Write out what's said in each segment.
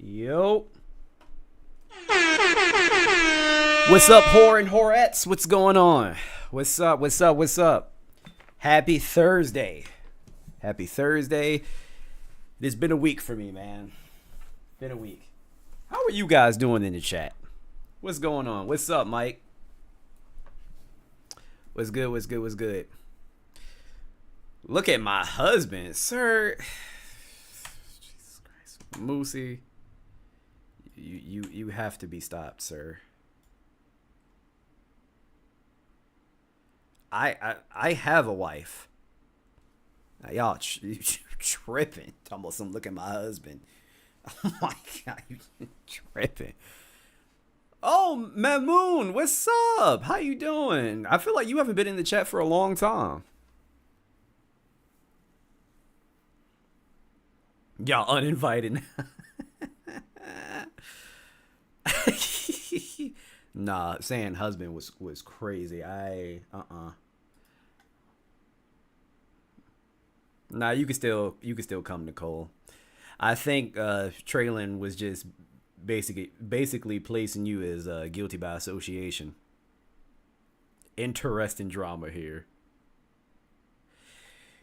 Yo. What's up, whore and whorettes? What's going on? What's up? What's up? What's up? Happy Thursday. Happy Thursday. It's been a week for me, man. Been a week. How are you guys doing in the chat? What's going on? What's up, Mike? What's good? What's good? What's good? Look at my husband, sir. Jesus Christ. Moosey. You have to be stopped, sir. I have a wife. Now, y'all tripping. Talking about some look at my husband. Oh my god, you tripping. Oh, Mamoon, what's up? How you doing? I feel like you haven't been in the chat for a long time. Y'all uninvited. Nah, saying husband was crazy. Nah, you can still come, Nicole. I think Traylon was just basically placing you as guilty by association. Interesting drama here.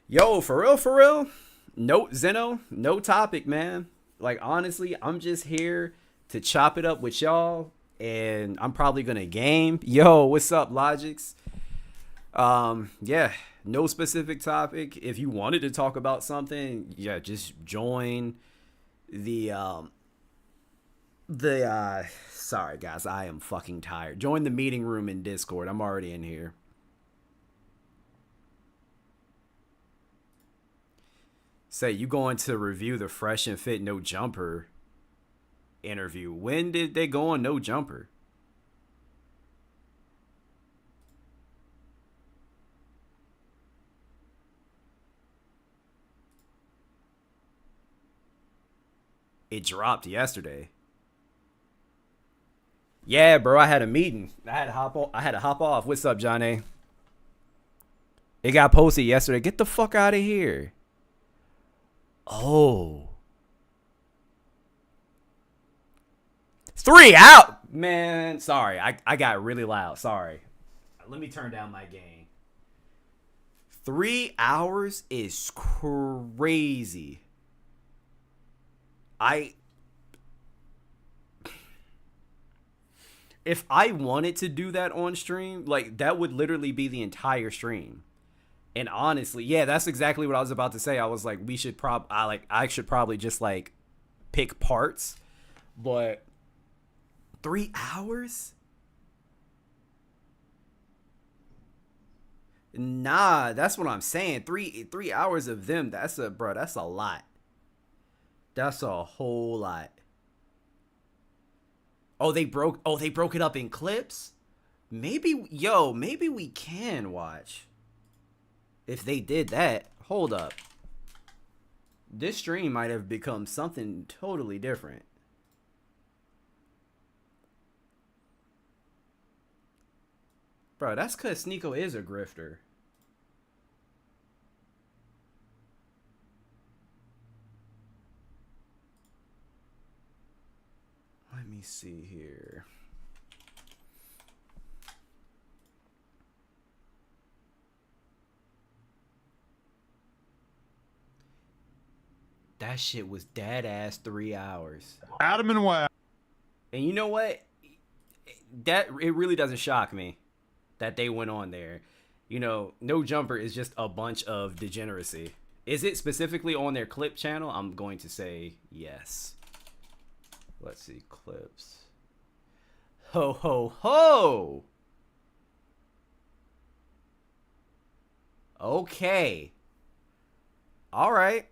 Yo, for real? No, Zeno, no topic, man. Like, honestly, I'm just here to chop it up with y'all, and I'm probably gonna game. Yo, what's up, Logics? Yeah, no specific topic. If you wanted to talk about something, yeah, just join the sorry guys, I am fucking tired. Join the meeting room in Discord. I'm already in here. Say, you going to review the Fresh and Fit No Jumper interview. When did they go on No Jumper? It dropped yesterday. Yeah, bro, I had a meeting. I had to hop off. What's up, Johnny? It got posted yesterday. Get the fuck out of here. Oh. 3 out. Man, sorry. I got really loud. Sorry. Let me turn down my gain. 3 hours is crazy. If I wanted to do that on stream, like, that would literally be the entire stream. And honestly, yeah, that's exactly what I was about to say. I was like, I should probably just like pick parts, but 3 hours? Nah, that's what I'm saying. Three hours of them. That's a lot. That's a whole lot. Oh, they broke it up in clips? Maybe we can watch. If they did that, hold up. This stream might have become something totally different. Bro, that's because Sneeko is a grifter. Let me see here. That shit was dead ass 3 hours. Adam and Wow. And you know what? It really doesn't shock me that they went on there. You know, No Jumper is just a bunch of degeneracy. Is it specifically on their clip channel? I'm going to say yes. Let's see, clips. Ho, ho, ho! Okay. All right.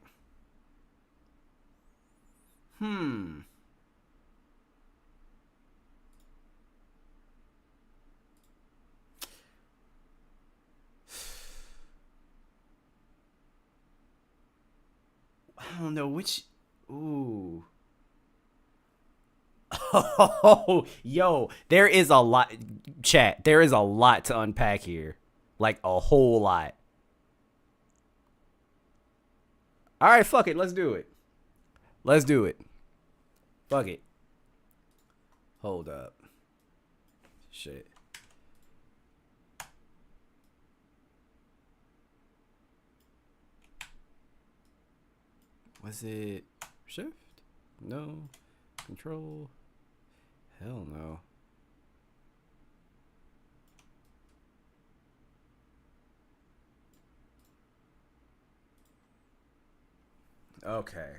I don't know which. Ooh. Oh, yo, there is a lot. Chat, there is a lot to unpack here. Like, a whole lot. All right, fuck it. Let's do it. Fuck it. Hold up. Shit. Was it shift? No. Control? Hell no. Okay.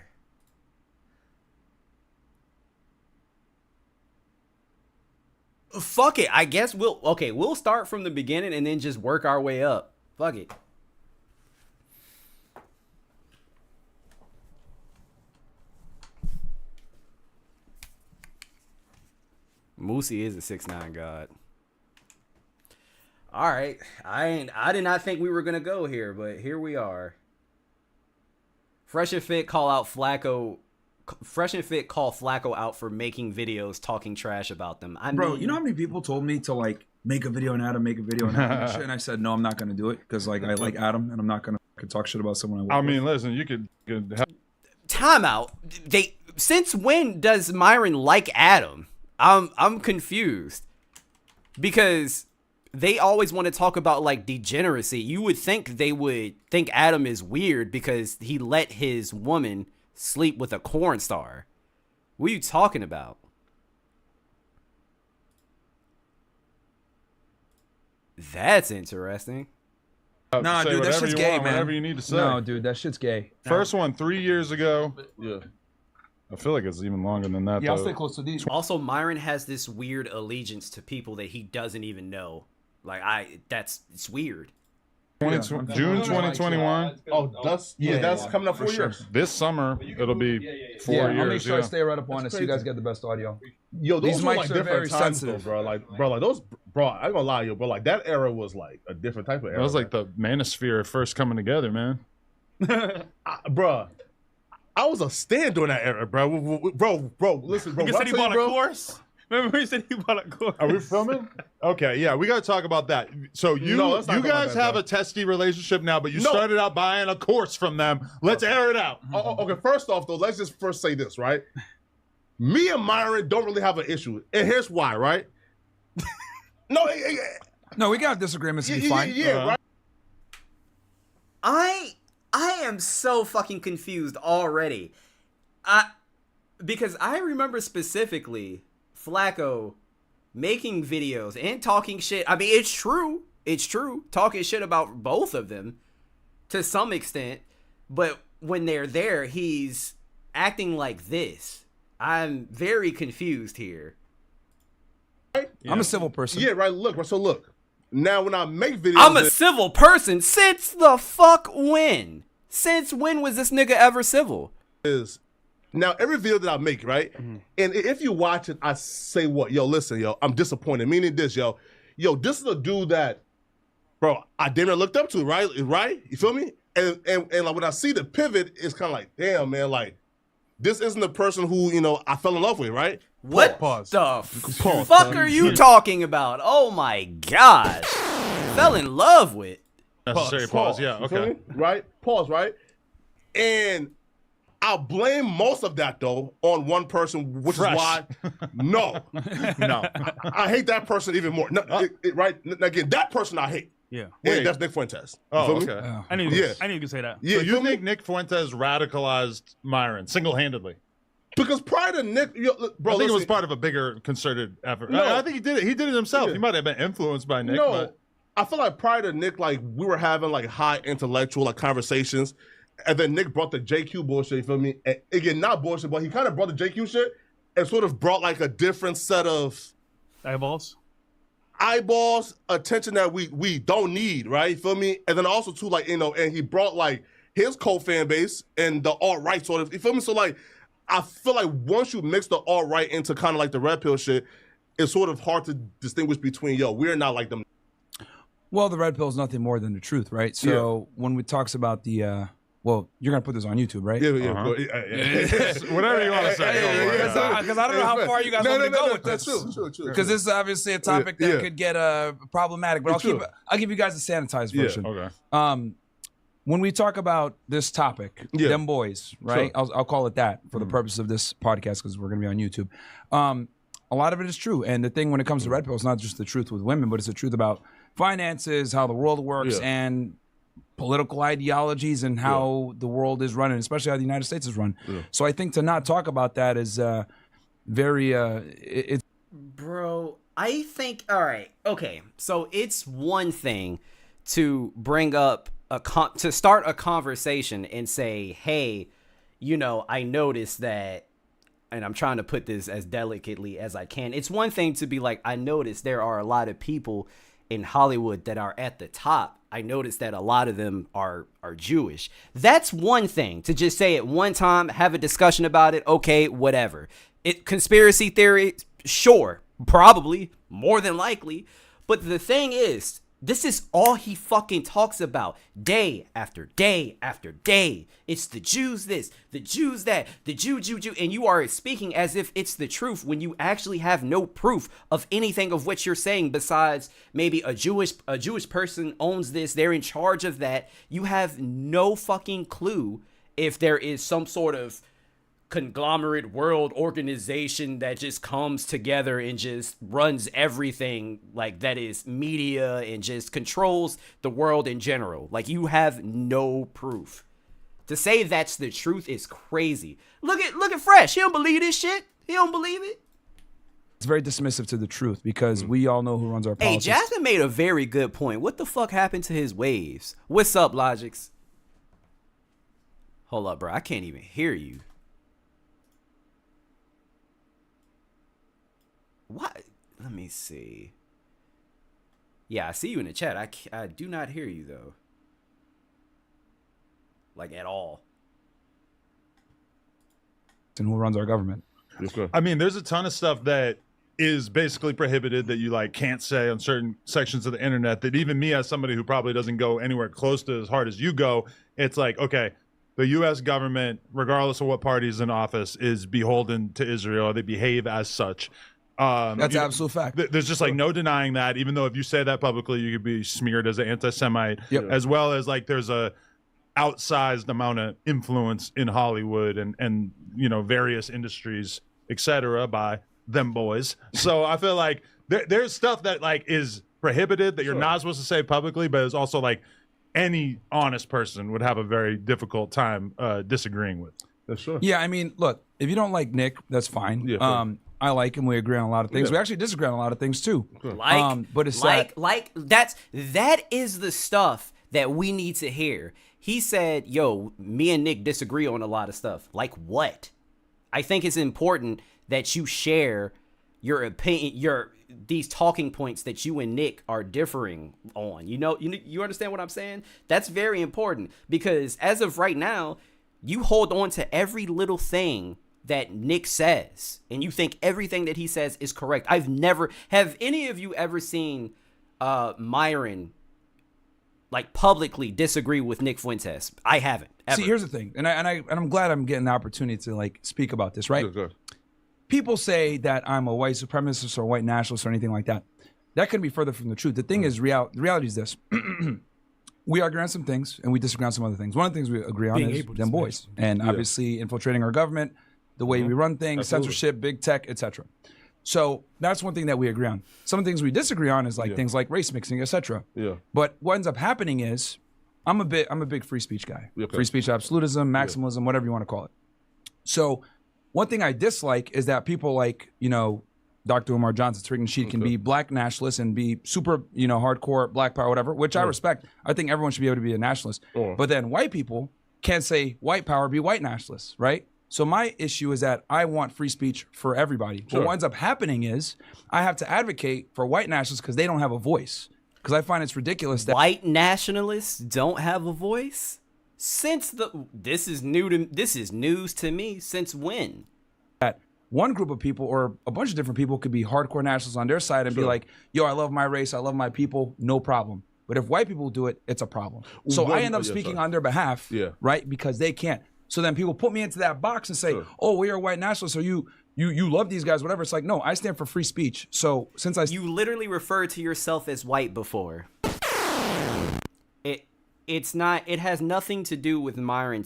Fuck it. I guess we'll start from the beginning and then just work our way up. Fuck it. Moosey is a 6'9" god. All right. I did not think we were gonna go here, but here we are. Fresh and Fit call Flacco out for making videos talking trash about them. Bro, you know how many people told me to like make a video on Adam, and I said no, I'm not gonna do it because like I like Adam and I'm not gonna talk shit about someone I work with. Listen, you could have... Time out. Since when does Myron like Adam? I'm confused because they always want to talk about like degeneracy. You would think they would think Adam is weird because he let his woman sleep with a corn star. What are you talking about? That's interesting. Nah, dude, that shit's gay, man. Whatever you need to say. No, dude, that shit's gay. First one 3 years ago. Yeah. I feel like it's even longer than that. Yeah, I'll stay close to these. Also, Myron has this weird allegiance to people that he doesn't even know. Like it's weird. June 2021. Oh, that's coming up 4 years. This summer it'll be 4 years. I'll make sure I stay right up on it so you guys get the best audio. Yo, those These were mics like are different very times, sensitive, though, bro. Like those, bro. I ain't gonna lie, yo, bro. Like that era was like a different type of era. That was like the manosphere first coming together, man. Bro. I was a stand during that era, bro. Bro, listen, bro. You said he bought a course? Remember he said he bought a course? Are we filming? Okay, yeah, we got to talk about that. So you guys have a testy relationship now, but you started out buying a course from them. Let's air it out. Okay, first off, though, let's just first say this, right? Me and Myron don't really have an issue. And here's why, right? No, we got disagreements to be fine. Yeah, right. I am so fucking confused already. Because I remember specifically Flacco making videos and talking shit. I mean, it's true. It's true. Talking shit about both of them to some extent. But when they're there, he's acting like this. I'm very confused here. Right? I'm a civil person. Yeah, right. Look. Now, when I make videos... I'm a civil person since the fuck when? Since when was this nigga ever civil? Now, every video that I make, right? Mm-hmm. And if you watch it, I say what? Yo, listen, yo, I'm disappointed. Meaning this, yo, this is a dude that, bro, I damn near looked up to, right? You feel me? And like when I see the pivot, it's kind of like, damn, man, like, this isn't the person who, I fell in love with, right? What the fuck are you talking about? Oh my gosh. Fell in love with. Necessary pause. Yeah, okay. Right? Pause, right? And I'll blame most of that, though, on one person, which is why, no. I hate that person even more. No, right? Again, that person I hate. Yeah. And that's Nick Fuentes. Oh, okay. I knew you could say that. Yeah, so you think Nick Fuentes radicalized Myron single-handedly? Because prior to Nick, bro, I think it was part of a bigger concerted effort. No, I think he did it. He did it himself. Yeah. He might have been influenced by Nick. No, but I feel like prior to Nick, like we were having like high intellectual like conversations, and then Nick brought the JQ bullshit. You feel me? And again, not bullshit, but he kind of brought the JQ shit and sort of brought like a different set of eyeballs, attention that we don't need, right? You feel me? And then also too, like and he brought like his co-fan base and the alt-right sort of. You feel me? So like, I feel like once you mix the alt-right into kind of like the red pill shit, it's sort of hard to distinguish between we're not like them. Well, the red pill is nothing more than the truth, right? So when we talks about the, well, you're gonna put this on YouTube, right? Yeah. Whatever you want to say. Because I don't know how far you guys want to go with this. True. Because this is obviously a topic that could get problematic, but I'll give you guys the sanitized version. Okay. when we talk about this topic, them boys, right? Sure. I'll call it that for the purpose of this podcast because we're going to be on YouTube. A lot of it is true. And the thing when it comes to red pill, it's not just the truth with women, but it's the truth about finances, how the world works, and political ideologies and how the world is running, especially how the United States is run. So I think to not talk about that is very it's Bro, I think, all right, okay. So it's one thing to bring up to start a conversation and say, hey, you know, I noticed that, and I'm trying to put this as delicately as I can. It's one thing to be like, I noticed there are a lot of people in Hollywood that are at the top. I noticed that a lot of them are Jewish. That's one thing to just say at one time, have a discussion about it. Okay, whatever. Conspiracy theory, sure, probably, more than likely. But the thing is, this is all he fucking talks about day after day after day. It's the Jews this, the Jews that, the Jew. And you are speaking as if it's the truth when you actually have no proof of anything of what you're saying besides maybe a Jewish person owns this. They're in charge of that. You have no fucking clue if there is some sort of conglomerate world organization that just comes together and just runs everything, like that is media and just controls the world in general. Like, you have no proof. To say that's the truth is crazy. Look at Fresh. He don't believe this shit. He don't believe it. It's very dismissive to the truth because we all know who runs our politics. Hey, Jasmine made a very good point. What the fuck happened to his waves? What's up, Logix? Hold up, bro. I can't even hear you. What? Let me see. Yeah, I see you in the chat. I do not hear you, though. Like, at all. And who runs our government? I mean, there's a ton of stuff that is basically prohibited that you like can't say on certain sections of the internet that even me as somebody who probably doesn't go anywhere close to as hard as you go, it's like, okay, the U.S. government, regardless of what party is in office, is beholden to Israel. They behave as such. That's an absolute fact. There's just like no denying that, even though if you say that publicly, you could be smeared as an anti-Semite, as well as like there's a outsized amount of influence in Hollywood and you know, various industries, etc. by them boys. So I feel like there's stuff that like is prohibited that you're not supposed to say publicly, but it's also like any honest person would have a very difficult time disagreeing with. That's sure. Yeah, I mean, look, if you don't like Nick, that's fine. Yeah, I like him. We agree on a lot of things. We actually disagree on a lot of things too. But it's that is the stuff that we need to hear. He said, yo, me and Nick disagree on a lot of stuff. Like what? I think it's important that you share your opinion, these talking points that you and Nick are differing on. You understand what I'm saying? That's very important because as of right now, you hold on to every little thing that Nick says, and you think everything that he says is correct. Have any of you ever seen Myron like publicly disagree with Nick Fuentes? I haven't. Ever. See, here's the thing, and I'm glad I'm getting the opportunity to like speak about this, right? Good. People say that I'm a white supremacist or white nationalist or anything like that. That couldn't be further from the truth. The thing is, the reality is this. We agree on some things, and we disagree on some other things. One of the things we agree on is them boys, and obviously infiltrating our government, the way we run things, censorship, big tech, etc. So that's one thing that we agree on. Some things we disagree on is like things like race mixing, etc. Yeah. But what ends up happening is, I'm a big free speech guy. Okay. Free speech absolutism, maximalism, whatever you want to call it. So one thing I dislike is that people like, Dr. Umar Johnson, Tariq Nasheed can be black nationalists and be super, hardcore black power, whatever, which I respect. I think everyone should be able to be a nationalist. But then white people can't say white power, be white nationalists, right? So my issue is that I want free speech for everybody. But what ends up happening is I have to advocate for white nationalists because they don't have a voice. Because I find it's ridiculous that white nationalists don't have a voice. This is news to me. Since when? That one group of people or a bunch of different people could be hardcore nationalists on their side and be like, yo, I love my race, I love my people, no problem. But if white people do it, it's a problem. So I end up speaking on their behalf, right? Because they can't. So then people put me into that box and say, oh, we are white nationalists, so you love these guys, whatever. It's like, no, I stand for free speech. So since you literally referred to yourself as white before. it's not. It has nothing to do with Myron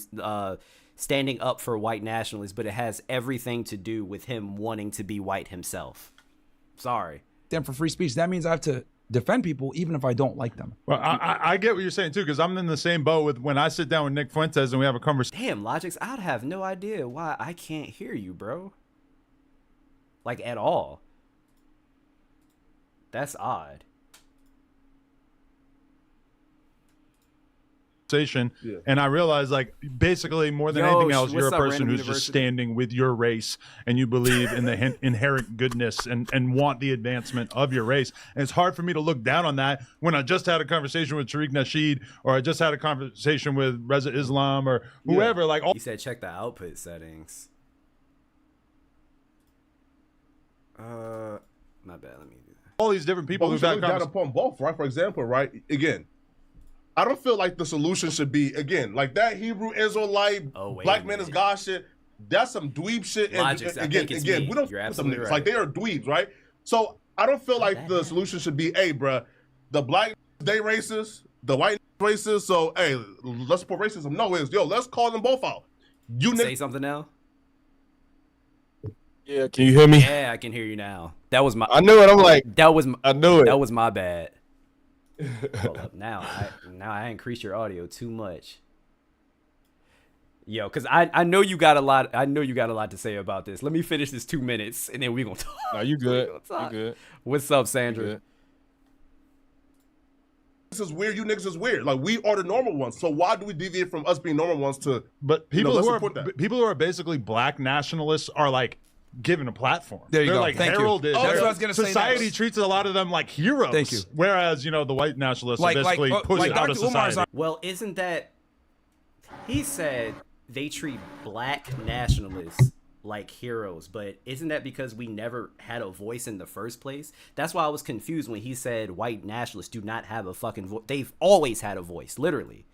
standing up for white nationalists, but it has everything to do with him wanting to be white himself. Sorry. Stand for free speech. That means I have to defend people even if I don't like them. Well, I get what you're saying too, because I'm in the same boat with when I sit down with Nick Fuentes and we have a conversation. Damn, Logix, I'd have no idea why I can't hear you, bro. Like, at all. That's odd. And I realized, like, basically more than anything else, you're a person who's just standing with your race and you believe in the inherent goodness and want the advancement of your race. And it's hard for me to look down on that when I just had a conversation with Tariq Nasheed, or I just had a conversation with Reza Islam, or whoever. Like, all you said check the output settings. My bad. Let me do that. All these different people who've had down upon both, right? For example, right? Again, I don't feel like the solution should be, again, like that Hebrew Israelite, black man is God shit. That's some dweeb shit. And Logix, again, we don't You're some niggas. right. Like, they are dweebs, right? So I don't feel like the solution should be, hey, bruh, the black they racist, the white racist. So, hey, let's support racism. No, it's, yo, let's call them both out. You say something now. Yeah, can you hear me? Yeah, I can hear you now. That was my. I knew it. I'm like, I knew it. That was my bad. Hold up. Now I increased your audio too much. Yo, cause I know you got a lot. I know you got a lot to say about this. Let me finish this 2 minutes and then we gonna talk. No, you good. You good. What's up, Sandra? This is weird. You niggas is weird. Like, we are the normal ones. So why do we deviate from us being normal ones to? But people who are basically black nationalists are like given a platform. There you They're go. like Thank heralded. you. That's what I was gonna say. Society treats a lot of them like heroes. Thank you. Whereas, you know, the white nationalists are basically pushed out of society. Well, isn't that? He said they treat black nationalists like heroes, but isn't that because we never had a voice in the first place? That's why I was confused when he said white nationalists do not have a fucking voice. They've always had a voice, literally.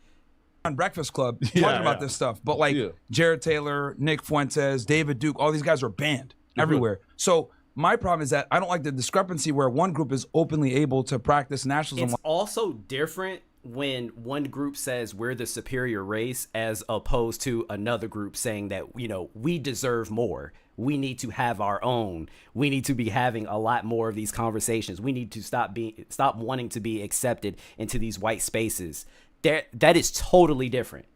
On Breakfast Club talking about this stuff, but like Jared Taylor, Nick Fuentes, David Duke, all these guys are banned everywhere. So my problem is that I don't like the discrepancy where one group is openly able to practice nationalism. It's also different when one group says we're the superior race as opposed to another group saying that, you know, we deserve more. We need to have our own. We need to be having a lot more of these conversations. We need to stop wanting to be accepted into these white spaces. That is totally different.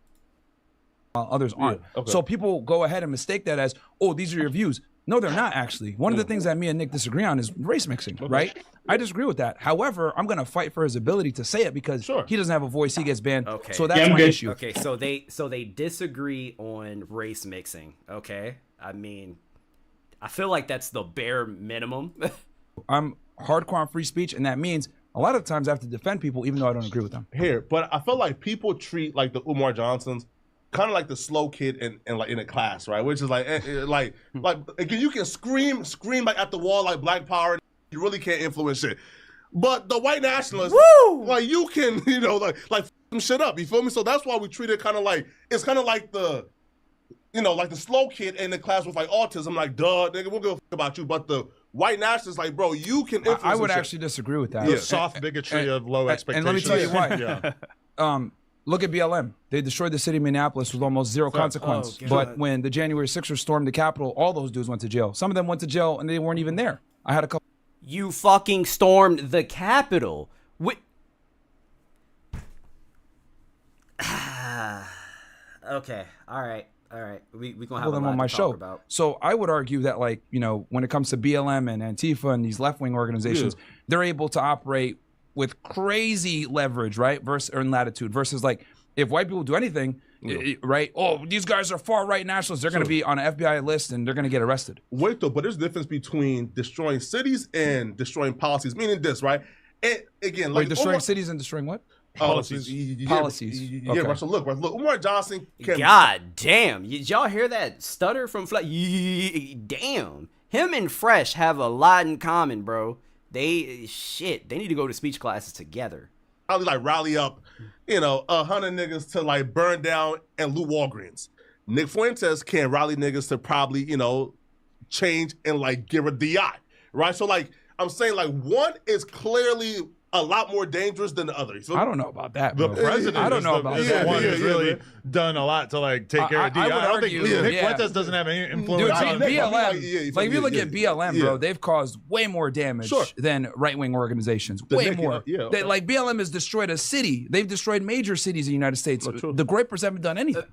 Others aren't. So people go ahead and mistake that as, oh, these are your views. No, they're not actually. One of the things that me and Nick disagree on is race mixing, right? I disagree with that. However, I'm going to fight for his ability to say it because he doesn't have a voice. He gets banned. Okay. So that's my issue. Okay, so they disagree on race mixing. Okay, I mean, I feel like that's the bare minimum. I'm hardcore on free speech, and that means a lot of times I have to defend people even though I don't agree with them. But I feel like people treat like the Umar Johnsons kind of like the slow kid in like in a class, right? Which is like again, you can scream like at the wall like Black Power. You really can't influence shit. But the white nationalists, like you can, you know, like some shit up. You feel me? So that's why we treat it kind of like it's kind of like the, you know, like the slow kid in the class with like autism. Like, duh, nigga, we'll give a fuck about you. But the white nationalists, like, bro, you can influence. I would actually disagree with that. The soft bigotry of low expectations. And let me tell you why. Look at BLM. They destroyed the city of Minneapolis with almost zero consequence. But when the January 6ers stormed the Capitol, all those dudes went to jail. Some of them went to jail and they weren't even there. I had a couple. You fucking stormed the Capitol. Okay. All right. We gonna have a lot on my to show. Talk about. So I would argue that, like, you know, when it comes to BLM and Antifa and these left-wing organizations, they're able to operate with crazy leverage, right? And latitude versus like if white people do anything, right? Oh, these guys are far right nationalists. They're going to be on an FBI list and they're going to get arrested. Wait though, but there's a difference between destroying cities and destroying policies. Meaning this, right? And again, like destroying cities and destroying what? Policies. Policies. Yeah, right. So look, Umar Johnson can. God damn! Did y'all hear that stutter from Damn, him and Fresh have a lot in common, bro. They need to go to speech classes together. Probably like rally up, you know, 100 niggas to like burn down and loot Walgreens. Nick Fuentes can rally niggas to probably, you know, change and like give a DI, right? So like I'm saying, like one is clearly a lot more dangerous than the other. I don't know about that, The bro. president I don't know about is that. the one who's really done a lot to like take care of D. I would I don't think argue, Nick yeah. Fuentes doesn't have any influence Dude, on BLM, like if you look at BLM, bro, they've caused way more damage than right-wing organizations. Way more. Like BLM has destroyed a city. They've destroyed major cities in the United States. The Groypers haven't done anything.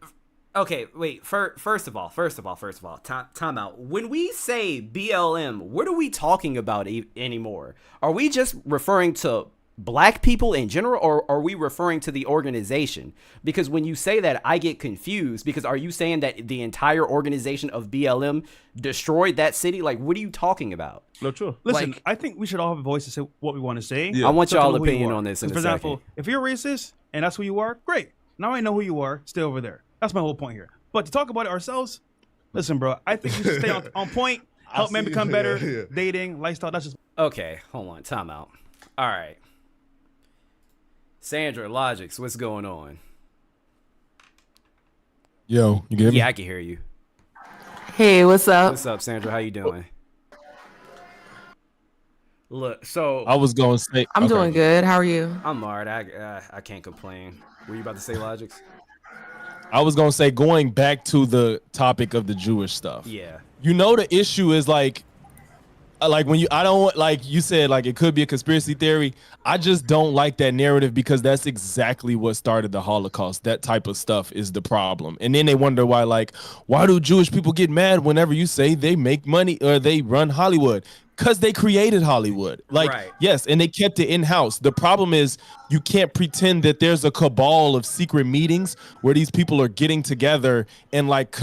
Okay, wait. First of all, time out. When we say BLM, what are we talking about anymore? Are we just referring to black people in general, or are we referring to the organization? Because when you say that, I get confused. Because are you saying that the entire organization of BLM destroyed that city? Like, what are you talking about? No, true. Listen, Like, I think we should all have a voice to say what we want to say. I want So to y'all know who you opinion are. on this in a For example, second. if you're racist and that's who you are, great. Now I know who you are. Stay over there. That's my whole point here. But to talk about it ourselves, listen, bro, I think we should stay on point, help men become better, dating, lifestyle. That's just Okay, hold on, time out. All right. Sandra, Logics, what's going on? Yo, you get me? Yeah, I can hear you. Hey, what's up? What's up, Sandra? How you doing? Look, so I was going to say. I'm doing good. How are you? I'm alright. I can't complain. Were you about to say Logics? I was going to say, going back to the topic of the Jewish stuff. Yeah. You know, the issue is like when you, I don't, like you said, like it could be a conspiracy theory. I just don't like that narrative because that's exactly what started the Holocaust. That type of stuff is the problem. And then they wonder why do Jewish people get mad whenever you say they make money or they run Hollywood? Because they created Hollywood. Yes, and they kept it in-house. The problem is you can't pretend that there's a cabal of secret meetings where these people are getting together and like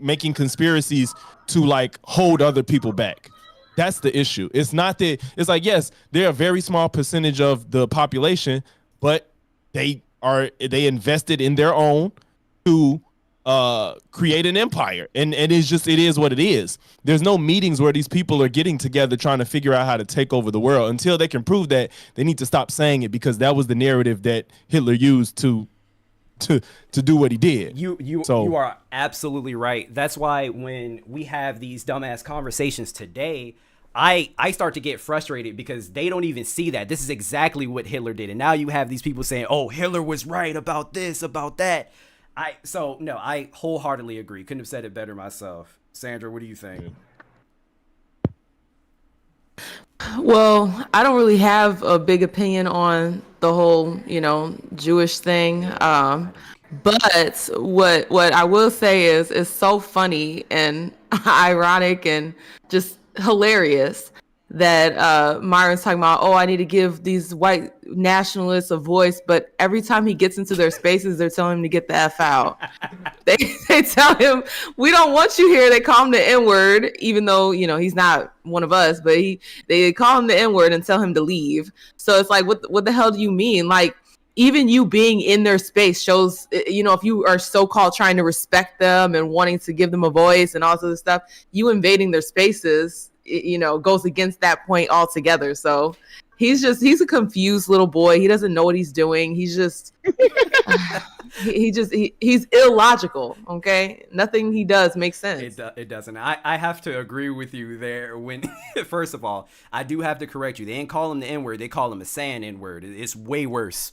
making conspiracies to like hold other people back. That's the issue. It's not that it's like, yes, they're a very small percentage of the population, but they invested in their own to create an empire, and it is what it is. There's no meetings where these people are getting together trying to figure out how to take over the world. Until they can prove that, they need to stop saying it, because that was the narrative that Hitler used to do what he did. You are absolutely right. That's why when we have these dumbass conversations today, I start to get frustrated because they don't even see that this is exactly what Hitler did. And now you have these people saying, "Oh, Hitler was right about this, about that." I wholeheartedly agree. Couldn't have said it better myself. Sandra, what do you think? Well, I don't really have a big opinion on the whole, Jewish thing. But what I will say is it's so funny and ironic and just hilarious that Myron's talking about, oh, I need to give these white nationalists a voice, but every time he gets into their spaces, they're telling him to get the F out. They tell him, we don't want you here. They call him the N-word, even though, he's not one of us, but they call him the N-word and tell him to leave. So it's like, what the hell do you mean? Like, even you being in their space shows, if you are so-called trying to respect them and wanting to give them a voice and all this other stuff, you invading their spaces, goes against that point altogether. So he's a confused little boy. He doesn't know what he's doing. He's just, he's illogical. Okay. Nothing he does makes sense. It doesn't. I have to agree with you there. When, first of all, I do have to correct you. They didn't call him the N-word. They call him a sand N-word. It's way worse.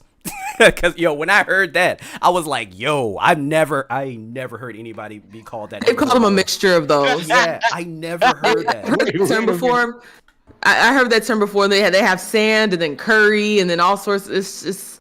Because when I heard that, I was like, I never heard anybody be called that. They called him a mixture of those. Yeah, I never heard that. I heard that term before. I heard that term before. They have sand and then curry and then all sorts. It's just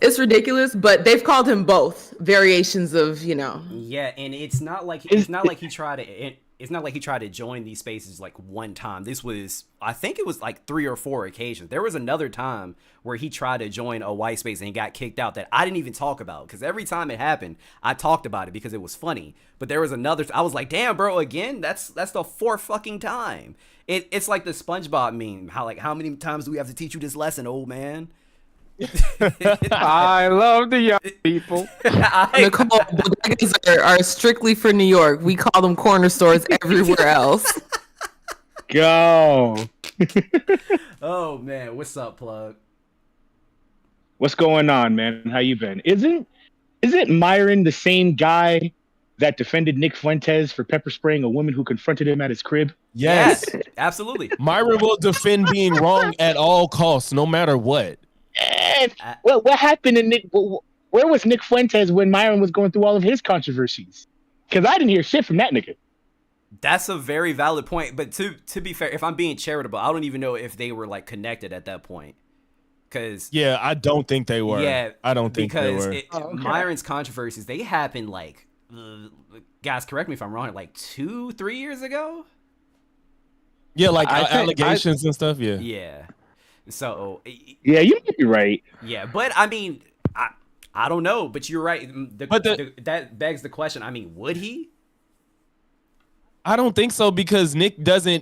it's ridiculous. But they've called him both variations of Yeah, and it's not like he tried to. It's not like he tried to join these spaces like one time. This was, I think it was like 3 or 4 occasions. There was another time where he tried to join a white space and he got kicked out that I didn't even talk about, because every time it happened, I talked about it because it was funny. But there was another, I was like, damn, bro, again? That's the 4th fucking time. It's like the SpongeBob meme. How many times do we have to teach you this lesson, old man? I love the young people. Nicole, bodegas are strictly for New York. We call them corner stores everywhere else. Go. Oh man, what's up, Plug? What's going on, man? How you been? Isn't Myron the same guy that defended Nick Fuentes for pepper spraying a woman who confronted him at his crib? Yes. Absolutely. Myron will defend being wrong at all costs, no matter what. And what happened in Nick? Where was Nick Fuentes when Myron was going through all of his controversies? Because I didn't hear shit from that nigga. That's a very valid point. But to be fair, if I'm being charitable, I don't even know if they were like connected at that point. Cause yeah, I don't think they were. Yeah, I don't think they were. Myron's controversies, they happened like, guys, correct me if I'm wrong, like 2-3 years ago. Yeah, like allegations and stuff. Yeah. Yeah. So. Yeah, you might be right. Yeah, but I mean, I don't know. But you're right. That begs the question. I mean, would he? I don't think so because Nick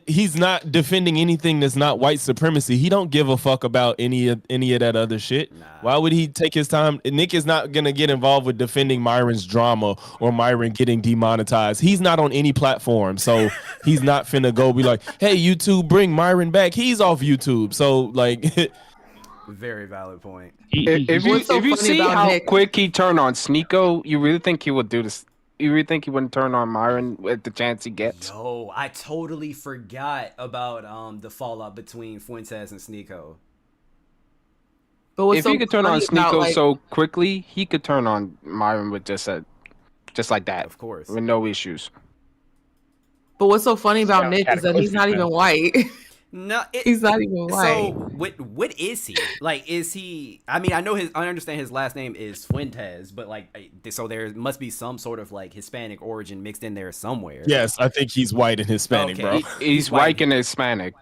he's not defending anything that's not white supremacy. He don't give a fuck about any of that other shit. Nah. Why would he take his time? Nick is not going to get involved with defending Myron's drama or Myron getting demonetized. He's not on any platform. So he's not finna go be like, hey, YouTube, bring Myron back. He's off YouTube. So like. Very valid point. If you see how Nick quick he turned on Sneeko, you really think he would do this? You really think he wouldn't turn on Myron with the chance he gets? No, I totally forgot about the fallout between Fuentes and Sneeko. But if he could turn on Sneeko so quickly, he could turn on Myron with just like that. Of course. With no issues. But what's so funny about Nick is that he's not even white. No, he's not even white. So what is he? Like, is he? I mean, I understand his last name is Fuentes, but like, so there must be some sort of like Hispanic origin mixed in there somewhere. Yes, I think he's white and Hispanic, bro. He's white and Hispanic.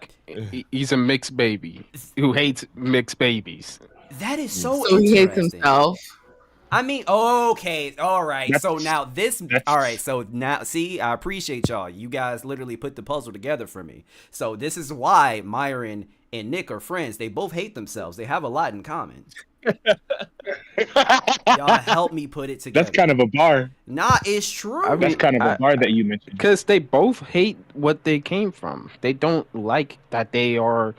He's a mixed baby who hates mixed babies. That is so he hates himself. I mean, okay, all right. So now all right. So now, see, I appreciate y'all. You guys literally put the puzzle together for me. So this is why Myron and Nick are friends. They both hate themselves. They have a lot in common. Y'all help me put it together. That's kind of a bar. Nah, it's true. I mean, that's kind of a bar that you mentioned. Because they both hate what they came from. They don't like that they are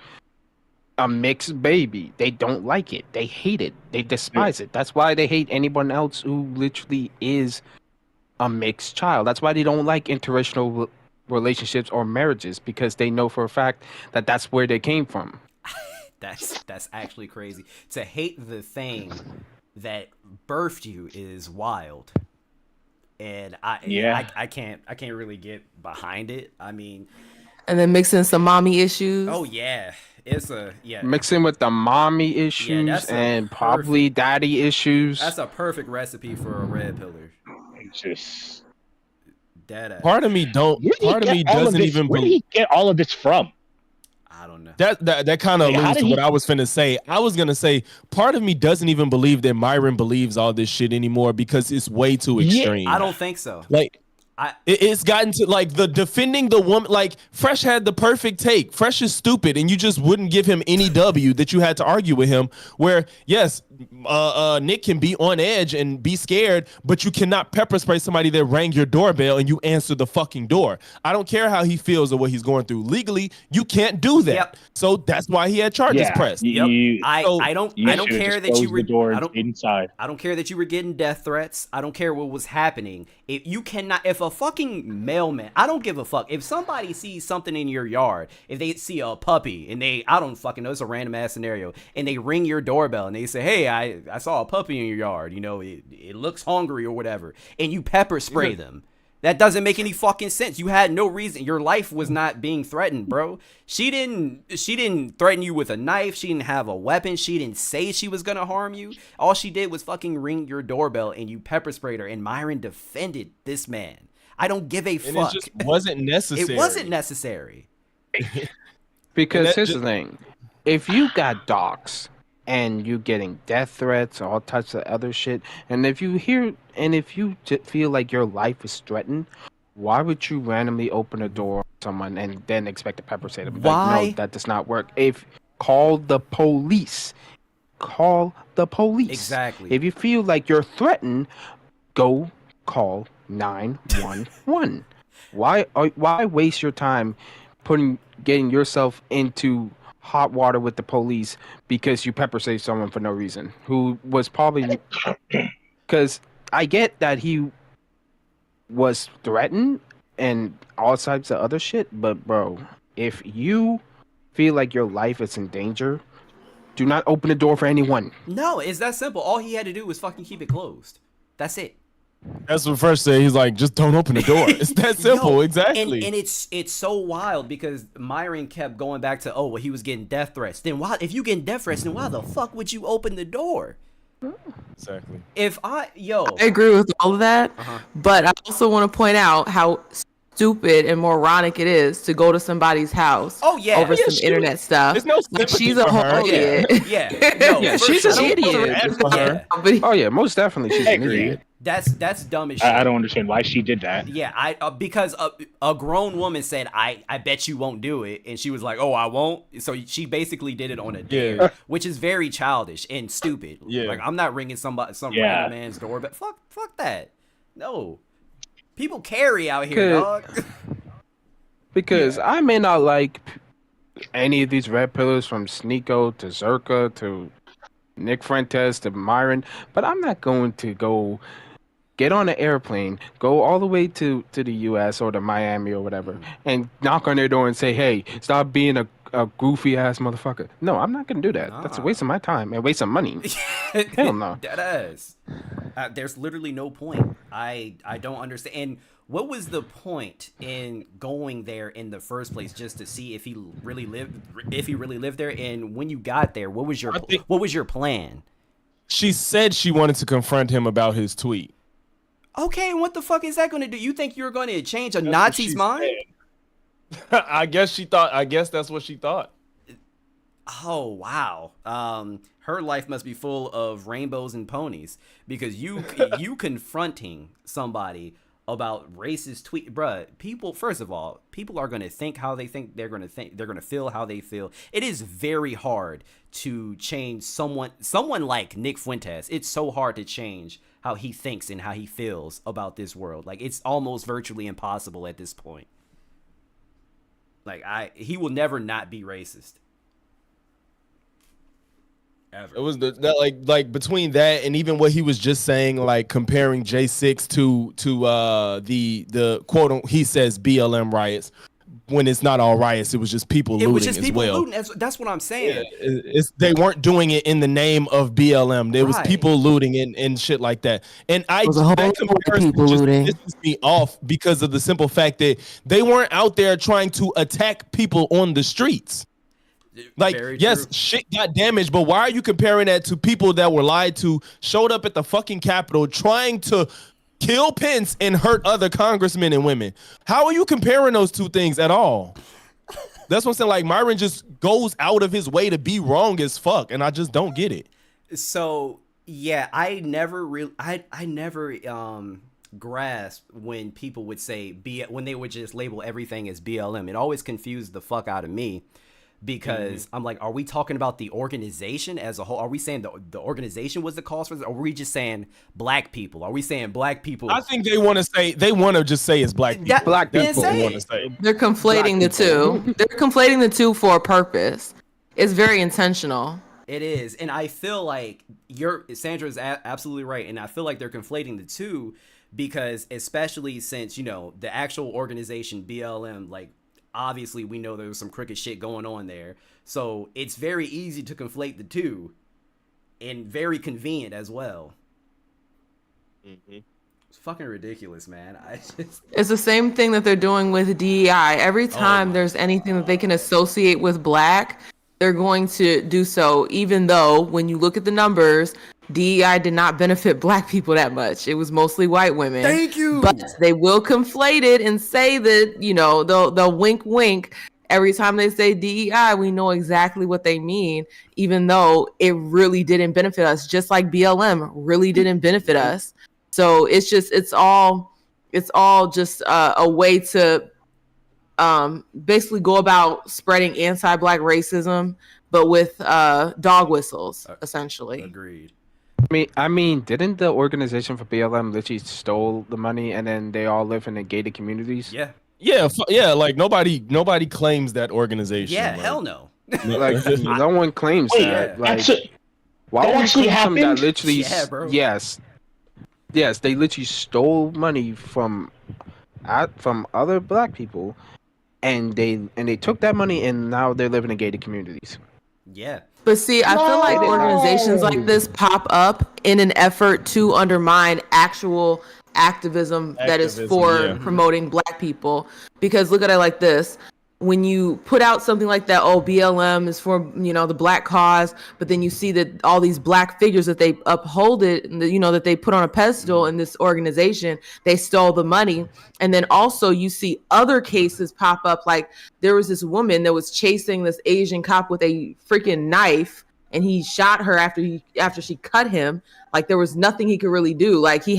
a mixed baby. They don't like it. They hate it. They despise it. That's why they hate anyone else who literally is a mixed child. That's why they don't like interracial relationships or marriages, because they know for a fact that that's where they came from. That's actually crazy. To hate the thing that birthed you is wild. And I can't really get behind it. I mean, and then mix in some mommy issues. Oh yeah. Mixing with the mommy issues and probably daddy issues. That's a perfect recipe for a red pillar. Just part of me doesn't even where did he get all of this from? I don't know. That kind of alludes to what I was finna say. I was gonna say part of me doesn't even believe that Myron believes all this shit anymore because it's way too extreme. I don't think so. Like, it's gotten to like the defending the woman. Like Fresh had the perfect take. Fresh is stupid, and you just wouldn't give him any W that you had to argue with him. Where yes, Nick can be on edge and be scared, but you cannot pepper spray somebody that rang your doorbell and you answer the fucking door. I don't care how he feels or what he's going through. Legally, you can't do that. Yep. So that's why he had charges pressed. Yep. I don't care that you were inside. I don't care that you were getting death threats. I don't care what was happening. If a fucking mailman, I don't give a fuck. If somebody sees something in your yard, if they see a puppy and I don't fucking know, it's a random ass scenario, and they ring your doorbell and they say, hey, I saw a puppy in your yard, you know, it looks hungry or whatever, and you pepper spray them. That doesn't make any fucking sense. You had no reason. Your life was not being threatened, bro. She didn't threaten you with a knife. She didn't have a weapon. She didn't say she was going to harm you. All she did was fucking ring your doorbell and you pepper sprayed her, and Myron defended this man. I don't give a fuck. It just wasn't necessary. It wasn't necessary. Because here's the thing. If you got docs and you getting death threats, all types of other shit, and if you feel like your life is threatened, why would you randomly open a door on someone and then expect to pepper spray them? Why? Like, no, that does not work. Call the police. Call the police. Exactly. If you feel like you're threatened, go call 911. Why waste your time getting yourself into hot water with the police because you pepper sprayed someone for no reason, who was probably, because I get that he was threatened and all types of other shit. But bro, if you feel like your life is in danger, do not open the door for anyone. No, it's that simple. All he had to do was fucking keep it closed. That's it. That's what Fresh said. He's like, just don't open the door. It's that simple. Exactly. And it's so wild because Myron kept going back to, oh, well, he was getting death threats. Then why, if you getting death threats, then why the fuck would you open the door? Exactly. I agree with all of that, but I also want to point out how stupid and moronic it is to go to somebody's house over some internet stuff. There's no like she's a whole idiot. She's an idiot. Oh yeah, most definitely she's an idiot. That's dumb as shit. I don't understand why she did that. Yeah, because a grown woman said, I bet you won't do it. And she was like, oh, I won't. So she basically did it on a dare, which is very childish and stupid. Yeah. Like, I'm not ringing some random man's door, but fuck that. No. People carry out here, dog. Because I may not like any of these red pillars from Sneeko to Zerka to Nick Fuentes to Myron, but I'm not going to go get on an airplane, go all the way to the U.S. or to Miami or whatever, and knock on their door and say, hey, stop being a goofy ass motherfucker. No, I'm not going to do that. That's a waste of my time and waste of money. Hell no. Deadass. There's literally no point. I don't understand. And what was the point in going there in the first place, just to see if he really lived there? And when you got there, what was your plan? She said she wanted to confront him about his tweet. Okay, and what the fuck is that going to do? You think you're going to change a Nazi's mind? I guess that's what she thought. Oh wow. Her life must be full of rainbows and ponies, because you confronting somebody about racist tweet, bruh. People, first of all, people are gonna think how they think. They're gonna feel how they feel. It is very hard to change someone like Nick Fuentes. It's so hard to change how he thinks and how he feels about this world. Like, it's almost virtually impossible at this point. Like, he will never not be racist. Ever. It was like between that and even what he was just saying, like comparing J6 to the quote, he says BLM riots, when it's not all riots. It was just people looting as well. Looting. That's what I'm saying. Yeah, they weren't doing it in the name of BLM. There was people looting and shit like that. And that comparison just pisses me off because of the simple fact that they weren't out there trying to attack people on the streets. Like, yes, shit got damaged, but why are you comparing that to people that were lied to, showed up at the fucking Capitol trying to kill Pence and hurt other congressmen and women? How are you comparing those two things at all? That's what I'm saying. Like, Myron just goes out of his way to be wrong as fuck, and I just don't get it. So yeah, I never grasped when people would say when they would just label everything as BLM. It always confused the fuck out of me. Because I'm like, are we talking about the organization as a whole? Are we saying the organization was the cause for this? Or are we just saying black people? Are we saying black people? I think they want to just say it's black people. Black people. That's what they want to say. They're conflating the two. They're conflating the two for a purpose. It's very intentional. It is. And I feel like Sandra is absolutely right. And I feel like they're conflating the two because, especially since, the actual organization BLM, like, obviously we know there was some crooked shit going on there. So it's very easy to conflate the two, and very convenient as well. It's fucking ridiculous, man. It's the same thing that they're doing with DEI. Every time there's anything that they can associate with black, they're going to do so, even though when you look at the numbers, DEI did not benefit black people that much. It was mostly white women. Thank you. But they will conflate it and say that, they'll wink, wink. Every time they say DEI, we know exactly what they mean, even though it really didn't benefit us, just like BLM really didn't benefit us. So it's all just a way to basically go about spreading anti-black racism, but with dog whistles, essentially. Agreed. I mean, didn't the organization for BLM literally stole the money and then they all live in the gated communities? Yeah. Like nobody claims that organization. Yeah, like, hell no. Like no one claims that. Like, why would actually happened? That literally, yeah, bro. Yes, they literally stole money from from other black people, and they took that money and now they're living in gated communities. Yeah. But see, I feel like organizations like this pop up in an effort to undermine actual activism that is for promoting black people. Because look at it like this. When you put out something like that, oh, BLM is for, the black cause, but then you see that all these black figures that they uphold it, that they put on a pedestal in this organization, they stole the money. And then also you see other cases pop up. Like there was this woman that was chasing this Asian cop with a freaking knife, and he shot her after she cut him. Like there was nothing he could really do. Like he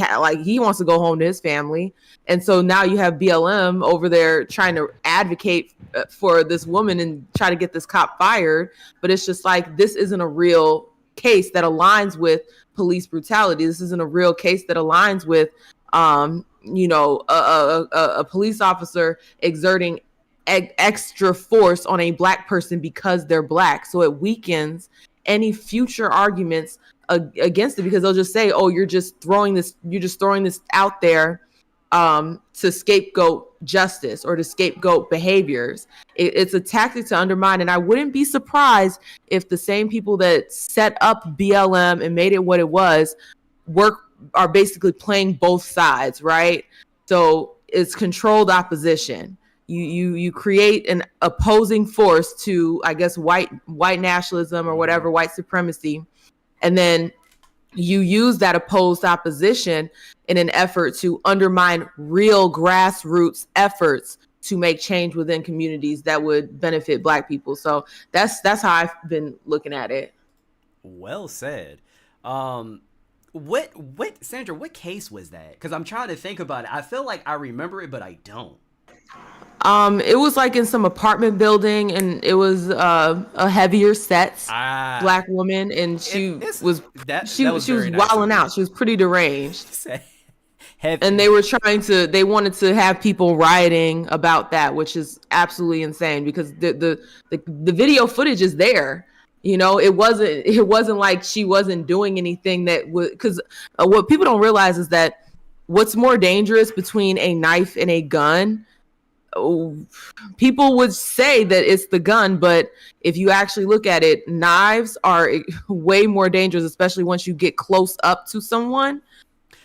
wants to go home to his family. And so now you have BLM over there trying to advocate for this woman and try to get this cop fired. But it's just like, this isn't a real case that aligns with police brutality. This isn't a real case that aligns with, a police officer exerting extra force on a black person because they're black. So it weakens any future arguments against it, because they'll just say, oh, you're just throwing this out there to scapegoat justice or to scapegoat behaviors. It's a tactic to undermine. And I wouldn't be surprised if the same people that set up BLM and made it what it was are basically playing both sides, right? So it's controlled opposition. You create an opposing force to, I guess, white nationalism or whatever, white supremacy. And then you use that opposed opposition in an effort to undermine real grassroots efforts to make change within communities that would benefit black people. So that's how I've been looking at it. Well said. Sandra, what case was that? Because I'm trying to think about it. I feel like I remember it, but I don't. It was like in some apartment building, and it was a heavier set black woman, and she was wilding out. She was pretty deranged. And they wanted to have people rioting about that, which is absolutely insane, because the video footage is there. It wasn't like she wasn't doing anything that would, because what people don't realize is that what's more dangerous between a knife and a gun. People would say that it's the gun, but if you actually look at it, knives are way more dangerous, especially once you get close up to someone.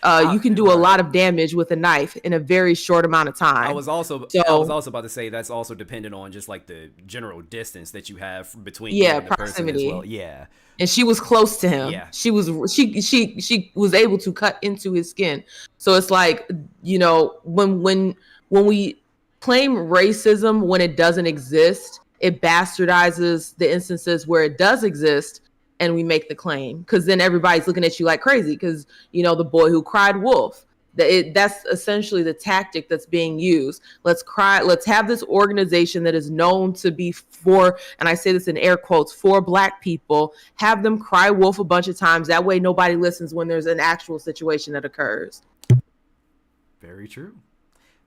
You can do a lot of damage with a knife in a very short amount of time. I was also about to say that's also dependent on just like the general distance that you have between you and the proximity person as well. Yeah. And she was close to him. Yeah. She was able to cut into his skin. So it's like, when we claim racism when it doesn't exist, it bastardizes the instances where it does exist, and we make the claim, because then everybody's looking at you like crazy, because the boy who cried wolf. That's essentially the tactic that's being used. Let's have this organization that is known to be for, and I say this in air quotes, for black people, have them cry wolf a bunch of times. That way nobody listens when there's an actual situation that occurs. Very true.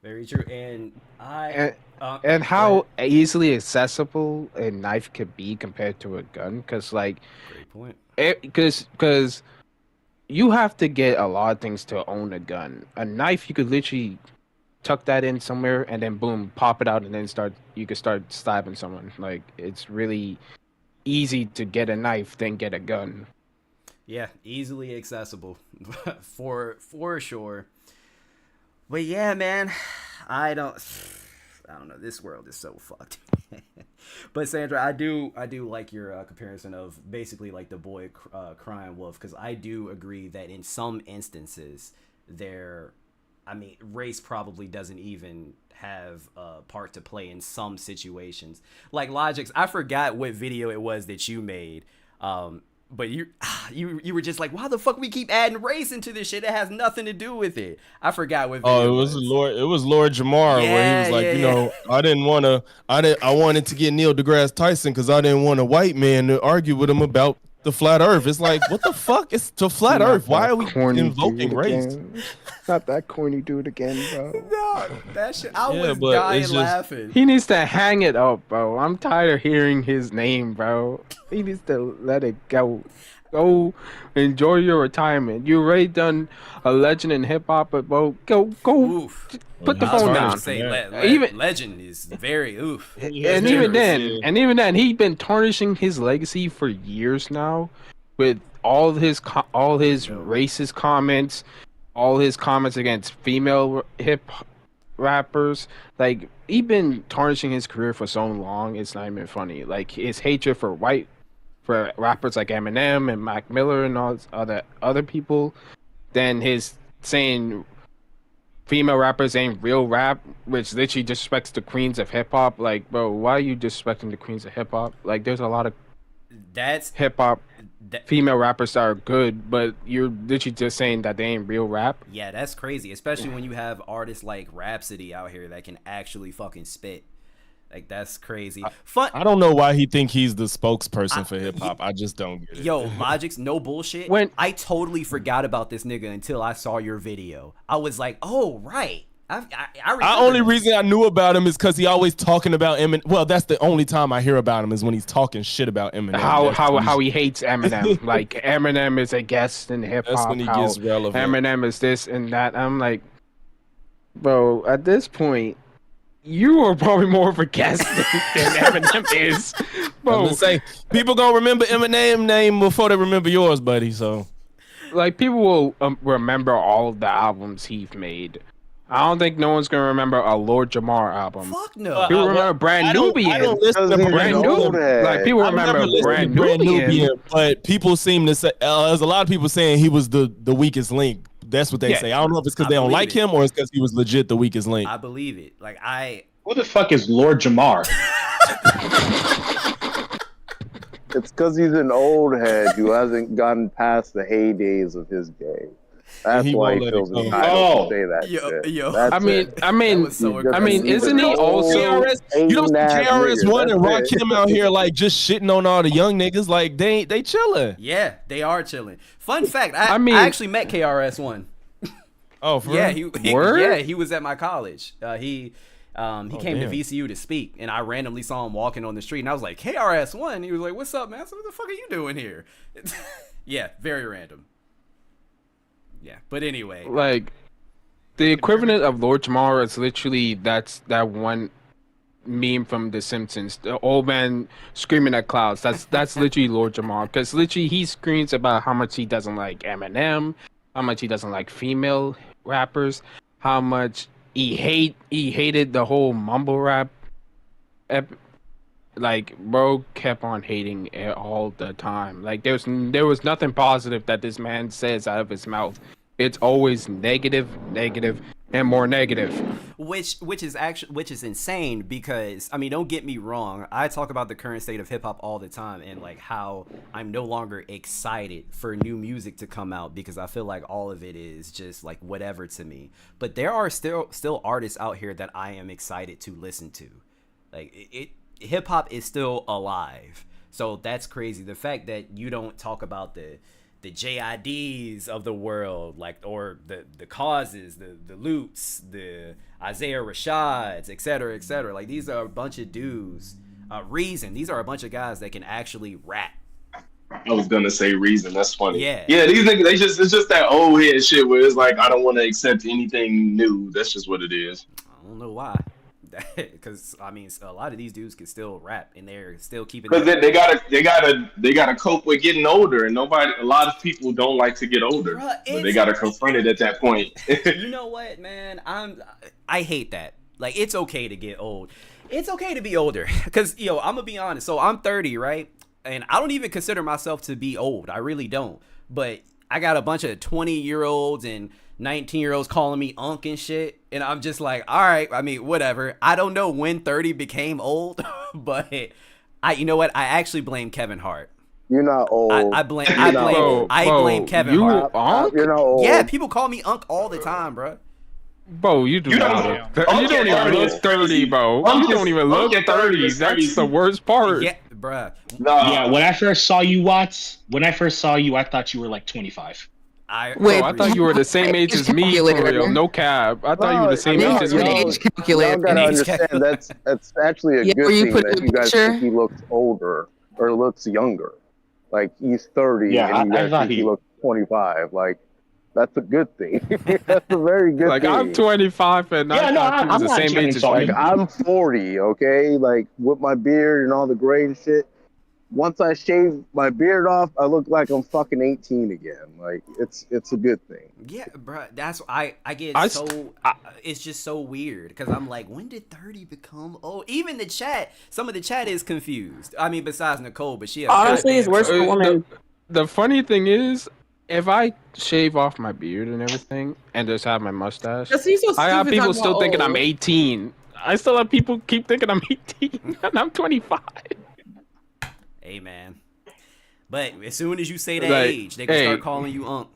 Very true. And how easily accessible a knife could be compared to a gun, because great point. Because you have to get a lot of things to own a gun. A knife, you could literally tuck that in somewhere and then boom, pop it out, and then you could start stabbing someone. Like, it's really easy to get a knife than get a gun. Yeah, easily accessible for sure. But yeah, man, I don't know. This world is so fucked. But Sandra, I do like your comparison of basically like the boy crying wolf, because I do agree that in some instances race probably doesn't even have a part to play in some situations. Like Logix, I forgot what video it was that you made. But you were just like, why the fuck we keep adding race into this shit? It has nothing to do with it. I forgot what video it was. It was Lord Jamar, where he was like, I wanted to get Neil deGrasse Tyson because I didn't want a white man to argue with him about the flat earth. It's like, what the fuck? It's the flat earth. Why are we invoking race? Not that corny dude again, bro. No, that shit. I was dying laughing. He needs to hang it up, bro. I'm tired of hearing his name, bro. He needs to let it go. Go enjoy your retirement. You already done a legend in hip hop, but bro, go Oof. put the I was phone about down. to say Even legend is very oof. and even then, he's been tarnishing his legacy for years now, with all his racist comments, all his comments against female hip rappers. Like, he's been tarnishing his career for so long. It's not even funny. Like, his hatred for rappers like Eminem and Mac Miller and all other people, then his saying female rappers ain't real rap, which literally disrespects the queens of hip hop. Like, bro, why are you disrespecting the queens of hip hop? Like, there's a lot of hip hop female rappers that are good, but you're literally just saying that they ain't real rap. Yeah, that's crazy, especially when you have artists like Rhapsody out here that can actually fucking spit. Like, that's crazy. I don't know why he think he's the spokesperson for hip hop. I just don't get it. Yo, Logic's no bullshit. I totally forgot about this nigga until I saw your video. I was like, oh right. I only reason I knew about him is because he always talking about Eminem. Well, that's the only time I hear about him is when he's talking shit about Eminem. How he hates Eminem. Like, Eminem is a guest in hip hop. That's when he gets relevant. Eminem is this and that. I'm like, bro, at this point, you are probably more of a guest than Eminem is. Bro, I'm just saying, people gonna remember Eminem name before they remember yours, buddy. So, like, people will remember all of the albums he's made. I don't think no one's gonna remember a Lord Jamar album. Fuck no. People remember Brand Nubian. I don't listen to Brand Nubian. Like, people remember Brand Nubian. But people seem to say there's a lot of people saying he was the weakest link. That's what they say. I don't know if it's because they don't like him or it's because he was legit the weakest link. I believe it. Like, who the fuck is Lord Jamar? It's because he's an old head who hasn't gotten past the heydays of his game. That's why he feels entitled to say that shit. I mean, isn't he also? You don't see KRS-One and Rakim out here like just shitting on all the young niggas? Like, they chilling. Yeah, they are chilling. Fun fact: I actually met KRS-One. Oh, for real? He was at my college. He came to VCU to speak, and I randomly saw him walking on the street, and I was like, KRS-One. He was like, "What's up, man? So what the fuck are you doing here?" Yeah, very random. Yeah, but anyway, like, the equivalent of Lord Jamar is literally that one meme from The Simpsons, the old man screaming at clouds. That's literally Lord Jamar, because literally he screams about how much he doesn't like Eminem, how much he doesn't like female rappers, how much he hated the whole mumble rap. Like, bro kept on hating it all the time. Like, there was nothing positive that this man says out of his mouth. It's always negative, and more negative. Which is insane, because I mean, don't get me wrong, I talk about the current state of hip hop all the time, and like how I'm no longer excited for new music to come out because I feel like all of it is just like whatever to me. But there are still artists out here that I am excited to listen to. Like, hip hop is still alive. So that's crazy. The fact that you don't talk about the JIDs of the world, like, or the Causes, the Lutes, the Isaiah Rashads, etc., etc. Like, these are a bunch of dudes. Reason. These are a bunch of guys that can actually rap. I was gonna say Reason. That's funny. Yeah. Yeah, these niggas, it's just that old head shit where it's like, I don't want to accept anything new. That's just what it is. I don't know why. Because I mean, a lot of these dudes can still rap, and they're still keeping. Because they gotta cope with getting older, and a lot of people don't like to get older. Bruh, but they gotta confront it at that point. You know what, man? I hate that. Like, it's okay to get old. It's okay to be older. Because, I'm gonna be honest. So I'm 30, right? And I don't even consider myself to be old. I really don't. But I got a bunch of 20-year-olds and 19-year-olds calling me unk and shit, and I'm just like, all right, I mean, whatever. I don't know when 30 became old, but you know what? I actually blame Kevin Hart. You're not old. I blame Kevin Hart. Unk? You're not old. Yeah, people call me unk all the time, bro. Bro, you don't even look 30, bro. You don't even look 30. That's the worst part. Yeah, bruh. Yeah, when I first saw you, Watts, I thought you were like 25. I thought you were the same age as me, for real. No cap. I thought you were the same age as me. Age calculator. You gotta understand, that's actually a good thing that you guys think he looks older or looks younger. like he's 30 Yeah, and you I guys thought think he looks 25. Like, that's a good thing. That's a very good Like thing. I'm 25 and I thought he was the same age as me. Like, I'm 40, okay? Like, with my beard and all the gray and shit. Once I shave my beard off, I look like I'm fucking 18 again. Like, it's a good thing. Yeah, bro. That's I get it's just so weird because I'm like, when did 30 become old? Even the chat, some of the chat is confused. I mean, besides Nicole, but she honestly it's worse for women. The funny thing is, if I shave off my beard and everything and just have my mustache, I have people still thinking I'm 18. I still have people keep thinking I'm 18 and I'm 25. Hey, man. But as soon as you say that age, they can start calling you Unc.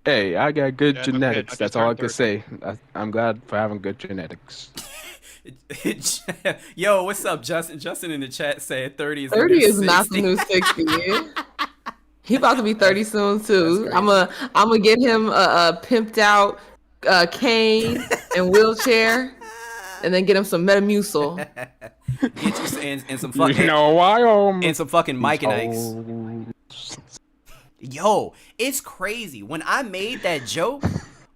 Hey, I got good genetics. That's all I can say. I'm glad for having good genetics. Yo, what's up, Justin? Justin in the chat said 30 is 30 is not the new 60. He about to be 30 soon too. I'm gonna get him a pimped out cane and wheelchair, and then get him some Metamucil. Get you and some fucking and some fucking Mike and Ike's. Yo, it's crazy. When I made that joke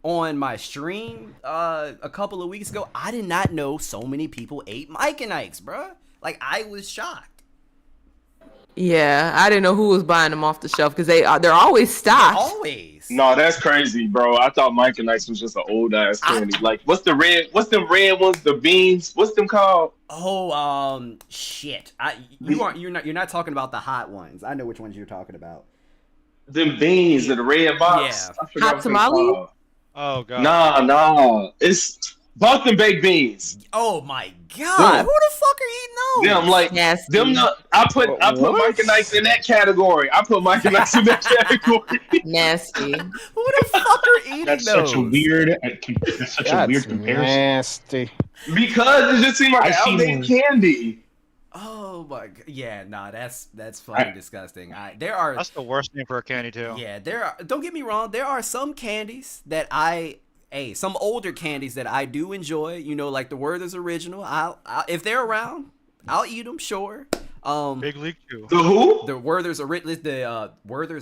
on my stream a couple of weeks ago, I did not know so many people ate Mike and Ike's, bruh. Like, I was shocked. Yeah, I didn't know who was buying them off the shelf because they're always stocked. Always. No, that's crazy, bro. I thought Mike and Ike's was just an old ass candy. Like, what's them red ones? The beans? What's them called? Oh, shit. You're not talking about the hot ones. I know which ones you're talking about. Them beans in the red box. Yeah. Hot tamale? Oh god. Nah. It's Boston baked beans. Oh my god. Who the fuck are eating those? Them like Nasty. I put Mike and Ike's in that category. Nasty. Who the fuck are eating That's those? such a weird comparison. Nasty. Because it just seemed like an outdated candy. Oh my god. Yeah, nah, that's fucking disgusting. That's the worst name for a candy too. Yeah, don't get me wrong, there are some candies that some older candies that I do enjoy, you know, like the Werther's Original. I'll if they're around, I'll eat them, sure. Big League Chew. The who? The Werther's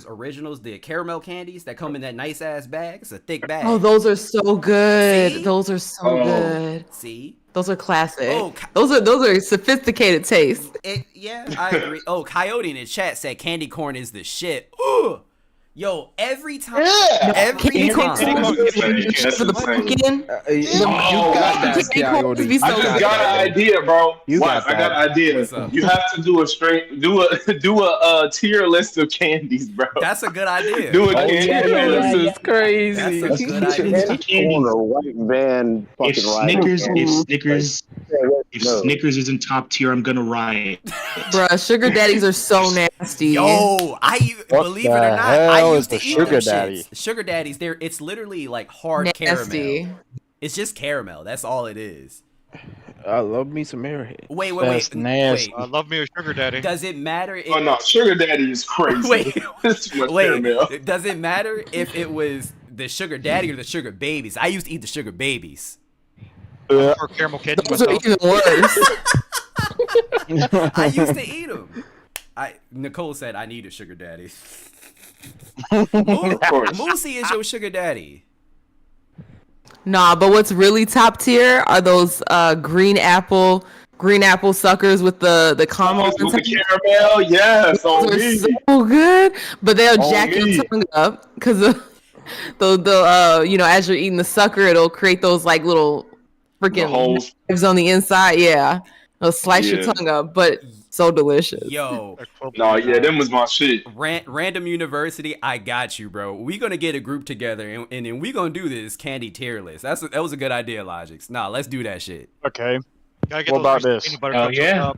Originals, the caramel candies that come in that nice ass bag. It's a thick bag. Oh, those are so good. See? Those are so good. See? Those are classic. Oh, those are sophisticated tastes. Yeah, I agree. Oh, Coyote in the chat said candy corn is the shit. Ooh. Yo, every time. Candy corn for the pumpkin. You got that, Coyote. I just got an idea, bro. I got an idea. You have to do a tier list of candies, bro. That's a good idea. Do a candy list. This is crazy. That's a good idea. If Snickers isn't top tier, I'm gonna riot. Bruh, sugar daddies are so nasty. Yo, believe it or not, I used to eat sugar them daddy? shits. Sugar daddies, it's literally like hard Nasty. caramel. It's just caramel. That's all it is. I love me some airhead. Wait. Nasty. I love me a sugar daddy. Does it matter? Oh no, sugar daddy is crazy. Wait. Caramel. Does it matter if it was the sugar daddy or the sugar babies? I used to eat the sugar babies. Or caramel candy Those are myself. even worse. I used to eat them. Nicole said I need a sugar daddy. Moosey is your sugar daddy. Nah, but what's really top tier are those green apple suckers with the caramel. With the caramel, yes. Those are so good, but they'll jack your tongue up because as you're eating the sucker, it'll create those like little freaking knives on the inside. Yeah, it'll slice your tongue up, but so delicious. Yo, them was my shit. Random University, I got you, bro. We gonna get a group together and then we gonna do this candy tier list. That was a good idea, Logics. Nah, let's do that shit. Okay. What about this?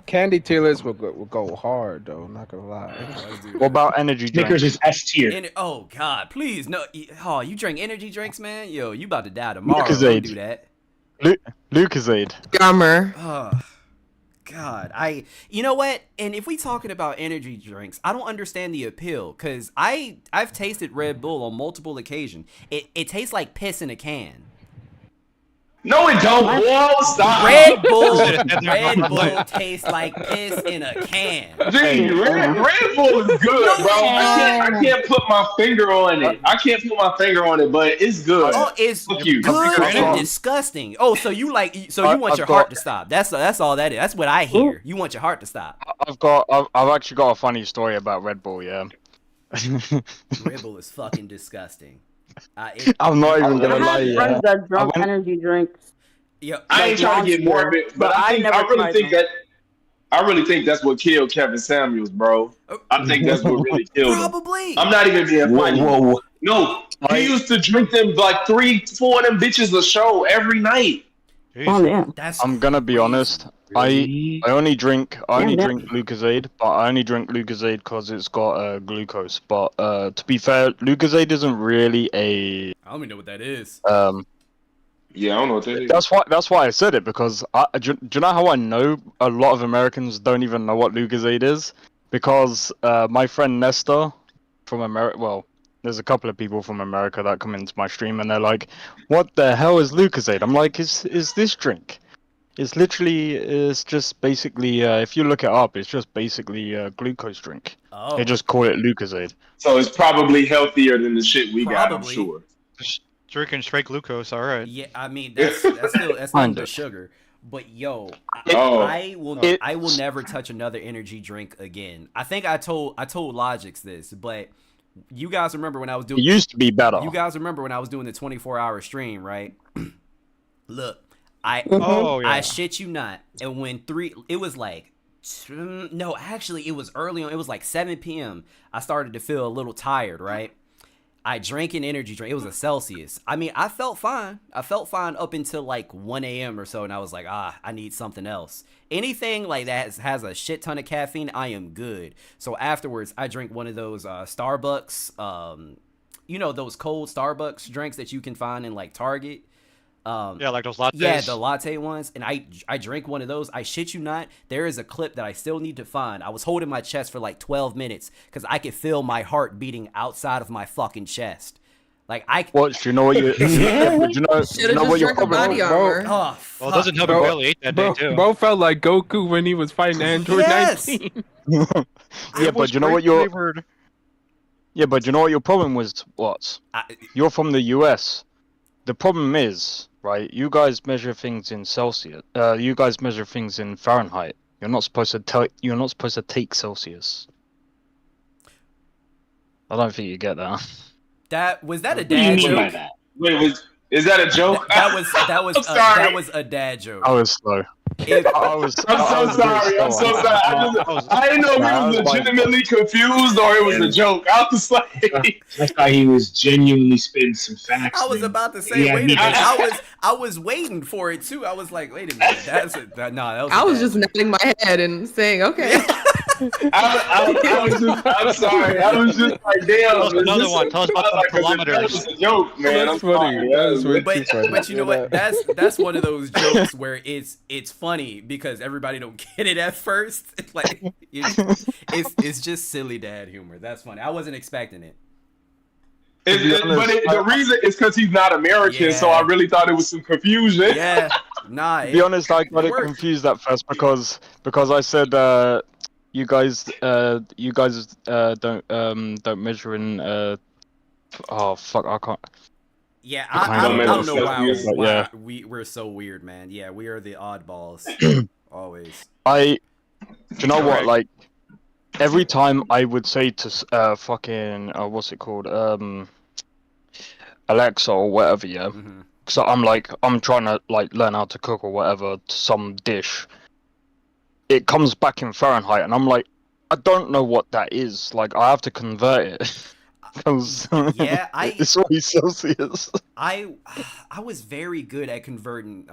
Candy tier list will go hard though. Not gonna lie. What about energy drinks? Snickers is S tier. Oh God, please no. Oh, you drink energy drinks, man? Yo, you about to die tomorrow. Lucozade. Don't do that. Lucozade. Gummer. Oh, God. You know what? And if we talking about energy drinks, I don't understand the appeal because I've tasted Red Bull on multiple occasions. It tastes like piss in a can. No, it don't. Boy, stop. Red Bull tastes like piss in a can. Gee, Red Bull is good, bro. I can't put my finger on it. But it's good. Oh, it's you. good and disgusting. Oh, so you want your heart to stop. That's all that is. That's what I hear. You want your heart to stop. I've actually got a funny story about Red Bull, yeah. Red Bull is fucking disgusting. I'm not even gonna lie. I have friends that drunk energy drinks. Yeah, I ain't trying to get morbid, but I really think that's what killed Kevin Samuels, bro. I think that's what really killed him. Probably. I'm not even being funny. No, he used to drink them like 3-4 of them bitches a show every night. Oh yeah. I'm gonna be honest. I only drink Lucozade, but I only drink Lucozade because it's got glucose. But to be fair, Lucozade isn't really a. I don't even know what that is. Yeah, I don't know what that is. That's why I said it, because do you know how I know a lot of Americans don't even know what Lucozade is? Because my friend Nestor from America, well, there's a couple of people from America that come into my stream and they're like, "What the hell is Lucozade?" I'm like, "Is this drink?" It's just basically, if you look it up, it's just basically a glucose drink. Oh. They just call it Lucozade. So it's probably healthier than the shit we got, I'm sure. Just drinking straight glucose, all right. Yeah, I mean that's not the sugar. But yo, I will never touch another energy drink again. I think I told Logix this, but you guys remember when I was doing? It used to be better. You guys remember when I was doing the 24-hour stream, right? Look. I shit you not. And when it was like, no, actually it was early on. It was like 7 p.m. I started to feel a little tired, right? I drank an energy drink. It was a Celsius. I mean, I felt fine. Up until like 1 a.m. or so. And I was like, I need something else. Anything like that has a shit ton of caffeine, I am good. So afterwards, I drink one of those Starbucks, those cold Starbucks drinks that you can find in like Target. Yeah, like those lattes. Yeah, the latte ones. And I drank one of those. I shit you not. There is a clip that I still need to find. I was holding my chest for like 12 minutes because I could feel my heart beating outside of my fucking chest. Like What? Do you know what you? Do you know what your problem is, bro? Oh, fuck. Well, it doesn't help you barely ate that day too. Bro felt like Goku when he was fighting Android 19. Yeah, but you know what your? Yeah, but you know what your problem was? What? You're from the US. The problem is, right? You guys measure things in Celsius. You guys measure things in Fahrenheit. You're not supposed to You're not supposed to take Celsius. I don't think you get that. Was that a dad joke? Wait, is that a joke? That was a dad joke. I was slow. I'm so sorry. I didn't know if he was legitimately confused or it was a joke. I was like, I thought he was genuinely spitting some facts. I was about to say, wait a minute. I was waiting for it too. I was like, wait a minute. I was just nodding my head and saying, okay. I'm sorry. I was just like, damn. Another one. Tell us about the kilometers. That was a joke, man. That's funny. That's way too funny. But you know what? That's one of those jokes where it's funny because everybody don't get it at first. It's like it's just silly dad humor. That's funny. I wasn't expecting it. The reason is because he's not American, so I really thought it was some confusion. Yeah, nah. To be honest, I got it confused at first because I said you guys don't measure in oh fuck, I can't. Yeah, I don't know why we're so weird, man. Yeah, we are the oddballs. Always. Do you know what? Like every time I would say to fucking what's it called, Alexa or whatever, yeah. Mm-hmm. So I'm trying to like learn how to cook or whatever some dish. It comes back in Fahrenheit, and I'm like, I don't know what that is. Like I have to convert it. It's always Celsius. I was very good at converting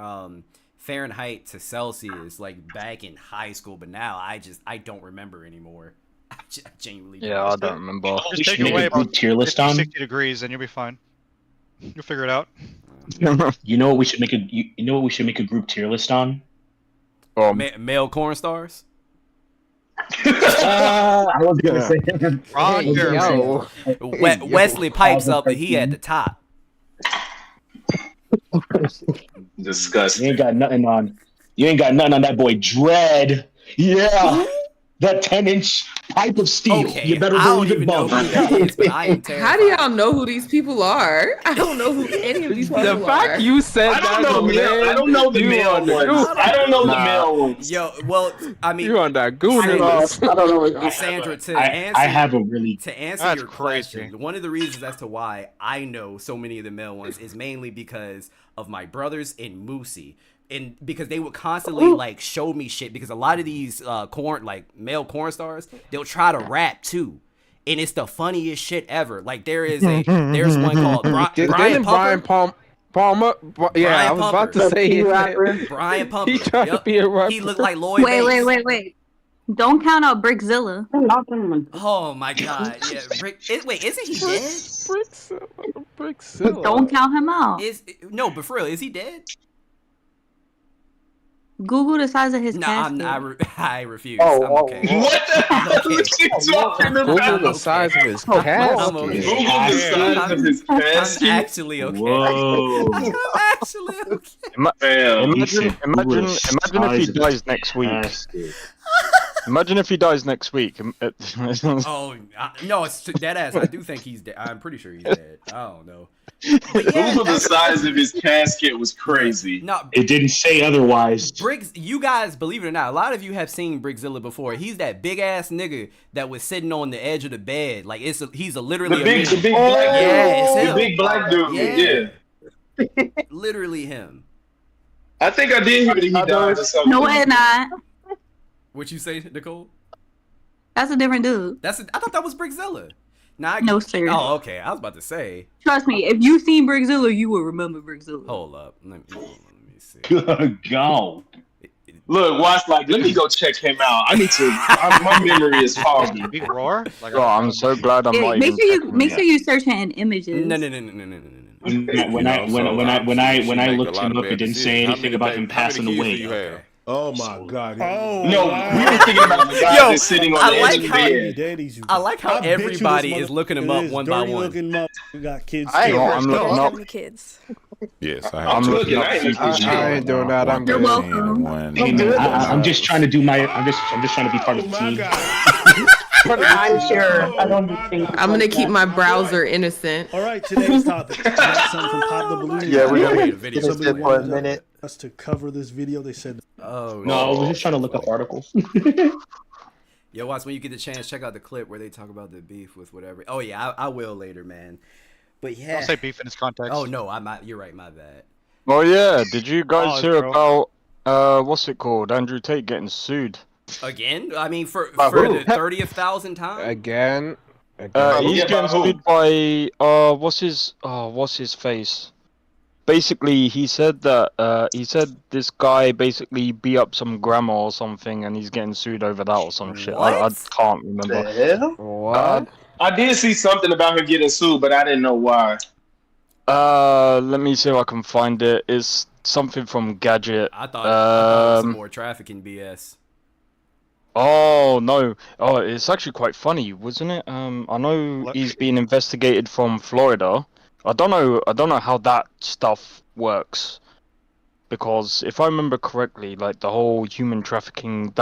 Fahrenheit to Celsius like back in high school, but now I don't remember anymore. I genuinely don't. Yeah, I don't remember. Just take it away about 60 degrees and you'll be fine. You'll figure it out. You know what we should make a group tier list on? Male corn stars. I was gonna say Wesley Pipes up, he at the top. Disgusting. You ain't got nothing on. You ain't got nothing on that boy Dread. Yeah. That 10-inch pipe of steel. Okay, You better I don't believe it even know bump. who that is, but I am terrified. How do y'all know who these people are? I don't know who any of these people The fact are. you said I don't that, know man, I don't know the you male on the ones. I don't know the male ones. Yo, well, I mean, You on that gooner list. I don't know. Sandra, to I answer have a really. to answer That's your crazy. question, one of the reasons as to why I know so many of the male ones is mainly because of my brothers and Moosey. And because they would constantly like show me shit, because a lot of these male corn stars, they'll try to rap too. And it's the funniest shit ever. Like there's one called Brian Pumper. Palmer. Yeah, Brian I was about Pumper. to say The it. rapper. Brian Pumper. He tried to be a rapper. He looked like Lloyd Wait, Banks. wait. Don't count out Brickzilla. Oh my god. Yeah. Wait, isn't he dead? Brickzilla. Don't count him out. No, but for real, is he dead? Google the size of his No, casket. I refuse. Oh, I'm okay. What the hell is she talking Google about? the size of his I'm casket. okay. Google the size of his casket. I'm actually okay. Whoa. I'm actually okay. Fam, Imagine if he dies next week. Imagine if he dies next week. Oh no, it's dead ass. I do think he's dead. I'm pretty sure he's dead. I don't know. But yeah, Google the size of his casket was crazy. No, It didn't say otherwise. Briggs, you guys, believe it or not, a lot of you have seen Brickzilla before. He's that big ass nigga that was sitting on the edge of the bed. Like he's literally The big black dude. Yeah, it's him. The big black dude. Yeah. Literally him. I think I did hear that he died or something. No, it's not. What you say, Nicole? That's a different dude. I thought that was Brickzilla. No, sir. Oh, okay. I was about to say. Trust me, if you seen Brickzilla, you will remember Brickzilla. Hold up. Let me see. Good God. Look, watch. Let me go check him out. I need to. My memory is foggy. Big roar. Oh, I'm so glad I'm Yeah, not. make sure you search it in images. No. When I looked him up, it didn't say anything about him passing away. Oh my God! No, we were thinking about the guy that's sitting on the edge of the bed. I like how everybody is looking him up one by one. Got kids. I'm looking up. Kids. Yes, I I'm have. looking. I ain't doing that. I'm You're good. welcome. I'm just trying to do my. I'm just trying to be part of the team. I'm sure. I don't think. I'm gonna keep my browser innocent. All right, today's topic. We got something from Pop the Balloon. Yeah, we gotta gotta get a video. sit for a minute. Us to cover this video. They said. Oh No, I was just trying to look up articles. Yo, watch when you get the chance. Check out the clip where they talk about the beef with whatever. Oh yeah, I will later, man. But yeah. Don't say beef in this context. Oh no, you're right. My bad. Oh yeah, did you guys hear bro. about what's it called? Andrew Tate getting sued. Again? I mean, for who? the 30,000th time. Again. He's getting sued by what's his face? Basically, he said that this guy basically beat up some grandma or something, and he's getting sued over that or some shit. I can't remember. The hell? What? I did see something about him getting sued, but I didn't know why. Let me see if I can find it. It's something from Gadget. I thought it was some more trafficking BS. Oh no! Oh, it's actually quite funny, wasn't it? I know he's being investigated from Florida. I don't know how that stuff works, because if I remember correctly, like the whole human trafficking,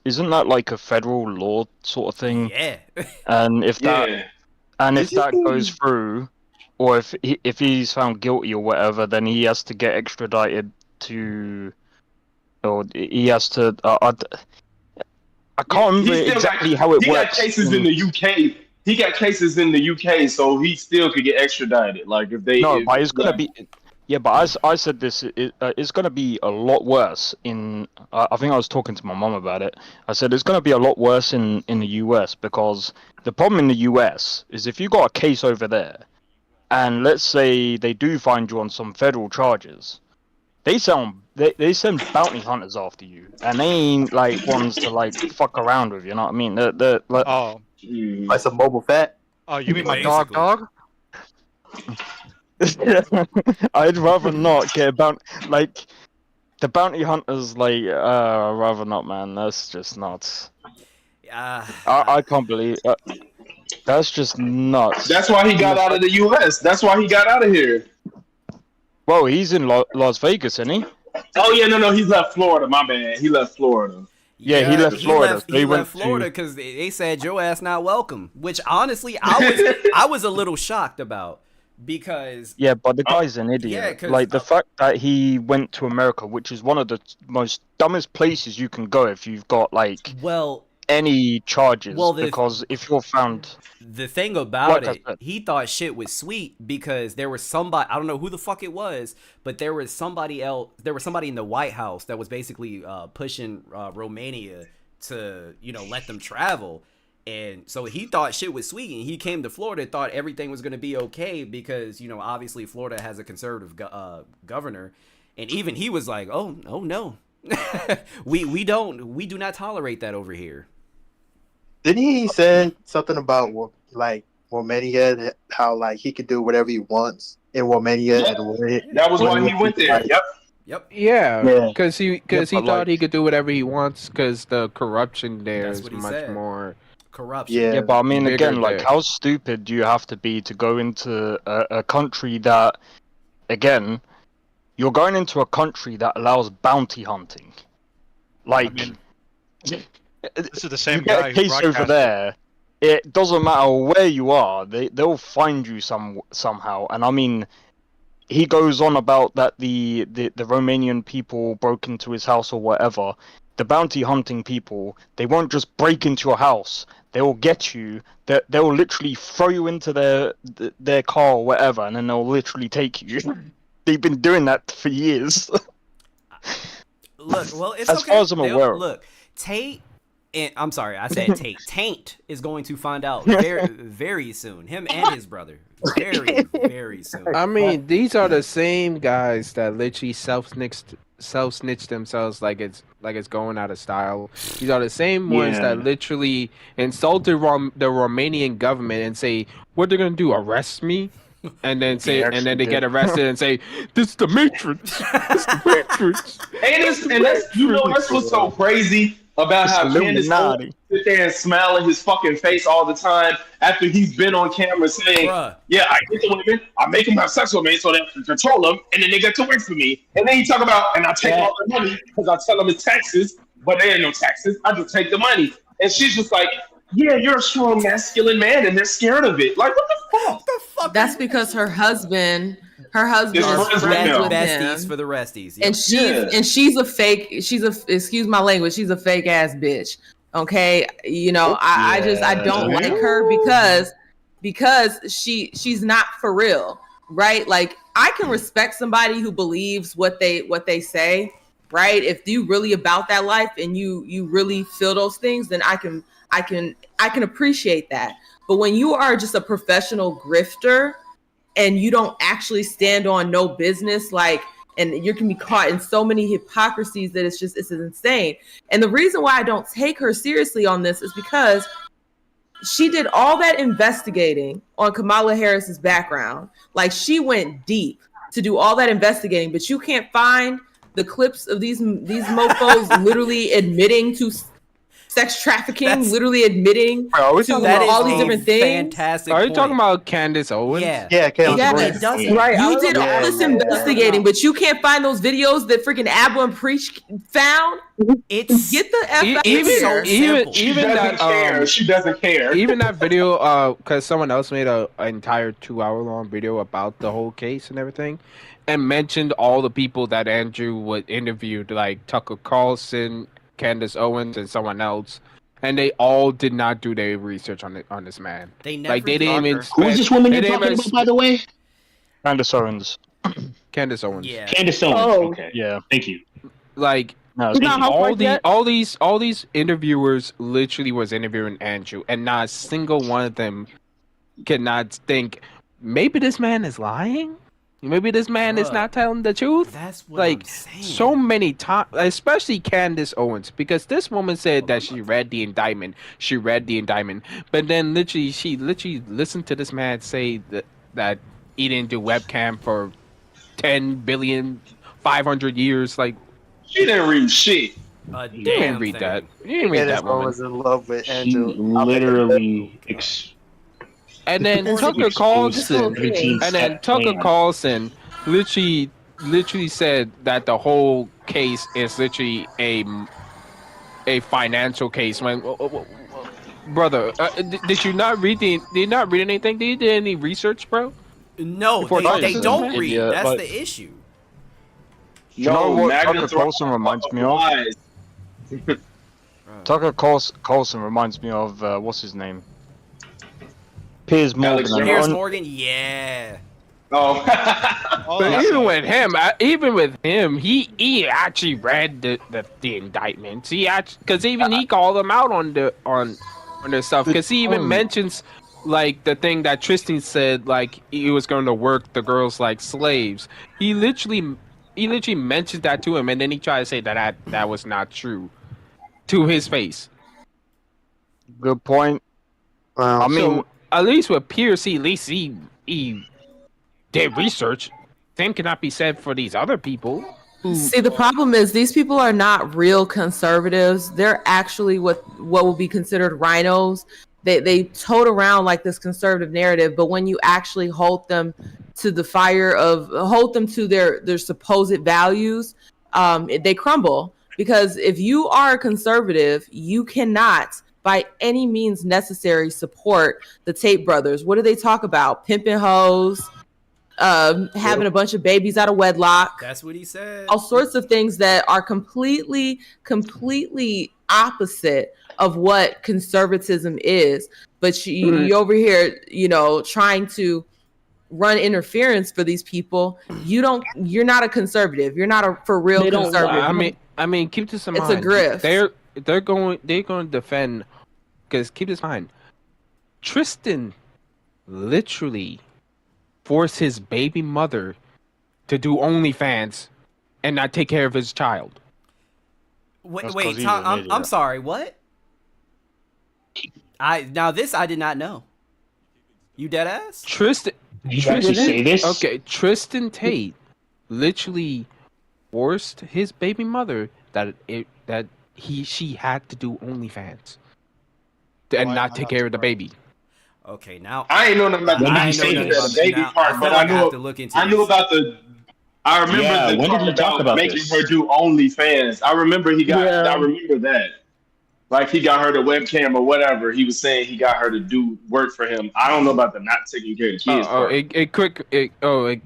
isn't that like a federal law sort of thing? Yeah. And if that goes through, or if he's found guilty or whatever, then he has to get extradited to, or he has to. I can't remember exactly how it works. He got cases in the UK. He got cases in the UK, so he still could get extradited. Like if they. No, but it's gonna be. Yeah, but as I said, it's gonna be a lot worse in. I think I was talking to my mom about it. I said it's gonna be a lot worse in the US, because the problem in the US is if you got a case over there, and let's say they do find you on some federal charges, they send bounty hunters after you, and they ain't like ones to like fuck around with. You know what I mean? They're like, like some mobile fat. Oh, you mean my dog? I'd rather not get a bounty. Like the bounty hunters, like rather not, man. That's just nuts. I can't believe that's just nuts. That's why he got out of the US. That's why he got out of here. Well, he's in Las Vegas, isn't he? Oh yeah, no, he left Florida. My bad. He left Florida. Yeah, he left Florida. He left Florida because they said your ass not welcome. Which honestly, I was a little shocked about because yeah, but the guy's an idiot. Like the fact that he went to America, which is one of the most dumbest places you can go if you've got like any charges. Because if you're found, the thing about it, he thought shit was sweet because there was somebody, I don't know who the fuck it was, but there was somebody else. There was somebody in the White House that was basically pushing Romania to let them travel. And so he thought shit was sweet, and he came to Florida, thought everything was going to be okay because obviously Florida has a conservative governor, and even he was like, oh no, we do not tolerate that over here. Didn't he say something about like Romania, how like he could do whatever he wants in Romania? Yeah. That was why he went there. Yep. Yeah, because he thought he could do whatever he wants because the corruption there is much more corruption. Yeah, but I mean, again, like, how stupid do you have to be to go into a country that, again, you're going into a country that allows bounty hunting. Like, this is the same you get guy a case over there. It doesn't matter where you are; they'll find you somehow. And I mean, he goes on about that the Romanian people broke into his house or whatever. The bounty hunting people, they won't just break into your house. They will get you. They'll literally throw you into their car or whatever, and then they'll literally take you. They've been doing that for years. Look, well, it's as okay. far as I'm aware. Look, Tate. I'm sorry, I said Tate. Taint is going to find out very, very soon. Him and his brother, very, very soon. I mean, these are the same guys that literally self-snitch themselves like it's going out of style. These are the same ones that literally insulted the Romanian government and say, "What they're gonna do? Arrest me?" And then they get arrested and say, "This is the Matrix. This is the Matrix." And that's what's so crazy about how Candace Owens sit there and smile in his fucking face all the time after he's been on camera saying, "Yeah, I get the women, I make them have sex with me so they have to control them, and then they get to work for me." And then he talk about, and I take all the money because I tell them it's taxes, but there ain't no taxes. I just take the money. And she's just like, "Yeah, you're a strong masculine man, and they're scared of it." Like, what the fuck? That's because her husband is friends with besties him. for the resties. And she's a fake. Excuse my language. She's a fake ass bitch. Okay, I don't like her because she's not for real, right? Like, I can respect somebody who believes what they say, right? If you really about that life and you really feel those things, then I can appreciate that. But when you are just a professional grifter and you don't actually stand on no business, like, and you can be caught in so many hypocrisies that it's insane. And the reason why I don't take her seriously on this is because she did all that investigating on Kamala Harris's background. Like, she went deep to do all that investigating, but you can't find the clips of these mofos literally admitting to sex trafficking, literally admitting to all these different things. Fantastic. Are you talking about Candace Owens? Yeah. Candace. Right. You did all this investigating, but you can't find those videos that freaking Abba and Preach found. It's get the F out of here. Even that she doesn't care. Even that video, because someone else made an entire 2-hour-long video about the whole case and everything, and mentioned all the people that Andrew would interviewed, like Tucker Carlson, Candace Owens, and someone else, and they all did not do their research on this man. They never. They didn't even. Who is this woman you're talking about, by the way? Candace Owens. Candace Owens. Yeah. Candace Owens. Oh. Okay. Yeah. Thank you. Like, all these interviewers literally was interviewing Andrew, and not a single one of them cannot think maybe this man is lying. Maybe this man is not telling the truth. That's what I'm saying. So many times, especially Candace Owens, because this woman said that she read the indictment. But then she listened to this man say that he didn't do webcam for 10,500,000,000 years. Like, she didn't read shit. You didn't read that. You didn't read that woman. was in love with Andrew. Literally. And then Tucker Carlson, literally said that the whole case is literally a financial case. When, brother, did you not read did you not read anything? Did you do any research, bro? No, Before they talking? don't read. Idiot, That's like- the issue. Do you know what Magna Tucker Thrive Carlson reminds me of? applies. Tucker Carlson reminds me of what's his name? Piers Morgan. Alexander- Piers Morgan, yeah. Oh, But even with him, he actually read the indictments. He actually, because even he called them out on their stuff. Because he even mentions like the thing that Tristan said, like he was going to work the girls like slaves. He literally mentioned that to him, and then he tried to say that was not true to his face. Good point. I mean, So at least with Pierce, at least he did research. Same cannot be said for these other people. See, the problem is these people are not real conservatives. They're actually what will be considered rhinos. They tote around like this conservative narrative, but when you actually hold them to the fire hold them to their supposed values, they crumble. Because if you are a conservative, you cannot by any means necessary support the Tate brothers. What do they talk about? Pimping hoes, having a bunch of babies out of wedlock. That's what he said. All sorts of things that are completely opposite of what conservatism is. But you over here, trying to run interference for these people. You're not a conservative. You're not a for real conservative. I mean, keep this in It's mind. a grift. They're going to defend, because keep this in mind. Tristan literally forced his baby mother to do OnlyFans and not take care of his child. Wait, Tom, I'm sorry. What? This I did not know. You dead ass? Did you actually say this? Okay, Tristan Tate literally forced his baby mother that she had to do OnlyFans and not take care of the baby. Okay, now I ain't know nothing about the baby part, but I knew about the. I remember Yeah, when did he talk about making this? her do OnlyFans. I remember he got. I remember that. Like he got her the webcam or whatever. He was saying he got her to do work for him. I don't know about the not taking care of the kids part.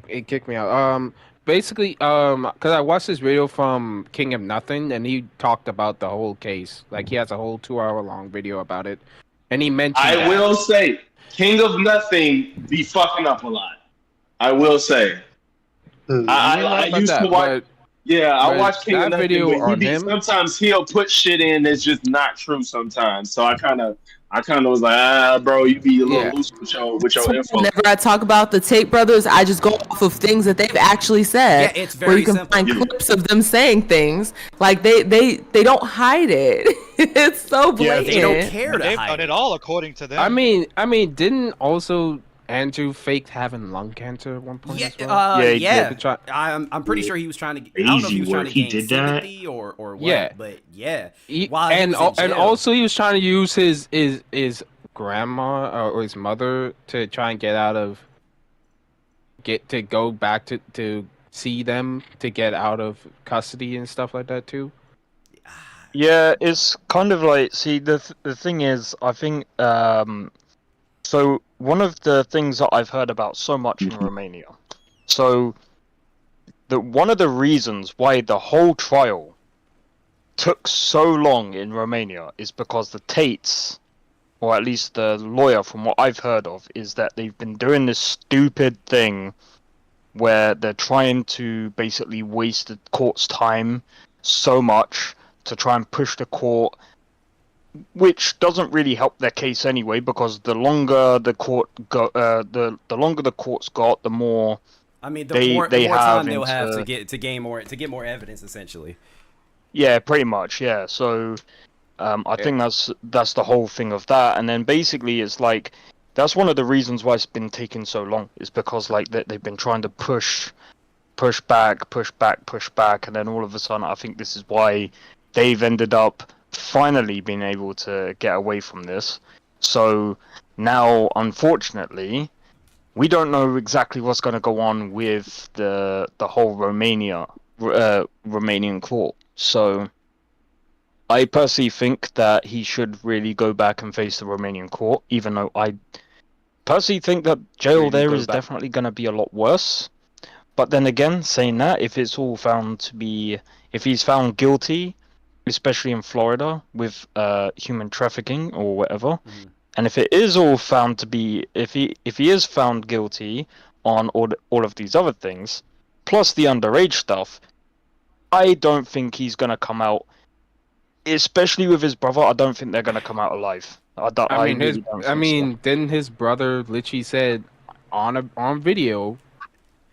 It kicked me out. Basically, because I watched this video from King of Nothing, and he talked about the whole case. Like he has a whole 2-hour long video about it, and he mentioned. I will say, King of Nothing be fucking up a lot. I will say. I used to watch. I watch King of Nothing. Video on him. Sometimes he'll put shit in that's just not true. Sometimes, so I kind of was like, bro, you be a little loose with your info. Whenever I talk about the Tate brothers, I just go off of things that they've actually said. Yeah, it's very where you can simple. find clips of them saying things. Like they don't hide it. It's so blatant. They don't care to They've hide done it all according to them. I mean, didn't also Andrew faked having lung cancer at one point? Yeah, as well? yeah. I'm pretty sure he was trying to. I don't know if he was trying to gain sympathy or what. Yeah. But yeah. And also he was trying to use his grandma or his mother to try and go back to see them to get out of custody and stuff like that too. Yeah, it's kind of like, see, the thing is, I think, so one of the things that I've heard about so much in Romania, so one of the reasons why the whole trial took so long in Romania is because the Tates, or at least the lawyer from what I've heard of, is that they've been doing this stupid thing where they're trying to basically waste the court's time so much to try and push the court, which doesn't really help their case anyway, because the longer the court the longer the court's got, the more the more time they'll have to get more evidence, essentially. Yeah, pretty much. Yeah, so I think that's the whole thing of that, and then basically it's like that's one of the reasons why it's been taking so long, is because like they've been trying to push back, and then all of a sudden I think this is why they've ended up finally being able to get away from this. So now, unfortunately, we don't know exactly what's going to go on with the whole Romanian court. So I personally think that he should really go back and face the Romanian court, even though I personally think that jail Really there go is back. definitely going to be a lot worse. But then again, saying that, if it's all found to be, if he's found guilty, especially in Florida with human trafficking or whatever, and if it is all found to be, if he is found guilty on all of these other things, plus the underage stuff, I don't think he's gonna come out. Especially with his brother, I don't think they're gonna come out alive. Then his brother literally said on video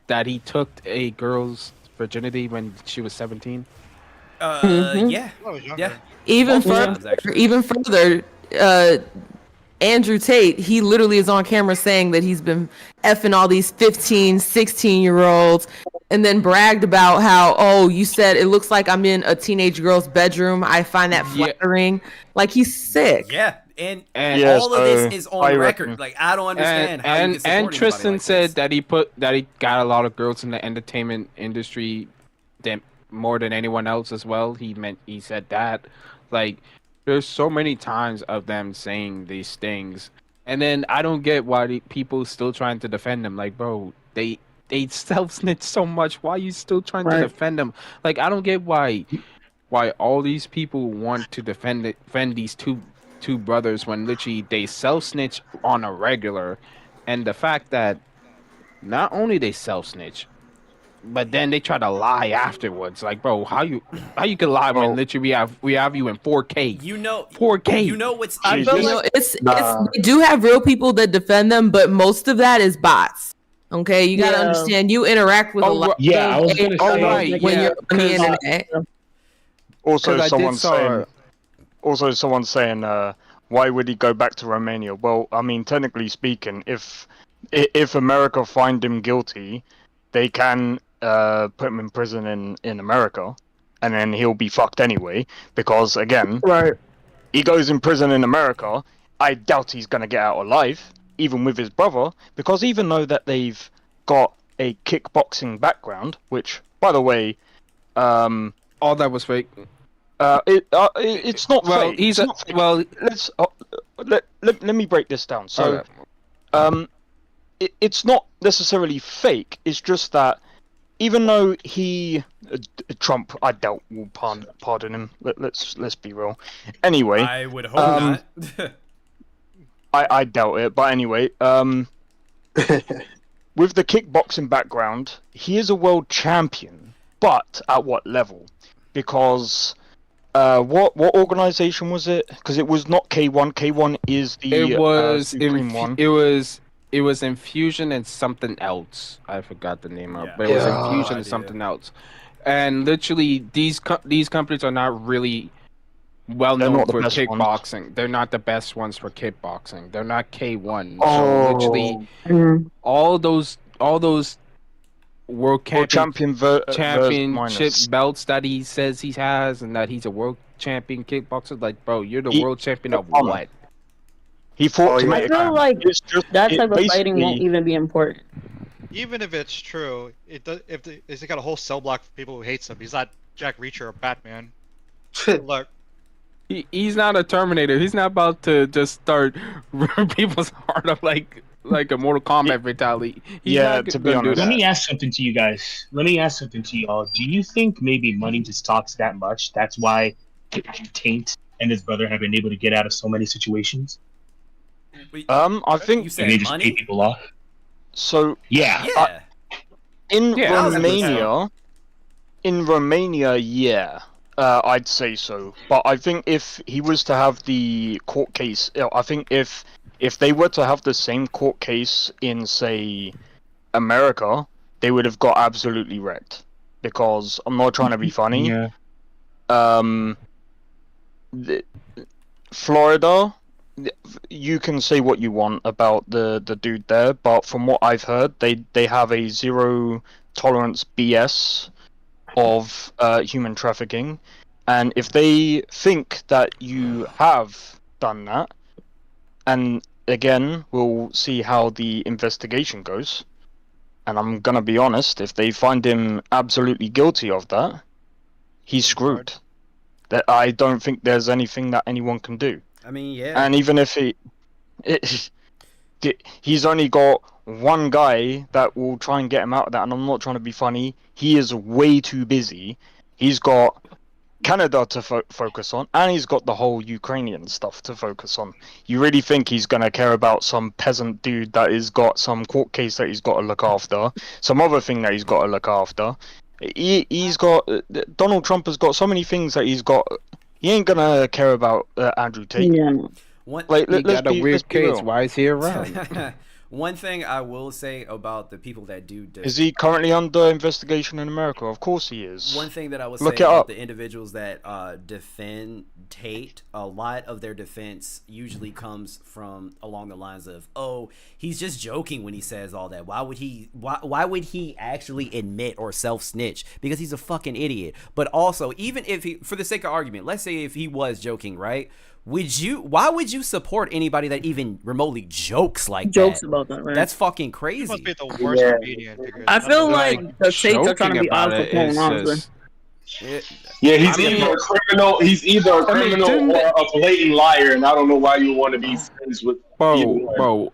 that he took a girl's virginity when she was 17. Yeah. Even Multiple further, times, actually. even further, Andrew Tate, he literally is on camera saying that he's been effing all these 15, 16-year-olds and then bragged about how, oh, you said it looks like I'm in a teenage girl's bedroom. I find that flattering. Like, he's sick. Yeah. And Yeah, all of this is on record. Like, I don't understand how you can support and Tristan anybody like said this. that he got a lot of girls in the entertainment industry more than anyone else as well. He said that. Like, there's so many times of them saying these things, and then I don't get why people still trying to defend them. Like, bro, they self snitch so much. Why are you still trying to defend them? Like, I don't get why all these people want to defend these two brothers when literally they self snitch on a regular, and the fact that not only they self snitch, but then they try to lie afterwards. Like, bro, how you can lie when literally we have you in 4K? 4K. You know what's I feel like it's they do have real people that defend them, but most of that is bots. Okay, you gotta understand. You interact with a lot. Yeah, I was gonna say when you're on the internet. Also, someone saying, why would he go back to Romania? Well, I mean, technically speaking, if America find him guilty, they can put him in prison in America, and then he'll be fucked anyway. Because again, he goes in prison in America. I doubt he's gonna get out alive, even with his brother, because even though that they've got a kickboxing background, which, by the way, all that was fake. It's not fake. Let me break this down. So, it's not necessarily fake. It's just that even though Trump, I doubt will pardon him. Let's be real. Anyway, I would hope not. I doubt it, but anyway, with the kickboxing background, he is a world champion, but at what level? Because what organization was it? Because it was not K1. K1 is the Supreme one. It was Infusion and something else. I forgot the name of, but it was Infusion and something else. And literally, these companies are not really well known for kickboxing. They're not the best ones for kickboxing. They're not K1. So literally, all those world championship belts that he says he has, and that he's a world champion kickboxer. Like, bro, you're the world champion of what? He fought to I make feel like that type of fighting won't even be important. Even if it's true, it does. He's got a whole cell block for people who hates him. He's not Jack Reacher or Batman. Look, he's not a Terminator. He's not about to just start ripping people's heart up like a Mortal Kombat fatality. To be honest. Let me ask something to you guys. Let me ask something to y'all. Do you think maybe money just talks that much? That's why Taint and his brother have been able to get out of so many situations? I think and they just pay people off. So yeah. In Romania, yeah, I'd say so. But I think if he was to have the court case, I think if they were to have the same court case in, say, America, they would have got absolutely wrecked. Because I'm not trying to be funny. Florida, you can say what you want about the dude there, but from what I've heard, they have a zero tolerance BS of human trafficking, and if they think that you have done that, and again, we'll see how the investigation goes. And I'm gonna be honest, if they find him absolutely guilty of that, he's screwed. That I don't think there's anything that anyone can do. I mean, yeah. And even if he's only got one guy that will try and get him out of that, and I'm not trying to be funny. He is way too busy. He's got Canada to focus on, and he's got the whole Ukrainian stuff to focus on. You really think he's going to care about some peasant dude that has got some court case that he's got to look after, some other thing that he's got to look after? He's got Donald Trump has got so many things that he's got. He ain't gonna care about Andrew Tate. Yeah. Like, he got a weird case. Real. Why is he around? One thing I will say about the people that do is he currently under investigation in America? Of course he is. One thing that I would Look say it about up. the individuals that defend Tate, a lot of their defense usually comes from along the lines of, "Oh, he's just joking when he says all that. Why would he actually admit or self-snitch? Because he's a fucking idiot." But also, even if he, for the sake of argument, let's say if he was joking, right? Why would you support anybody that even remotely jokes like that? About that, right? That's fucking crazy. He must be the worst comedian. Because I feel like the Tates are trying to be Al Capone, honestly. Yeah, he's either a criminal. He's either a criminal or a blatant liar, and I don't know why you want to be friends with. Bro.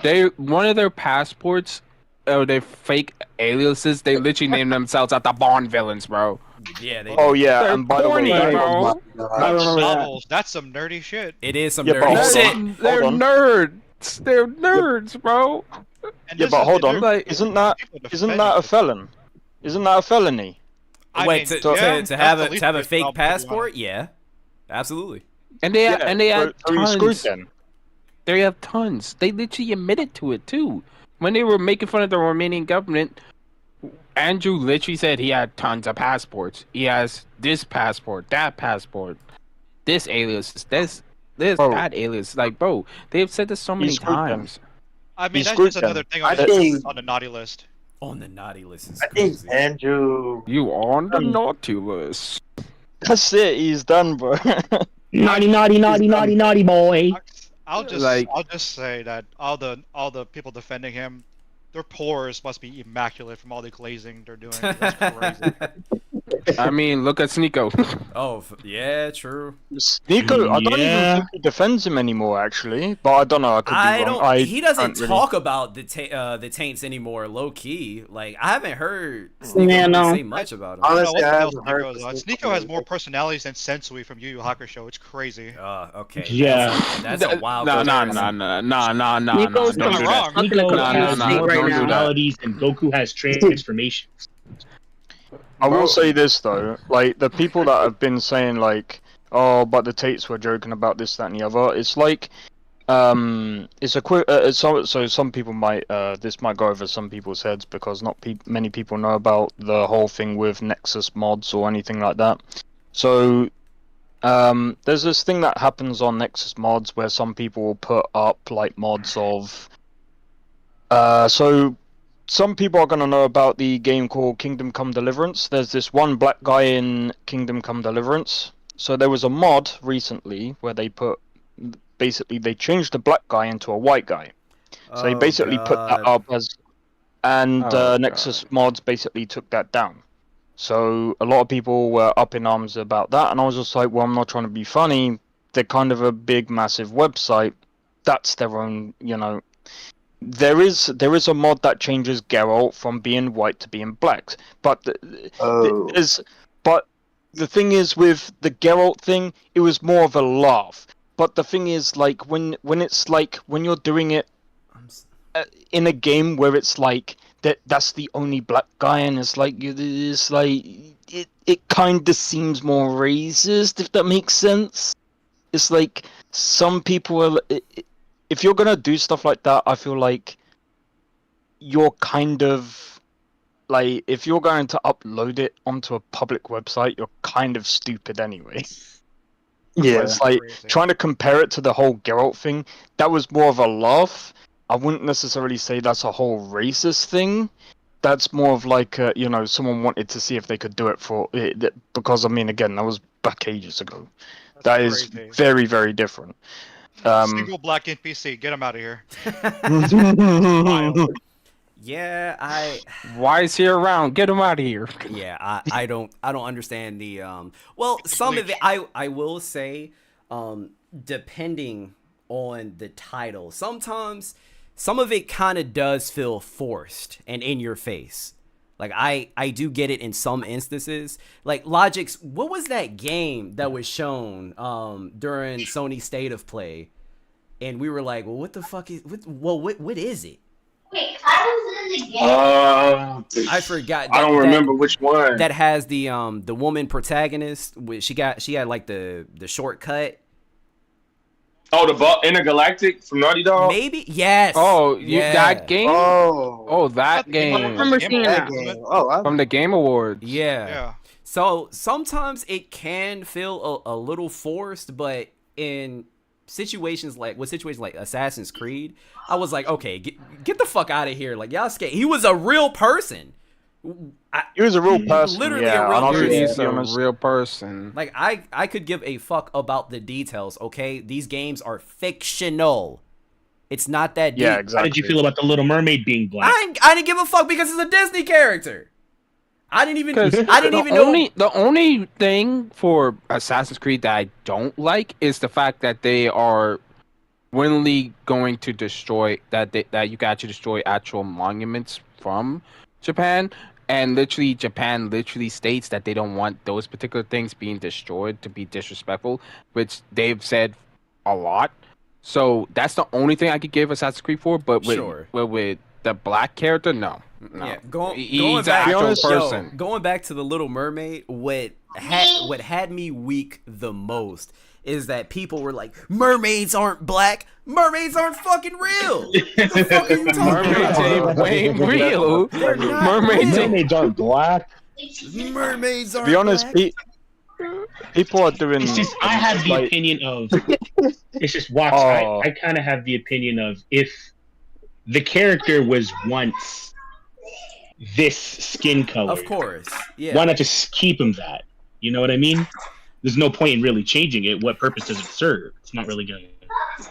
They one of their passports, their fake aliases. They literally named themselves after Bond villains, bro. Yeah. Oh yeah, and by the way, novels. That's some nerdy shit. It is some nerdy shit. They're nerds. They're nerds, bro. Yeah, but hold on. Isn't that a felon? Isn't that a felony? Wait, to have a fake passport? Yeah, absolutely. And they have tons. Then. They have tons. They literally admitted to it too. When they were making fun of the Romanian government, Andrew literally said he had tons of passports. He has this passport, that passport, this alias, this that alias. Like, bro, they've said this so many times. I mean, that's just another thing on the naughty list. On the naughty list is I think Andrew. You on the naughty list. That's it. He's done, bro. Naughty boy. I'll just say that all the people defending him, their pores must be immaculate from all the glazing they're doing. That's crazy. I mean, look at Sneeko. Oh, yeah, true. Sneeko, I don't even think he defends him anymore, actually. But I don't know. I could be wrong. He doesn't talk about the Taints anymore, low key. Like, I haven't heard Sneeko say much about him. Honestly, I haven't heard. Sneeko has more personalities than Sensui from Yu Yu Hakusho. It's crazy. Okay. Yeah. That's a wild. Nah. Sneeko's not wrong. Sneeko has personalities and Goku has transformations. I will say this though, like the people that have been saying like, oh, but the Tates were joking about this, that, and the other. It's like, it's a quick. So some people might, this might go over some people's heads because not many people know about the whole thing with Nexus mods or anything like that. So, there's this thing that happens on Nexus mods where some people will put up like mods of, so. Some people are going to know about the game called Kingdom Come Deliverance. There's this one black guy in Kingdom Come Deliverance. So there was a mod recently where they they changed the black guy into a white guy. So they basically put that up as, and Nexus mods basically took that down. So a lot of people were up in arms about that, and I was just like, well, I'm not trying to be funny. They're kind of a big, massive website. That's their own, There is a mod that changes Geralt from being white to being black, but the thing is with the Geralt thing, it was more of a laugh. But the thing is, like when it's like when you're doing it in a game where it's like that's the only black guy, and it's like it kind of seems more racist, if that makes sense. It's like some people are. If you're gonna do stuff like that, I feel like you're kind of like, if you're going to upload it onto a public website, you're kind of stupid anyway. Yeah, it's like trying to compare it to the whole Geralt thing. That was more of a laugh. I wouldn't necessarily say that's a whole racist thing. That's more of like, someone wanted to see if they could do it for it, because I mean, again, that was back ages ago. That is very, very different. Single black NPC. Get him out of here. Yeah, Why is he around? Get him out of here. Yeah, I don't understand the well, some of it I will say depending on the title. Sometimes some of it kind of does feel forced and in your face. Like I do get it in some instances. Like Logic's, what was that game that was shown during Sony State of Play? And we were like, well, what the fuck is what is it? Wait, I was in the game. I forgot. I don't remember which one. That has the woman protagonist. She had like the shortcut. Oh, the Intergalactic from Naughty Dog? Maybe? Yes. Oh, yeah. That game? Oh, that game. I remember seeing that. From the Game Awards. Yeah. So sometimes it can feel a little forced, but in situations like Assassin's Creed, I was like, okay, get the fuck out of here. Like, y'all scared. He was a real person. He was a real person. Literally yeah, a real person. He's a real person. Like, I could give a fuck about the details, okay? These games are fictional. It's not that deep. Yeah, exactly. How did you feel about the Little Mermaid being black? I didn't give a fuck because it's a Disney character. I didn't even know. The only thing for Assassin's Creed that I don't like is the fact that they are willingly going to destroy that you can actually destroy actual monuments from Japan, and Japan literally states that they don't want those particular things being destroyed to be disrespectful, which they've said a lot. So that's the only thing I could give Assassin's Creed for. But with the black character, no. Yeah, going back to the Little Mermaid, what had me weak the most is that people were like, mermaids aren't black. Mermaids aren't fucking real. What the fuck are you talking about? Ain't real. Mermaids aren't black. Mermaids aren't To be honest, black. people are doing. It's just I have the opinion of. It's just watch. I kind of have the opinion of if the character was once this skin color, of course, yeah. Why not just keep him that? You know what I mean? There's no point in really changing it. What purpose does it serve? It's not really going to.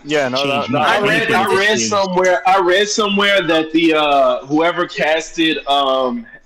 Yeah, no. I read somewhere that the whoever casted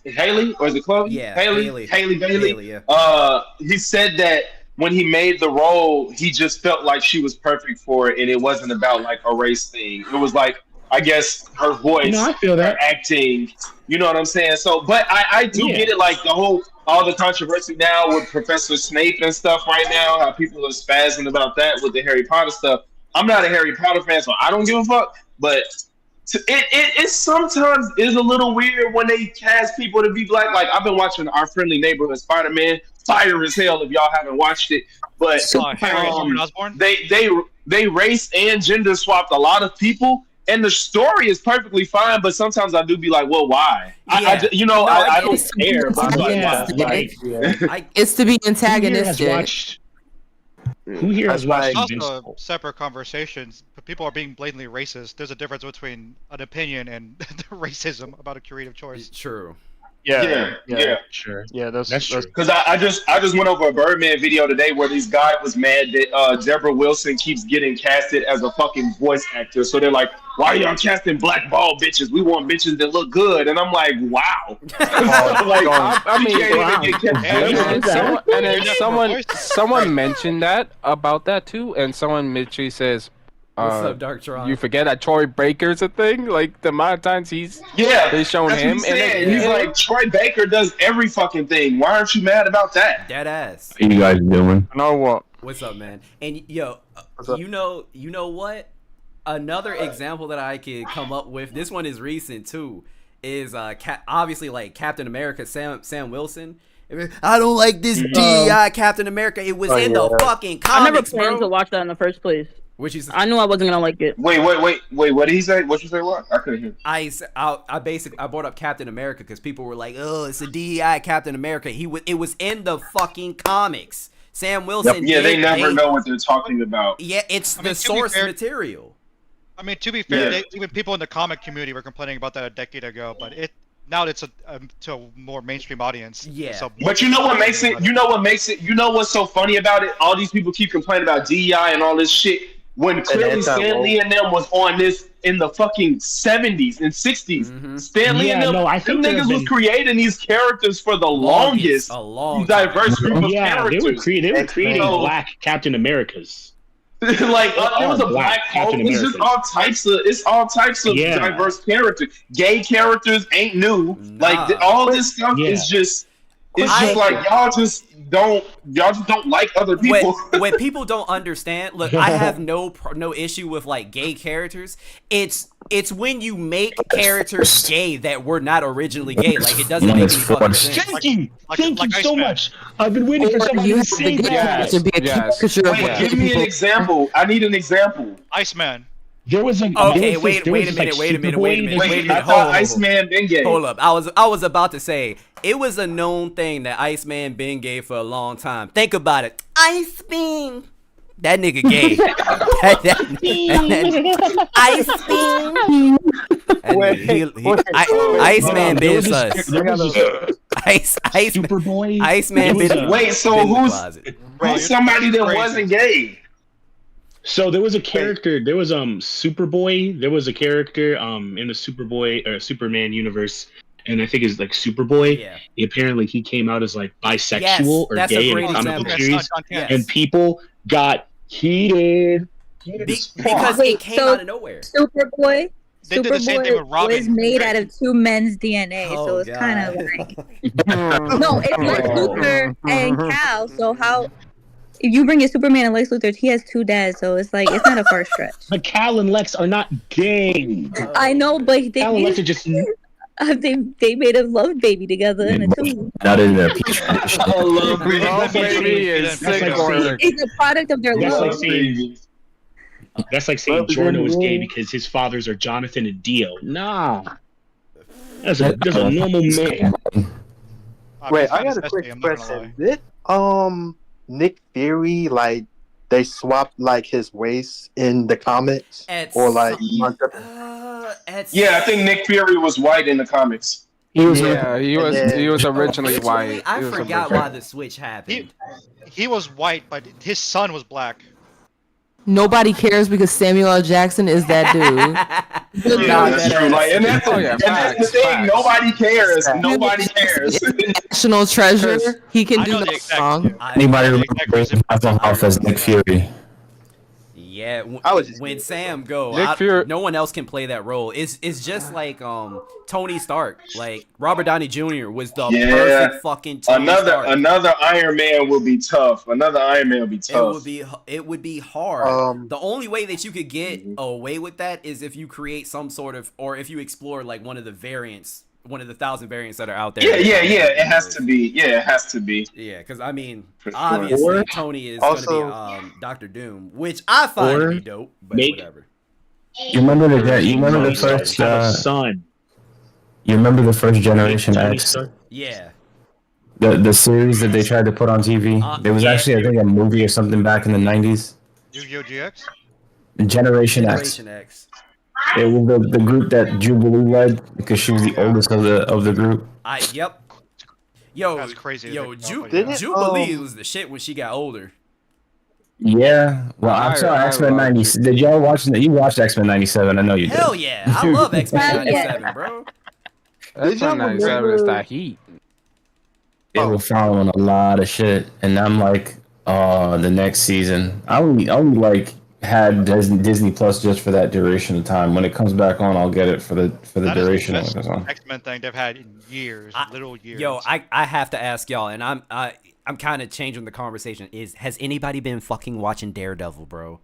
Haley, or is it Chloe? Yeah, Haley Bailey. Yeah. He said that when he made the role, he just felt like she was perfect for it, and it wasn't about like a race thing. It was like, I guess, her voice, I feel that. her acting. You know what I'm saying? So, but I do get it, like all the controversy now with Professor Snape and stuff right now, how people are spazzing about that with the Harry Potter stuff. I'm not a Harry Potter fan, so I don't give a fuck. But it sometimes is a little weird when they cast people to be black. Like, I've been watching Our Friendly Neighborhood Spider-Man, fire as hell if y'all haven't watched it. But they race and gender swapped a lot of people. And the story is perfectly fine, but sometimes I do be like, well, why? I don't care. It's to be antagonistic. Who here has watched It's also separate conversations, but people are being blatantly racist. There's a difference between an opinion and racism about a creative choice. True. Yeah, sure. Yeah, that's true. Because I just went over a Birdman video today where this guy was mad that Deborah Wilson keeps getting casted as a fucking voice actor. So they're like, why are y'all casting black ball bitches? We want bitches that look good. And I'm like, wow. Someone mentioned that about that too, and someone literally says, what's up, Dark Tron? You forget that Troy Baker's a thing? Like, the amount of times they shown him. He's like, Troy Baker does every fucking thing. Why aren't you mad about that? Dead ass. How you guys doing? You know what? What's up, man? And yo, you know what? Another example that I could come up with, this one is recent too, is obviously like Captain America, Sam Wilson. I don't like this DEI Captain America. It was in the fucking comics, I never planned to watch that in the first place. I knew I wasn't gonna like it. Wait. What did he say? What you say? What? I couldn't hear. I brought up Captain America because people were like, "Oh, it's a DEI Captain America." It was in the fucking comics. Sam Wilson. Yeah, they never know what they're talking about. Yeah, it's the source material. I mean, to be fair, even people in the comic community were complaining about that a decade ago, but now it's to a more mainstream audience. Yeah. So, but you know what makes it? You know what's so funny about it? All these people keep complaining about DEI and all this shit. when clearly Stan Lee and them was on this in the fucking 70s and 60s. Stan Lee and them, I them think niggas was creating these characters for the longest. Diverse group of characters. They were creating black Captain Americas. Like there was a black Hulk. It's just all types of diverse characters. Gay characters ain't new. Like all this stuff is just. It's just like y'all just don't like other people. When people don't understand, look, I have no issue with like gay characters. It's when you make characters gay that were not originally gay. Like it doesn't make any fucking sense. Thank you so much. I've been waiting for somebody to say that. Wait, give me an example. I need an example. Iceman. There was wait a minute. I thought Iceman been gay. Hold up. I was about to say it was a known thing that Iceman been gay for a long time. Think about it. Iceman. That nigga gay. Iceman been sus. Iceman been. Wait, so who's somebody that wasn't gay? So there was a character. There was Superboy. There was a character in the Superboy or Superman universe, and I think it's like Superboy. Yeah. Apparently, he came out as like bisexual or gay in comic book series, and people got heated. Because it came out of nowhere. Superboy was made out of two men's DNA, so it's kind of like no, it's Lex Luthor and Cal. So how? If you bring in Superman and Lex Luthor, he has two dads, so it's like it's not a far stretch. But Cal and Lex are not gay. I know, but Cal and Lex are just they made a love baby together in a tomb. Not in there. Love baby is sick. It's a product of their love. That's like saying Jorno is gay because his fathers are Jonathan and Dio. Nah, that's a normal man. Wait, I got a quick question. Did Nick Fury like they swapped like his waist in the comics or like? Yeah, I think Nick Fury was white in the comics. He was originally white. I forgot why the switch happened. He was white, but his son was black. Nobody cares because Samuel L. Jackson is that dude. Yeah, that's true. Like, and that's the thing. Nobody cares. Nobody cares. National treasure. He can do no wrong. Anybody remember Hasselhoff as Nick Fury? Yeah, when Sam go, no one else can play that role. It's just like Tony Stark. Like Robert Downey Jr. was the perfect fucking Tony Stark. Another Iron Man will be tough. It would be hard. The only way that you could get away with that is if you create some sort of, or if you explore like one of the variants. One of the 1,000 variants that are out there. Yeah. It has to be. Yeah, because I mean, obviously Tony is going to be Dr. Doom, which I find to be dope. But whatever. You remember the first son? You remember the first Generation X? Yeah. The series that they tried to put on TV. There was actually I think a movie or something back in the 90s. Yu-Gi-Oh! GX. Generation X. It was the group that Jubilee led because she was the oldest of the group. Yep. Yo, that's crazy. Yo, Jubilee was the shit when she got older. Yeah. Well, I saw X-Men 90. Did y'all watch that? You watched X-Men 97? I know you did. Hell yeah, I love X-Men 97, bro. X-Men 97 is that heat. They were following a lot of shit, and I'm like, the next season. I only like had Disney Plus just for that duration of time. When it comes back on, I'll get it for the duration of it. X-Men thing they've had in years, literal years. Yo, I have to ask y'all, and I'm kind of changing the conversation. Has anybody been fucking watching Daredevil, bro?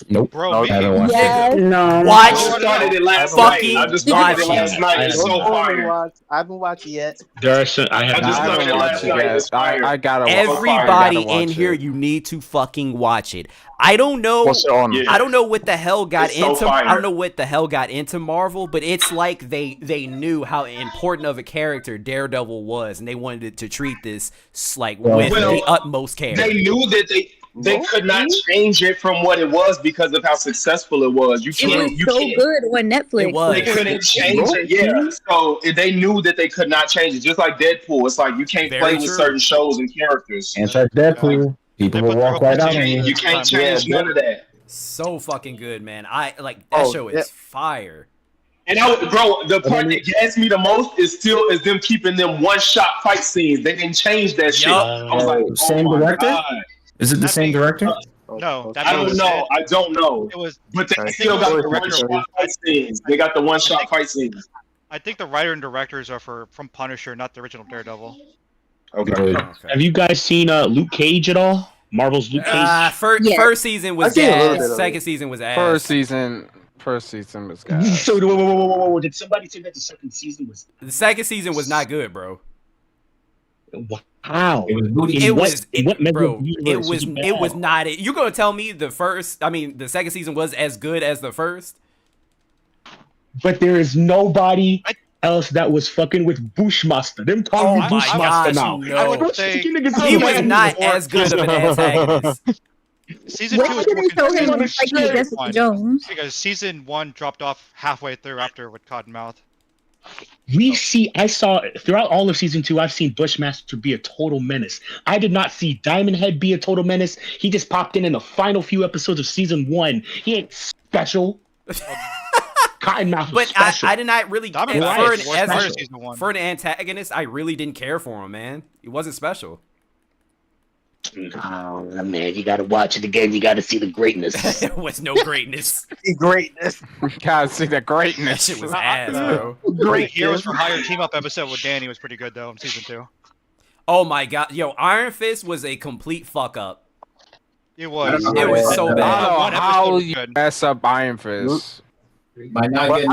Nope. Bro, I haven't watched it. No. Watch. I started it last night. It's so fire. I haven't watched it yet. There are some. I haven't watched it yet. I gotta. Everybody in here, you need to fucking watch it. I don't know. What's it on? I don't know what the hell got It's so into. fire. I don't know what the hell got into Marvel, but it's like they knew how important of a character Daredevil was, and they wanted to treat this with the utmost care. They knew that they could not change it from what it was because of how successful it was. It was so good on Netflix. They couldn't change it. Yeah. So they knew that they could not change it. Just like Deadpool. It's like you can't play with certain shows and characters. Anti Deadpool. People will walk right out on you. You can't change none of that. So fucking good, man. I like that show is fire. And the part that gets me the most is them keeping them one-shot fight scenes. They didn't change that shit. I was like, same director? God. Is it the same director? No, I don't know. I don't know. It was, but they still got the one-shot fight scenes. They got the one-shot fight scenes. I think the writer and directors are from Punisher, not the original Daredevil. Okay. Have you guys seen Luke Cage at all? Marvel's Luke Cage. First season was gas. Second season was ass. First season was gas. So whoa, did somebody say that the second season was? The second season was not good, bro. Wow. It was not it. You gonna tell me the second season was as good as the first? But there is nobody else that was fucking with Bushmaster. Them calling me Bushmaster now. No. He was not as good of an antagonist. Season 2 was more consistent Jones because season 1 dropped off halfway through after with Cottonmouth. I saw throughout all of season 2, I've seen Bushmaster be a total menace. I did not see Diamond Head be a total menace. He just popped in the final few episodes of season 1. He ain't special. Cottonmouth was special. I did not really for an antagonist. I really didn't care for him, man. He wasn't special. Oh man, you gotta watch it again. You gotta see the greatness. There was no greatness. Greatness. Gotta see the greatness. That shit was ass, bro. Great Heroes for Hire team up episode with Danny was pretty good though in season 2. Oh my god, yo, Iron Fist was a complete fuck up. It was. It was so bad. How you mess up Iron Fist? By not getting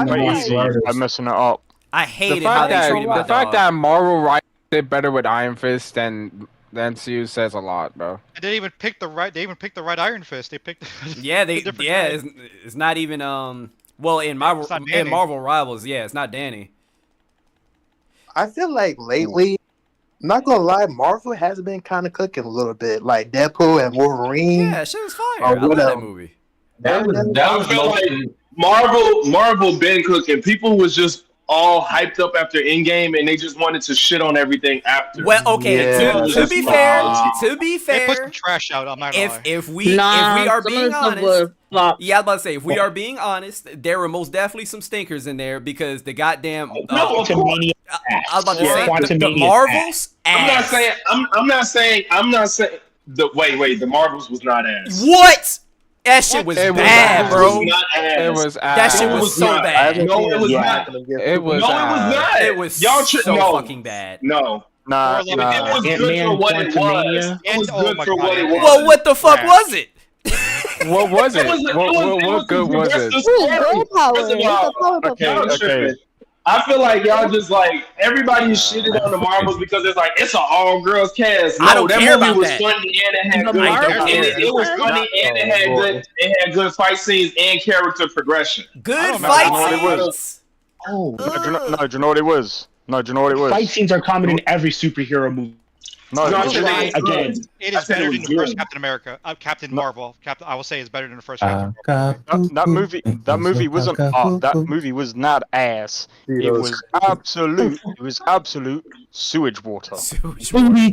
I'm messing it up. I hated how they treated my dog. The fact that Marvel did better with Iron Fist than MCU says a lot, bro. They didn't even pick the right. They even picked the right Iron Fist. They picked. It's not even Well, in Marvel Rivals, it's not Danny. I feel like lately, I'm not gonna lie, Marvel has been kind of cooking a little bit, like Deadpool and Wolverine. Yeah, shit was fire. I love that movie. I feel like Marvel been cooking. People was just all hyped up after Endgame, and they just wanted to shit on everything after. Well, okay. To be fair, they put some trash out. I'm not gonna lie. If we are being honest, I was about to say, if we are being honest, there were most definitely some stinkers in there because the goddamn. I was about to say the Marvels. I'm not saying. The Marvels was not ass. What? That shit was bad, bro. It was ass. That shit was so bad. No, it was not. It was not. It was so fucking bad. No. Nah. It was good for what it was. It was good for what it was. Well, what the fuck was it? What was it? What good was it? Okay. I feel like y'all just everybody shitted on the Marvels because it's an all girls cast. No, I don't care about was that. funny and it had good. It was funny and it had good fight scenes and character progression. Good fight scenes. Oh, do you know what it was? Fight scenes are common in every superhero movie. Again, it is better than the first Captain America. Captain Marvel. I will say it's better than the first Captain Marvel. That movie wasn't. That movie was not ass. It was absolute. It was absolute sewage water. Ant-Man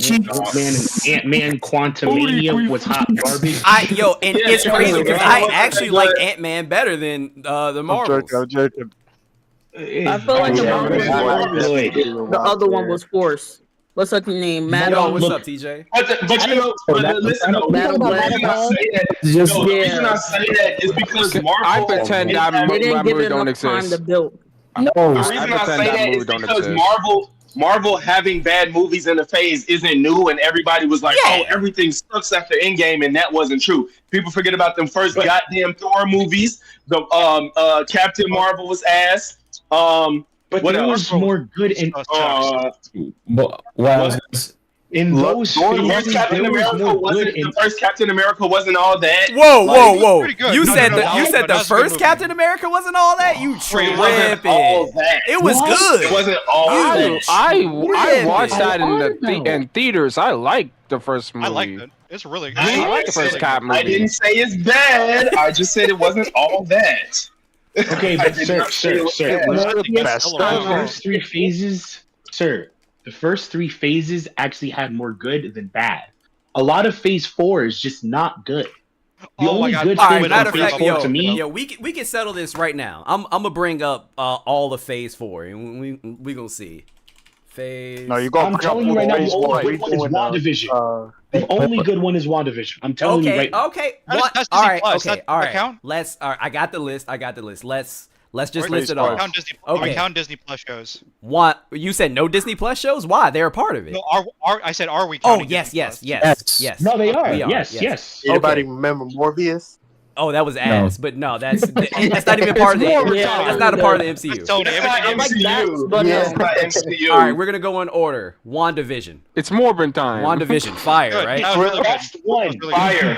Quantumania was hot garbage. And it's crazy because I actually like Ant-Man better than the Marvels. I'm joking. I feel like the other one was forced. What's up your name? What's up, TJ? But listen, the reason I say that is because Marvel. I pretend that movie don't exist. The reason I say that is because Marvel having bad movies in the phase isn't new, and everybody was like, "Oh, everything sucks after Endgame," and that wasn't true. People forget about them first goddamn Thor movies. The Captain Marvel was ass. But there was more good in in those phases, the first Captain America wasn't all that. Whoa! You said the first Captain America wasn't all that. You tripping? It was good. It wasn't all that. I watched that in theaters. I liked the first movie. I liked it. It's really good. I liked the first Cap movie. I didn't say it's bad. I just said it wasn't all that. Okay, but sir, the first three phases, the first three phases actually had more good than bad. A lot of phase 4 is just not good. The only good All thing right, matter from of fact, Phase 4 to me. we can settle this right now. I'm gonna bring up all of Phase 4, and we gonna see. Phase. No, you got. I'm telling you right now, the only good one is WandaVision. The only good one is WandaVision. I'm telling you right now. Okay. That's All Disney right. Plus. Okay. That All right. count? Let's. All right. I got the list. Let's just Or list it do we off. count Disney, Okay. do we count Disney Plus shows? What you said? No Disney Plus shows? Why? They're a part of it. No, I said, are we Oh counting yes, Disney yes, Plus? yes. No, they are. We Yes. Anybody Okay. remember Morbius? Oh, that was ass, but no, that's not even part of the. That's not a part of the MCU. Tony, That's not MCU. but That's not MCU. All right, we're gonna go in order. WandaVision. It's Morbin time. WandaVision. Fire, Good. right? That was really good. Best one. Fire.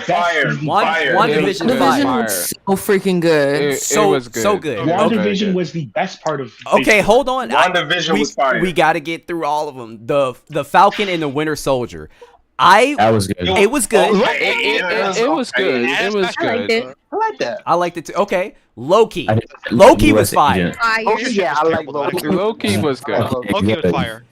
WandaVision. WandaVision Fire. was so freaking good. It So was good. so good. WandaVision was the best part of. Okay, hold on. WandaVision was fire. We got to get through all of them. The Falcon and the Winter Soldier. That was good. It was good. It was good. It was I liked good. it. I like that. I liked it too. Okay, Loki. Loki was fire. Yeah, I like Loki. Loki was good. Loki was fire.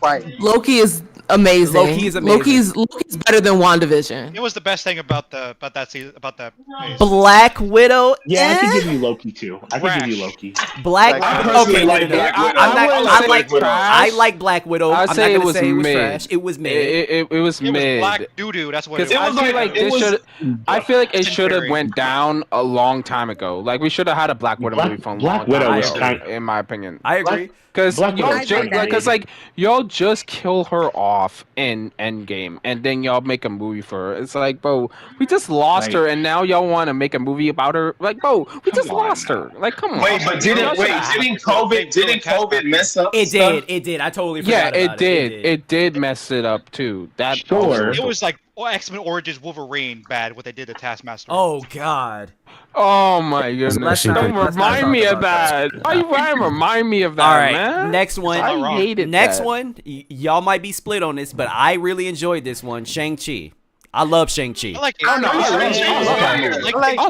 Right. Loki is amazing. Loki is amazing. Loki's better than WandaVision. It was the best thing about that season, about that. phase. Black Widow. Yeah, I could give you Loki too. I could give you Loki. Black. I personally Okay, like no. Black Widow. I like Black Widow. I I'm say not it was gonna say it was mid. trash. It was mid. It was It was mid. black doo doo. That's what it Because was. I feel like it this was- should. I feel like it It's should have inferior. went down a long time ago. Like we should have had a Black Widow movie from Black long Widow time was ago, kind- in my opinion. I agree. Because Black y'all, Widow was kinda like, mid. y'all just kill her off in Endgame, and then y'all make a movie for her. It's like, bro, we just lost her, and now y'all want to make a movie about her. Like, bro, we just lost her. Like, come on. Wait, but didn't COVID mess up? It stuff? did. I totally Yeah, forgot about it did. It did mess it up too. That Sure. It was like X-Men Origins Wolverine bad what they did to Taskmaster. Oh God. Oh my goodness! Let's Don't not remind me talk of about that. Why you remind me of that, All right, man? next one. I hated Next that. one. Y'all might be split on this, but I really enjoyed this one. Shang-Chi. I love Shang-Chi. I like it. I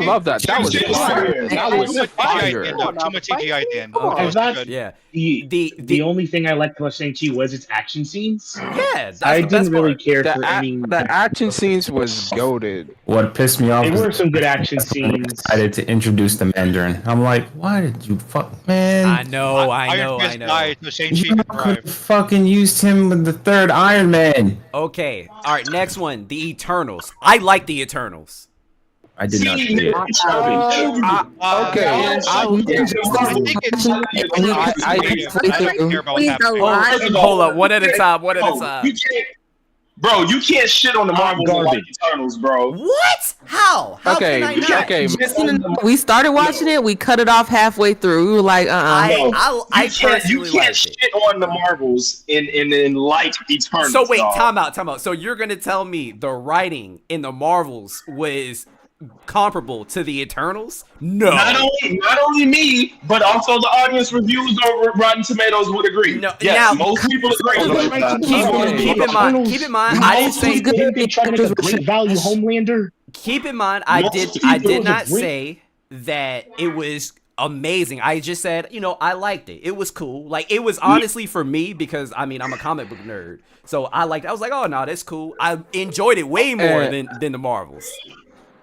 love that. That was fire. That was fire. Too much CGI at the end. Okay. It was That's- good. Yeah. The only thing I liked about Shang-Chi was its action scenes. Yeah. That's I the didn't best really part. care The, for any. the action scenes was goaded. What pissed me off There was were some good action they scenes. decided to introduce the Mandarin. I'm like, why did you man? I know. Iron Fist died so Shang-Chi You could could thrive. have fucking used him with the third Iron Man. Okay. All right. Next one. The Eternals. I like the Eternals. I did not see it. Okay, Hold up. One at a time. One at a time. You can't, bro. You can't shit on the Marvels and like Eternals, bro. What? How? How Okay, can I not? okay. We started watching it. We cut it off halfway through. We were like, I You can't personally liked shit it. on the Marvels and like Eternals. So wait, dog. time out. So you're gonna tell me the writing in the Marvels was comparable to the Eternals? No. Not only me, but also the audience reviews over Rotten Tomatoes would agree. No, Yes, now- most people agree. Keep in mind, I didn't say. Didn't they try to make a great value Homelander? Keep in mind, I Most did people not agree. say that it was amazing. I just said, I liked it. It was cool. Like, it was honestly for me because I'm a comic book nerd, so I liked it. I was like, oh no, that's cool. I enjoyed it way more than the Marvels.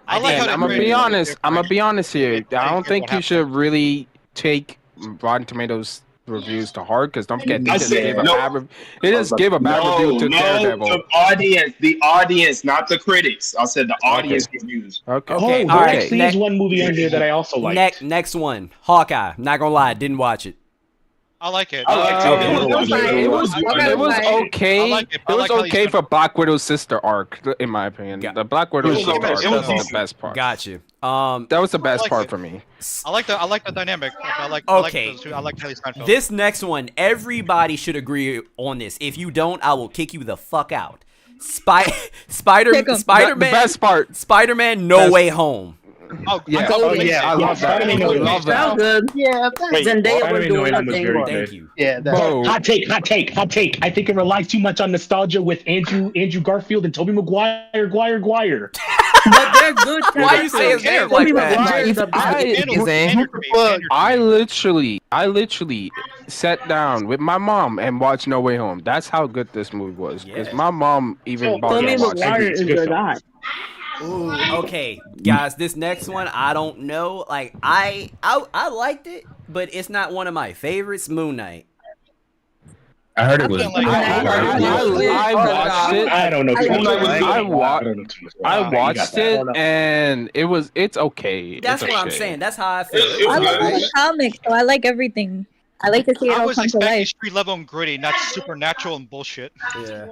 I like how I'm gonna be honest. I'm gonna be honest here. I don't think you should really take Rotten Tomatoes reviews to heart because don't forget they I just said, gave a no. bad they just gave a bad review to Daredevil. The audience, not the critics. I said the audience reviews. Okay. Okay, Oh, all there right. actually is one movie on here that I also liked. Next one, Hawkeye. Not gonna lie, didn't watch it. I like it. I liked It was okay. I like it. It was how you okay said- for Black Widow's sister arc, in my opinion. The Black Widow's It was sister arc okay. It was was the best part. Got you. That was the best like part it. for me. I like the dynamic. I like Okay. those two. I like Haley Steinfeld. This next one, everybody should agree on this. If you don't, I will kick you the fuck out. Spider-Man. The best part. Spider-Man No Way Home. Oh, Yeah. I love that. I love that. good. Yeah, Wait, Zendaya Spider-Man was No doing Way her Home was thing. very But Thank you. Yeah, Bro, Hot take. I think it relies too much on nostalgia with Andrew Garfield and Tobey Maguire. they're good. Why you say his name like that? I literally sat down with my mom and watched No Way Home. That's how good this movie was. Because my mom even bought Tobey it. Maguire is It's a your good guy. Ooh, okay, guys. This next one, I don't know. Like, I liked it, but it's not one of my favorites. Moon Knight. I heard it was. I watched it. I don't know. I watched it, and it's okay. That's it's what I'm okay. saying. That's how I feel. I like the comics, so I like everything. I like to see it I all was come to expecting life. street level and gritty, not supernatural and bullshit. Yeah.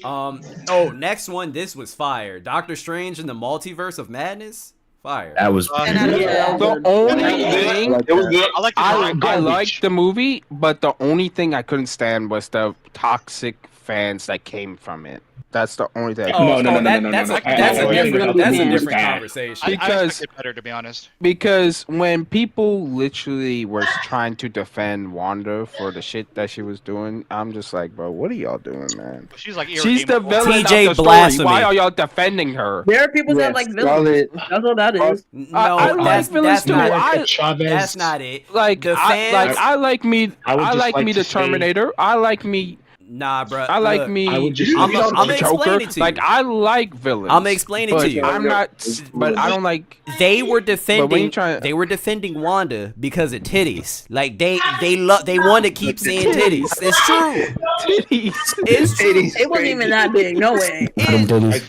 Oh, next one. This was fire. Doctor Strange in the Multiverse of Madness. Fire. That was. The only thing It was good. I liked the movie, but the only thing I couldn't stand was the toxic fans that came from it. That's the only thing. That's a different conversation. I expected better, to be honest. Because when people literally were trying to defend Wanda for the shit that she was doing, I'm just like, bro, what are y'all doing, man? She's like She's the irredeemable. villain TJ of the blasphemy. story. Why are y'all defending her? There are people that like villains. That's what that is. No, I like villains too. That's not it. Like the fans. I like me. I like me the Terminator. I like me. Nah, bro. I like me. I'm gonna explain it to you. Like I like villains. I'm gonna explain it to you. I'm not. But I don't like. They were defending. They were defending Wanda because of titties. Like they want to keep seeing titties. It's true. Titties. It's true. It wasn't even that big. No way. I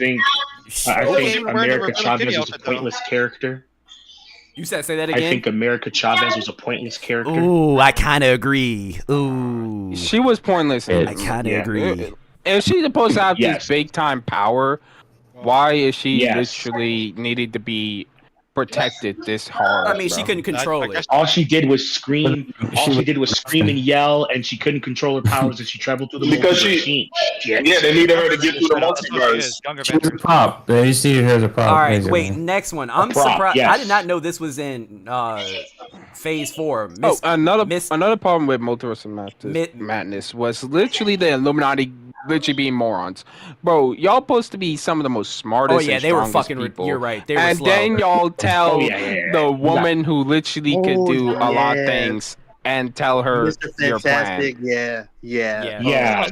think America Chavez was a pointless character. You said say that again. I think America Chavez was a pointless character. Ooh, I kind of agree. Ooh, she was pointless. I kind of agree. If she's supposed to have this big time power, why is she literally needed to be protected this hard? I mean, she couldn't control it. All she did was scream. All she did was scream and yell, and she couldn't control her powers, and she traveled through the Because multiverse. they needed her to get through the multiverse. She was a prop. You see her as a prop. All right, basically. wait. Next one. I'm surprised. I did not know this was in Phase 4. Another problem with Multiverse of Madness was literally the Illuminati literally being morons. Bro, y'all supposed to be some of the most smartest. Oh yeah, and they were strongest fucking. people. You're right. They were and slow. then y'all tell the woman who literally could do a lot of things and tell her Mr. your plan. Fantastic, Yeah,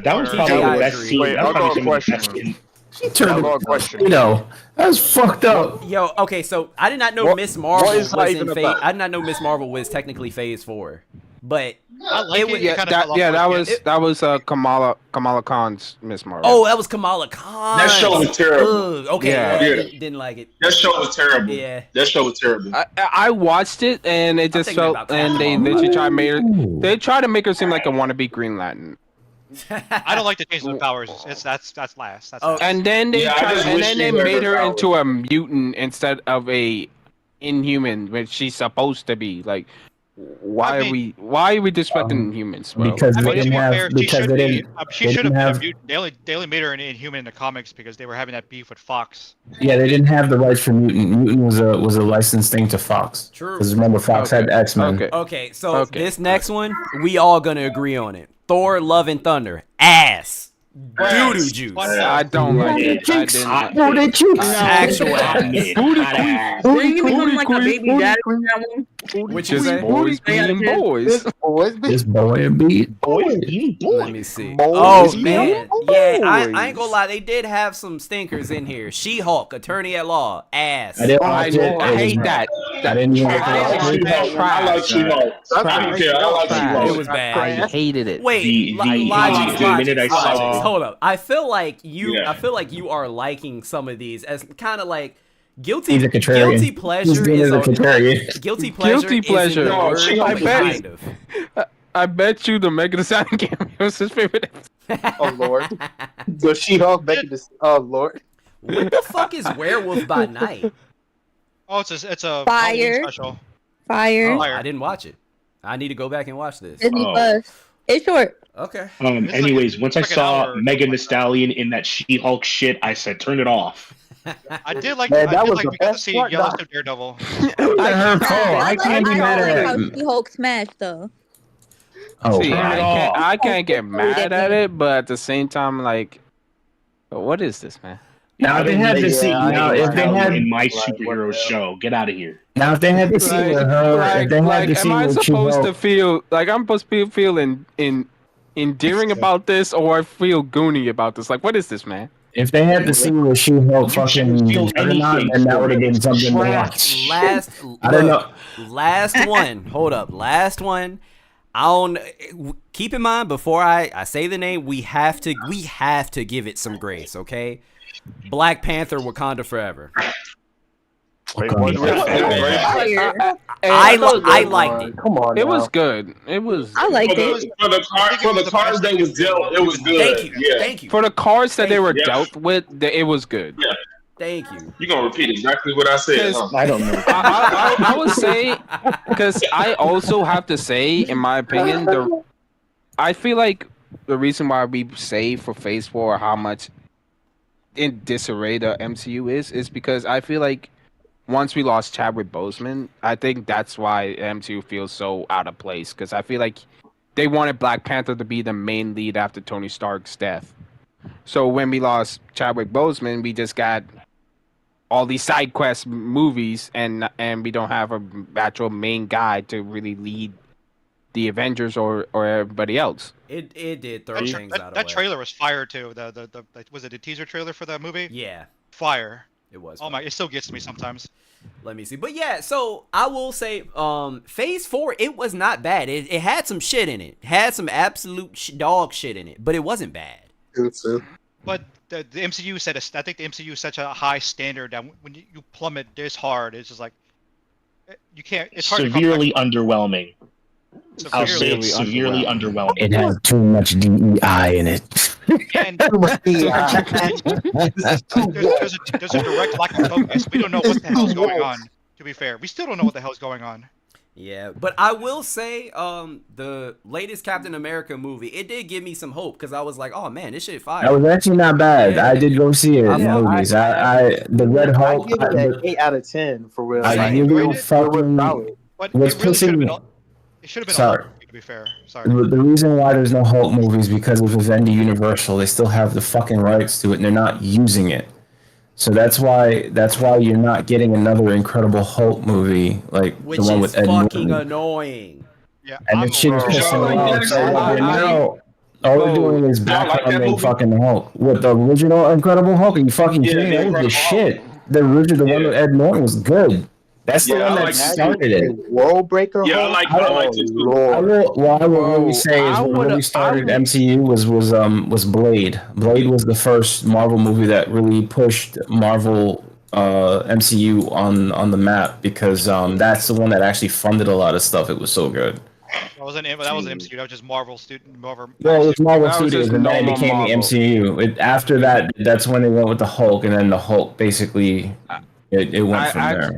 that was probably the best scene. Wait, That was I'll probably go some of the best scene. She turned that was fucked up. Yo, okay, so I did not know Miss Marvel what was is that in even Phase. about? I did not know Miss Marvel was technically Phase 4, but I like it. That was Kamala Khan's Miss Marvel. Oh, that was Kamala Khan. That show was terrible. Okay, Yeah. well, I didn't like it. That show was terrible. Yeah. That show was terrible. I watched it and it just felt, and they literally tried to make her seem like a wannabe Green Lantern. I don't like the change of powers. That's last. That's last. And then they made her into a mutant instead of a inhuman, which she's supposed to be. Like, why are we disrespecting humans? Bro? Because they didn't have. She Because should they be. didn't. She They should didn't have have. been a mutant. They only made her an inhuman in the comics because they were having that beef with Fox. Yeah, they didn't have the rights for Mutant. Mutant was a licensed thing to Fox. True. Because remember, Fox had X Men. Okay, so this next one, we all gonna agree on it. Thor: Love and Thunder, ass. Doo-doo juice. I don't like it. Actual ass. Didn't you become like a baby daddy from that one? Which is boys being boys. This boy and beat. Let me see. Oh man, yeah. I ain't gonna lie. They did have some stinkers in here. She-Hulk, Attorney at Law, ass. I didn't watch it. I hate that. I didn't even watch it. I like She-Hulk. I don't care. I like She-Hulk. It was bad. I hated it. Wait, The minute I saw- hold up. I feel like you are liking some of these as kind of like guilty. He's a contrarian. Guilty pleasure He's being is a contrarian. guilty pleasure. Guilty pleasure. Isn't the word, I but bet. kind of. I bet you the Megan Thee Stallion cameo was his favorite. Oh Lord, the She-Hulk making this. Oh Lord, What the fuck is Werewolf by Night? Oh, it's a Fire. Halloween special. Fire. Oh, I didn't watch it. I need to go back and watch this. Disney Plus. It's short. Okay. Anyways, once I like an saw hour. Megan Thee Stallion in that She-Hulk shit, I said, turn it off. I did like. Man, I that did was like the we got to best see part, Yellowstone Daredevil. I can't be mad at how it. She-Hulk smashed though. Oh, See, wow. I can't get mad at it, but at the same time, like, what is this, man? Now if they had to see. Now if they had. in my superhero show, get out of here. Now if they had to see with her. If they had to see am I with supposed to She-Hulk. feel like I'm supposed to feel endearing about this, or I feel goony about this? Like, what is this, man? If they had to see where She-Hulk fucking Juggernaut, then that would have been something to watch. I don't know. Last one. Hold up. Last one. I don't. Keep in mind before I say the name, we have to give it some grace, okay? Black Panther: Wakanda Forever. I liked it. Come on, it was good. It was. I liked it. For the cards they was dealt, it was good. Thank you. For the cards that they were dealt with, it was good. Yeah. Thank you. You're gonna repeat exactly what I said. Huh? I don't know. I would say, because I also have to say, in my opinion, I feel like the reason why we say for Phase 4 how much in disarray the MCU is because I feel like once we lost Chadwick Boseman, I think that's why MCU feels so out of place. Because I feel like they wanted Black Panther to be the main lead after Tony Stark's death. So when we lost Chadwick Boseman, we just got all these side quest movies, and we don't have a actual main guy to really lead the Avengers or everybody else. It did throw things out of the way. That trailer was fire too. The was it a teaser trailer for that movie? Yeah, fire. It was. Oh my! It still gets to me sometimes. Let me see. But yeah, so I will say, Phase 4, it was not bad. It had some shit in it. Had some absolute dog shit in it, but it wasn't bad. But the MCU set I think the MCU is such a high standard that when you plummet this hard, it's just like you can't. It's hard severely underwhelming. I'll say Severely it's severely underwhelming. It has too much DEI in it. And there's a direct lack of focus. We don't know what the hell's going on. To be fair, we still don't know what the hell's going on. Yeah, but I will say, the latest Captain America movie, it did give me some hope because I was like, oh man, this shit fire. That was actually not bad. Yeah. I did go see it in movies. The Red Hulk. I give it an 8 out of 10 for real. I give it fucking. What's pissing me? It should have been. Sorry. To be fair, sorry. The reason why there's no Hulk movies because of Vivendi Universal. They still have the fucking rights to it, and they're not using it. So that's why you're not getting another Incredible Hulk movie like the one with Ed Norton. Which is fucking annoying. Yeah, and the shit is pissing me off. So now all they're doing is backgrounding fucking Hulk. What, the original Incredible Hulk? Are you fucking kidding me? That was the shit. The original, the one with Ed Norton was good. That's the one that started it. World Breaker. Yeah, Hulk? I like it too. I will really say is what really started MCU was Blade. Blade was the first Marvel movie that really pushed Marvel MCU on the map because that's the one that actually funded a lot of stuff. It was so good. That wasn't MCU. That was just Marvel Well, it was Marvel Studios, and then it became the MCU. After that, that's when they went with the Hulk, and then the Hulk basically. It went from there.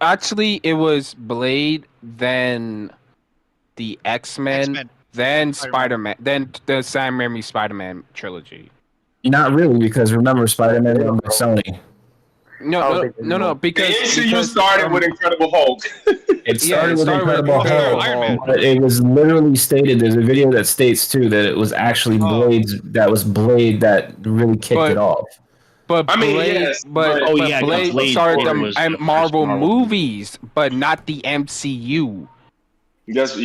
Actually, it was Blade, then the X-Men, then Spider-Man, then the Sam Raimi Spider-Man trilogy. Not really, because remember, Spider-Man was by Sony. No, because the MCU started with Incredible Hulk. It started with Incredible Hulk, but it was literally stated. There's a video that states too that it was actually Blade that really kicked it off. But Blade started the Marvel movies, but not the MCU. That's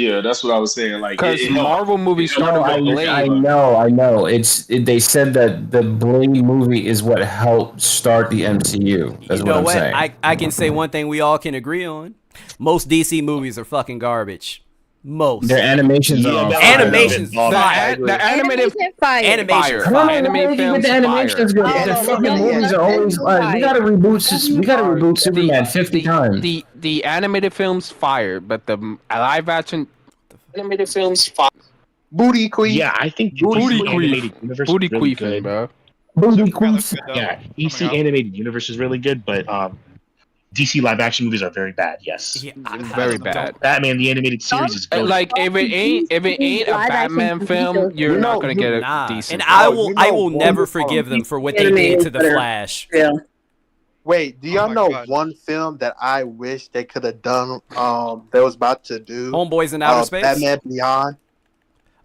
what I was saying. Like, because Marvel movies started with Blade. I know. They said that the Blade movie is what helped start the MCU. That's what I'm saying. I can say one thing we all can agree on: most DC movies are fucking garbage. Most their animations are animations fire. The animated animation films the animations good. The fucking movies are always like we gotta reboot Superman 50 times. The animated films fire, but the live action animated films fire. Booty Queen. Yeah, I think Booty Queen. Booty Queen, bro. Booty Queen. Yeah, DC animated universe is really good, but DC live action movies are very bad. Yes, very bad. Batman the animated series is good. Like if it ain't a Batman film, you're not gonna get a decent. And I will never forgive them for what they did to the Flash. Yeah. Wait, do y'all know one film that I wish they could have done? They was about to do Homeboys in Outer Space. Batman Beyond.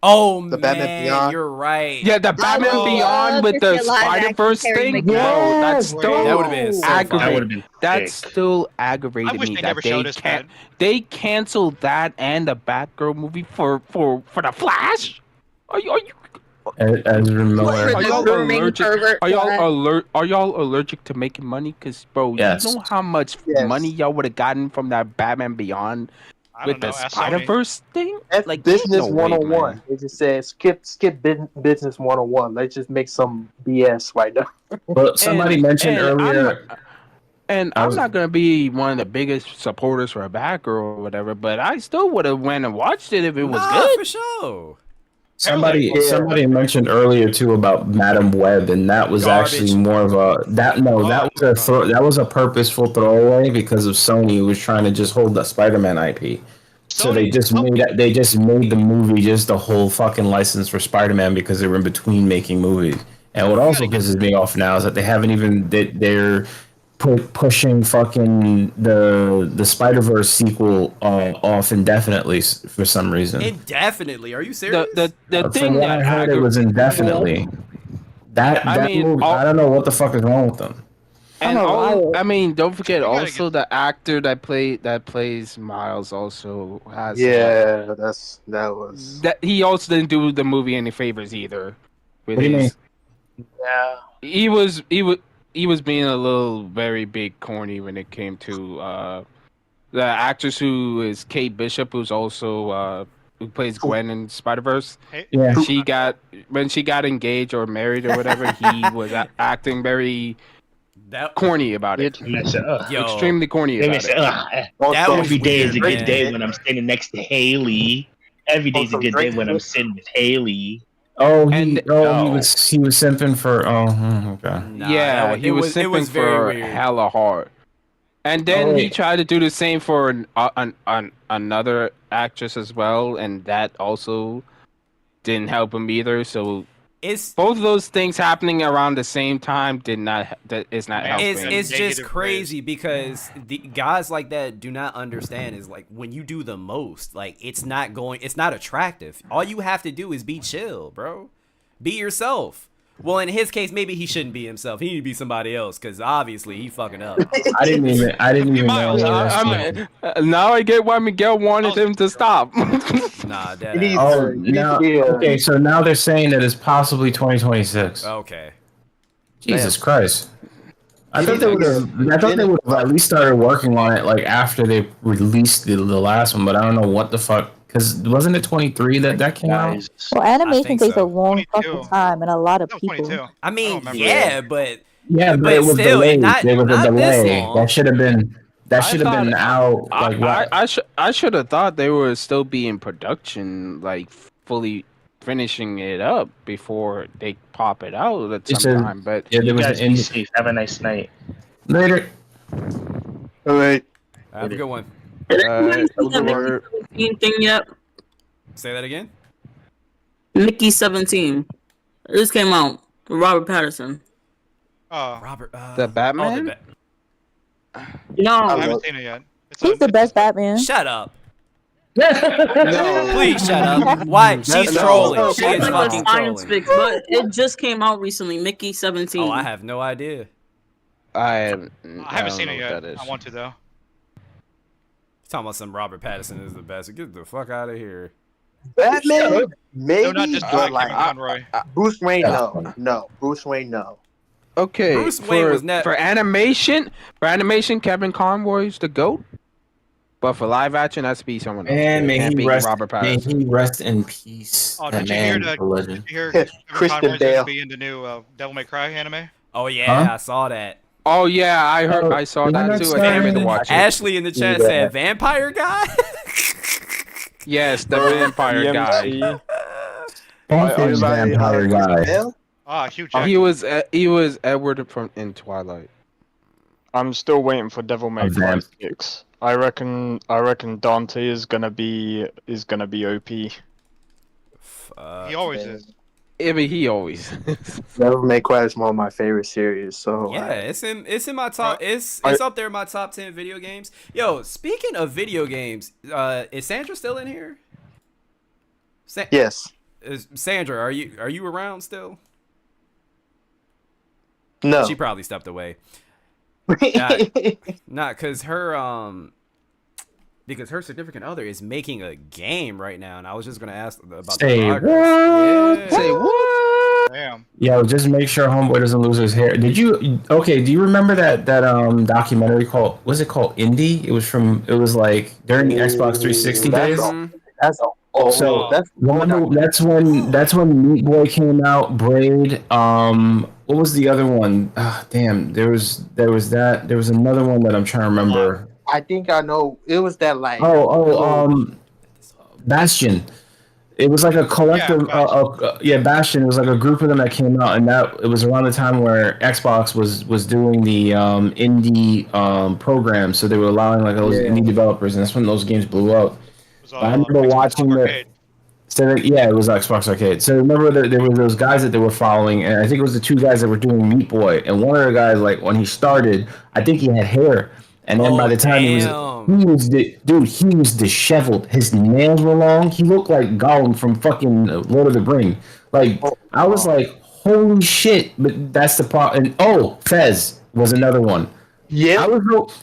Oh, Batman Beyond. You're right. Yeah, the Batman Beyond with the Spider-Verse thing. Bro, that's still that would have been so aggravating. That's still aggravating me that they canceled that and the Batgirl movie for the Flash. Are you Ezra Miller. Are y'all allergic? pervert Are y'all black. Are y'all allergic to making money? Cause bro, Yes. you know how much money y'all would have gotten from that Batman Beyond with the Spider Verse thing? That's Like business no way, 101. man. They just said skip business 101. Let's just make some BS right now. But somebody mentioned earlier. I'm not gonna be one of the biggest supporters for a Batgirl or whatever, but I still would have went and watched it if it was good. For sure. Somebody mentioned earlier too about Madam Web, and that was actually more of a that was a purposeful throwaway because of Sony who was trying to just hold the Spider-Man IP. So they just made the movie just the whole fucking license for Spider-Man because they were in between making movies. And what also pisses me off now is that they haven't even they're pushing fucking the Spider-Verse sequel off indefinitely for some reason. Indefinitely? Are you serious? The From thing what that I heard, it was indefinitely. That movie, I don't know what the fuck is wrong with them. And don't forget also the actor that plays Miles also has. that he also didn't do the movie any favors either. With What do you mean? Yeah, he was being a little very big corny when it came to the actress who is Kate Bishop, who's also who plays Gwen in Spider-Verse. Yeah. When she got engaged or married or whatever, he was acting very corny about it. Extremely corny about it. Every day is a good day when I'm standing next to Haley. Every day is a good day when I'm sitting with Haley. He was simping for okay. He was simping for hella hard. And then he tried to do the same for another actress as well, and that also didn't help him either. So both of those things happening around the same time is not helping. It's just crazy because the guys like that do not understand is like when you do the most, like it's not attractive. All you have to do is be chill, bro. Be yourself. Well, in his case, maybe he shouldn't be himself. He need to be somebody else because obviously he fucking up. I didn't even know. Now I get why Miguel wanted him to stop. Nah, okay. So now they're saying that it's possibly 2026. Okay. Jesus Christ. I thought they would have at least started working on it like after they released the last one, but I don't know what the fuck. Because wasn't it 23 that came out? Well, animation takes a long fucking time, and a lot of people. I mean, but it was still, delayed. not There was a this delay. long. That should have been out. Like what? I should have thought they were still be in production, like fully finishing it up before they pop it out at some time. But you guys be safe. Have a nice night. Later. All right. Have a good one. Mickey 17 thing yet? Say that again. Mickey 17. It just came out. Robert Pattinson. Robert. The Batman. No, I haven't seen it yet. He's the best Batman. Shut up. No. Please shut up. Why? She's trolling. She is fucking science trolling. fiction, but it just came out recently. Mickey 17. Oh, I have no idea. I haven't seen it yet. I want to though. Talking about some Robert Pattinson is the best. Get the fuck out of here. Batman, maybe, No, not just but Kevin like Conroy. Bruce Wayne, no. Bruce Wayne, no. Okay, Bruce Wayne was for animation, Kevin Conroy's the GOAT. But for live action, that's to be someone else. And may he Robert Pattinson. rest in peace. Oh, That did you hear man that? is a legend. Did you hear Kevin Christian Conroy's Bale. gonna be in the new Devil May Cry anime? Oh yeah, Huh? I saw that. Oh yeah, I heard. I saw that too. I can't wait to watch it. Ashley in the chat said vampire guy. Yes, the vampire guy. Panther's vampire guy. Ah, Hugh He Jackman. was Edward from in Twilight. I'm still waiting for Devil May Cry 6. I reckon Dante is gonna be OP. He always is. I mean, he always. Devil May Cry is one of my favorite series. So Yeah, it's in my top. It's up there in my top 10 video games. Yo, speaking of video games, is Sandra still in here? Yes. Sandra, are you around still? No. She probably stepped away. Not because her significant other is making a game right now, and I was just gonna ask about Say the what? progress. Yeah. Say what? Damn. Yo, just make sure homeboy doesn't lose his hair. Did you? Okay, do you remember that documentary called? Was it called Indie? It was like during the Xbox 360 days. That's a old. So That's remember that's when Meat Boy came out. Braid. What was the other one? Damn, there was that. There was another one that I'm trying to remember. I think I know. It was that like. Bastion. It was like a collective. Bastion. It was like a group of them that came out, and that it was around the time where Xbox was doing the indie program, so they were allowing like those indie developers, and that's when those games blew up. I remember watching the. So yeah, it was Xbox Arcade. So remember that there were those guys that they were following, and I think it was the two guys that were doing Meat Boy. And one of the guys, like when he started, I think he had hair, and then by the time he was disheveled. His nails were long. He looked like Gollum from fucking Lord of the Ring. Like I was like, holy shit! But that's the problem. And Fez was another one. Yeah,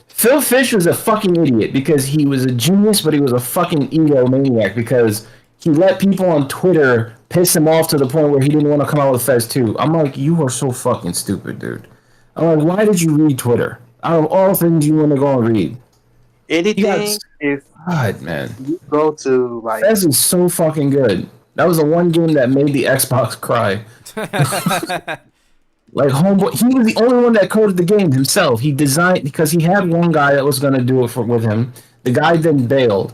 Phil Fish was a fucking idiot because he was a genius, but he was a fucking egomaniac because he let people on Twitter piss him off to the point where he didn't want to come out with Fez 2. I'm like, you are so fucking stupid, dude. I'm like, why did you read Twitter? Out of all things you want to go and read. Anything if God, man. You go to like Fez is so fucking good. That was the one game that made the Xbox cry. Like homeboy, he was the only one that coded the game himself. He designed because he had one guy that was gonna do it with him. The guy then bailed.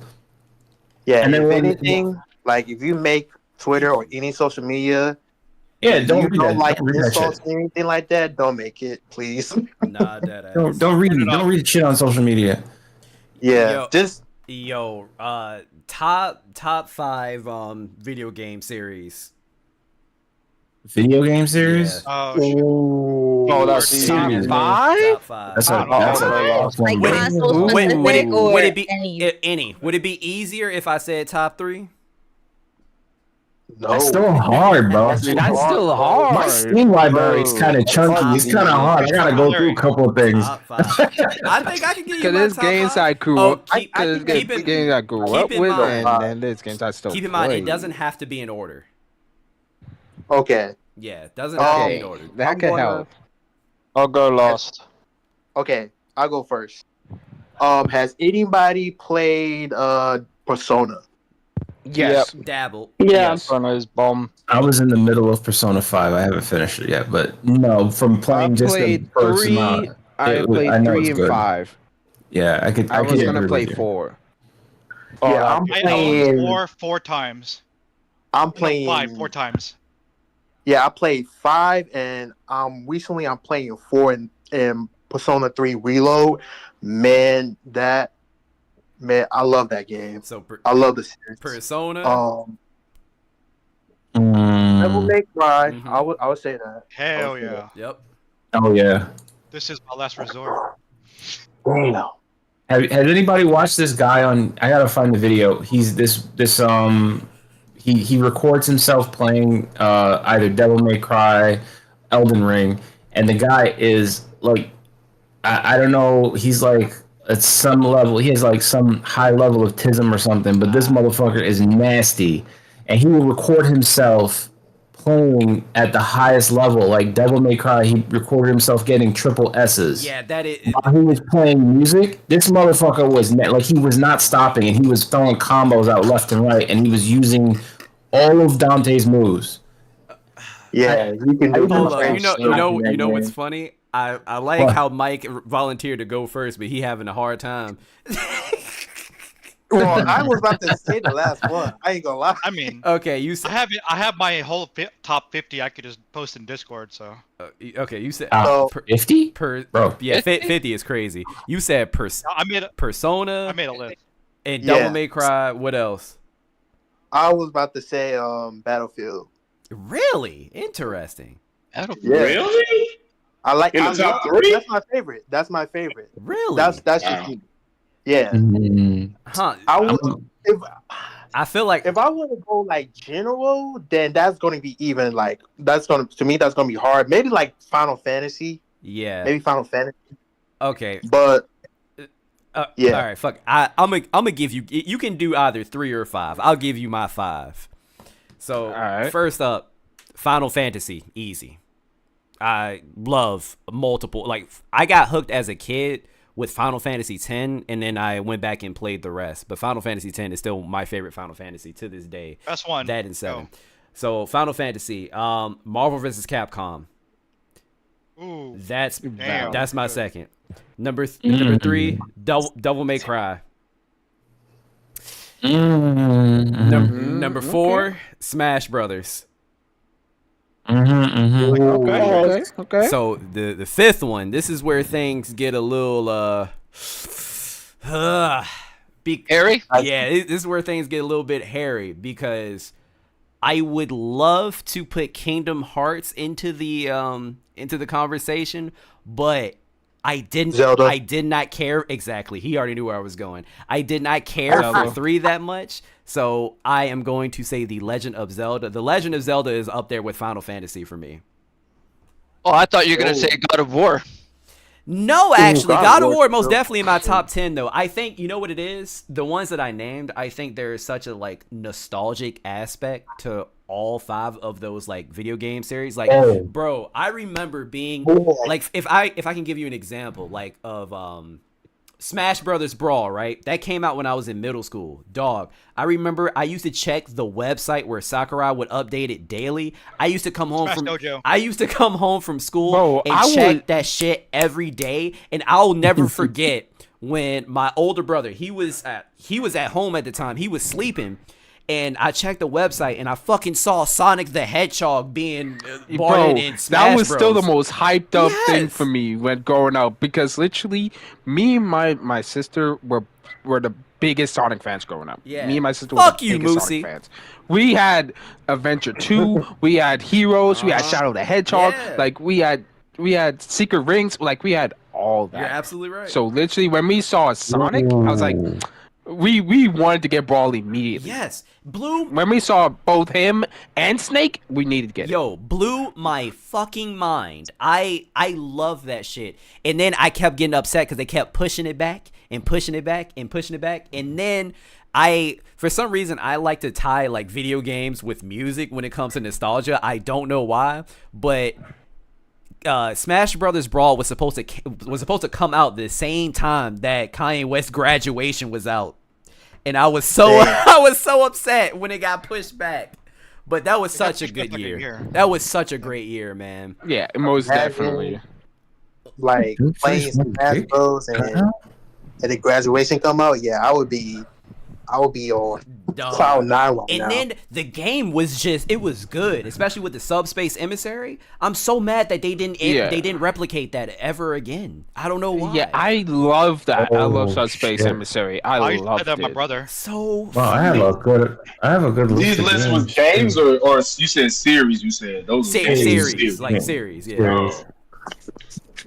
Yeah, and then if anything, like if you make Twitter or any social media, don't like read that insults shit. or anything like that, don't make it, please. Nah, that ass. Don't read shit on social media. Yeah, top 5 video game series. Video game series? Yeah. That's serious. Top 5. That's a Like one. console specific or would it be any? Would it be easier if I said top 3? No, it's still hard, bro. That's still hard. My Steam library is kind of chunky. It's kind of hard. I gotta go through a couple of things. I think I can give you my there's top games 5. I grew up. Keep Games I grew up with, and then there's games I still. Keep in mind, it doesn't have to be in order. Okay. Yeah, it doesn't have to be in order. That could help. I'll go last. Okay, I'll go first. Has anybody played Persona? Yes. Dabble. Yeah. Persona's bomb. I was in the middle of Persona 5. I haven't finished it yet, but no, from playing just the first 3. amount, I played I know 3 it's and good. 5. Yeah, I was gonna agree play with you. 4. Yeah, I'm I playing. owned 4 times. I'm playing 5 4 times. Yeah, I played 5, and recently I'm playing 4 in Persona 3 Reload. Man, I love that game. So I love the series. Persona. Devil May Cry. Mhm. I would say that. Hell yeah. Yep. Oh yeah. This is my last resort. Damn. Has anybody watched this guy on? I gotta find the video. He's he records himself playing either Devil May Cry, Elden Ring, and the guy is like, I don't know. He's like at some level. He has like some high level of autism or something. But this motherfucker is nasty, and he will record himself playing at the highest level, like Devil May Cry. He recorded himself getting triple S's. Yeah, that is. While he was playing music, this motherfucker was like he was not stopping, and he was throwing combos out left and right, and he was using all of Dante's moves. Yeah, you can do You know what's funny? I like how Mike volunteered to go first, but he having a hard time. Well, I was about to say the last one. I ain't gonna lie. I mean, okay, I have my whole top 50. I could just post in Discord. So okay, you said 50 bro. Yeah, 50 is crazy. You said Persona. I made a list. And Devil May Cry. What else? I was about to say Battlefield. Really interesting. Yeah. Really? I like in the top 3. That's my favorite. That's my favorite. Really? That's just me. Yeah. Huh. I feel like if I want to go like general, then that's going to be even like that's going to me that's going to be hard. Maybe like Final Fantasy. Yeah. Maybe Final Fantasy. Okay. But yeah. All right. Fuck. I'm gonna give you. You can do either 3 or 5. I'll give you my 5. So first up, Final Fantasy, easy. I love multiple. Like, I got hooked as a kid with Final Fantasy X, and then I went back and played the rest. But Final Fantasy X is still my favorite Final Fantasy to this day. That's one. That and 7. So Final Fantasy, Marvel vs. Capcom. Ooh, that's damn. my second. Number 3, Devil May Cry. Number 4, Smash Brothers. Okay. So the fifth one, this is where things get a little hairy. Yeah, this is where things get a little bit hairy because I would love to put Kingdom Hearts into the conversation, but I didn't. Zelda. I did not care. Exactly. He already knew where I was going. I did not care for 3 that much. So I am going to say The Legend of Zelda. The Legend of Zelda is up there with Final Fantasy for me. Oh, I thought you were gonna say God of War. No, actually, God God of of War War most still. definitely in my top 10 though. I think you know what it is. The ones that I named, I think there is such a like nostalgic aspect to all 5 of those like video game series. Like, bro, I remember being like, if I can give you an example like of Smash Brothers Brawl, right? That came out when I was in middle school. Dog, I remember I used to check the website where Sakurai would update it daily. I used to come home from school and check that shit every day, and I'll never forget when my older brother, he was at home at the time. He was sleeping. And I checked the website, and I fucking saw Sonic the Hedgehog being bought in Smash that was Bros. still the most hyped up thing for me when growing up because literally, me and my sister were the biggest Sonic fans growing up. Yeah. Me and my sister Fuck were you, the biggest Moosey. Sonic fans. We had Adventure 2, we had Heroes, we had Shadow the Hedgehog, like we had Secret Rings, like we had all that. You're absolutely right. So literally, when we saw Sonic, I was like. We wanted to get Brawl immediately. Yes. Blew. When we saw both him and Snake, we needed to get it. Blew my fucking mind. I love that shit. And then I kept getting upset because they kept pushing it back and pushing it back and pushing it back. And then for some reason, I like to tie like video games with music when it comes to nostalgia. I don't know why, but Smash Brothers Brawl was supposed to come out the same time that Kanye West Graduation was out, and I was so upset when it got pushed back. But that was such a good year. That was such a great year, man. Yeah, most definitely. Like playing Smash Bros. And the Graduation come out, yeah, I would be on cloud 9 right now. And then the game was it was good, especially with the Subspace Emissary. I'm so mad that they didn't replicate that ever again. I don't know why. Yeah, I love that. I love Subspace Emissary. I love that. My brother. So well, I have a good list. These lists was games or you said series? You said those series, like series, yeah.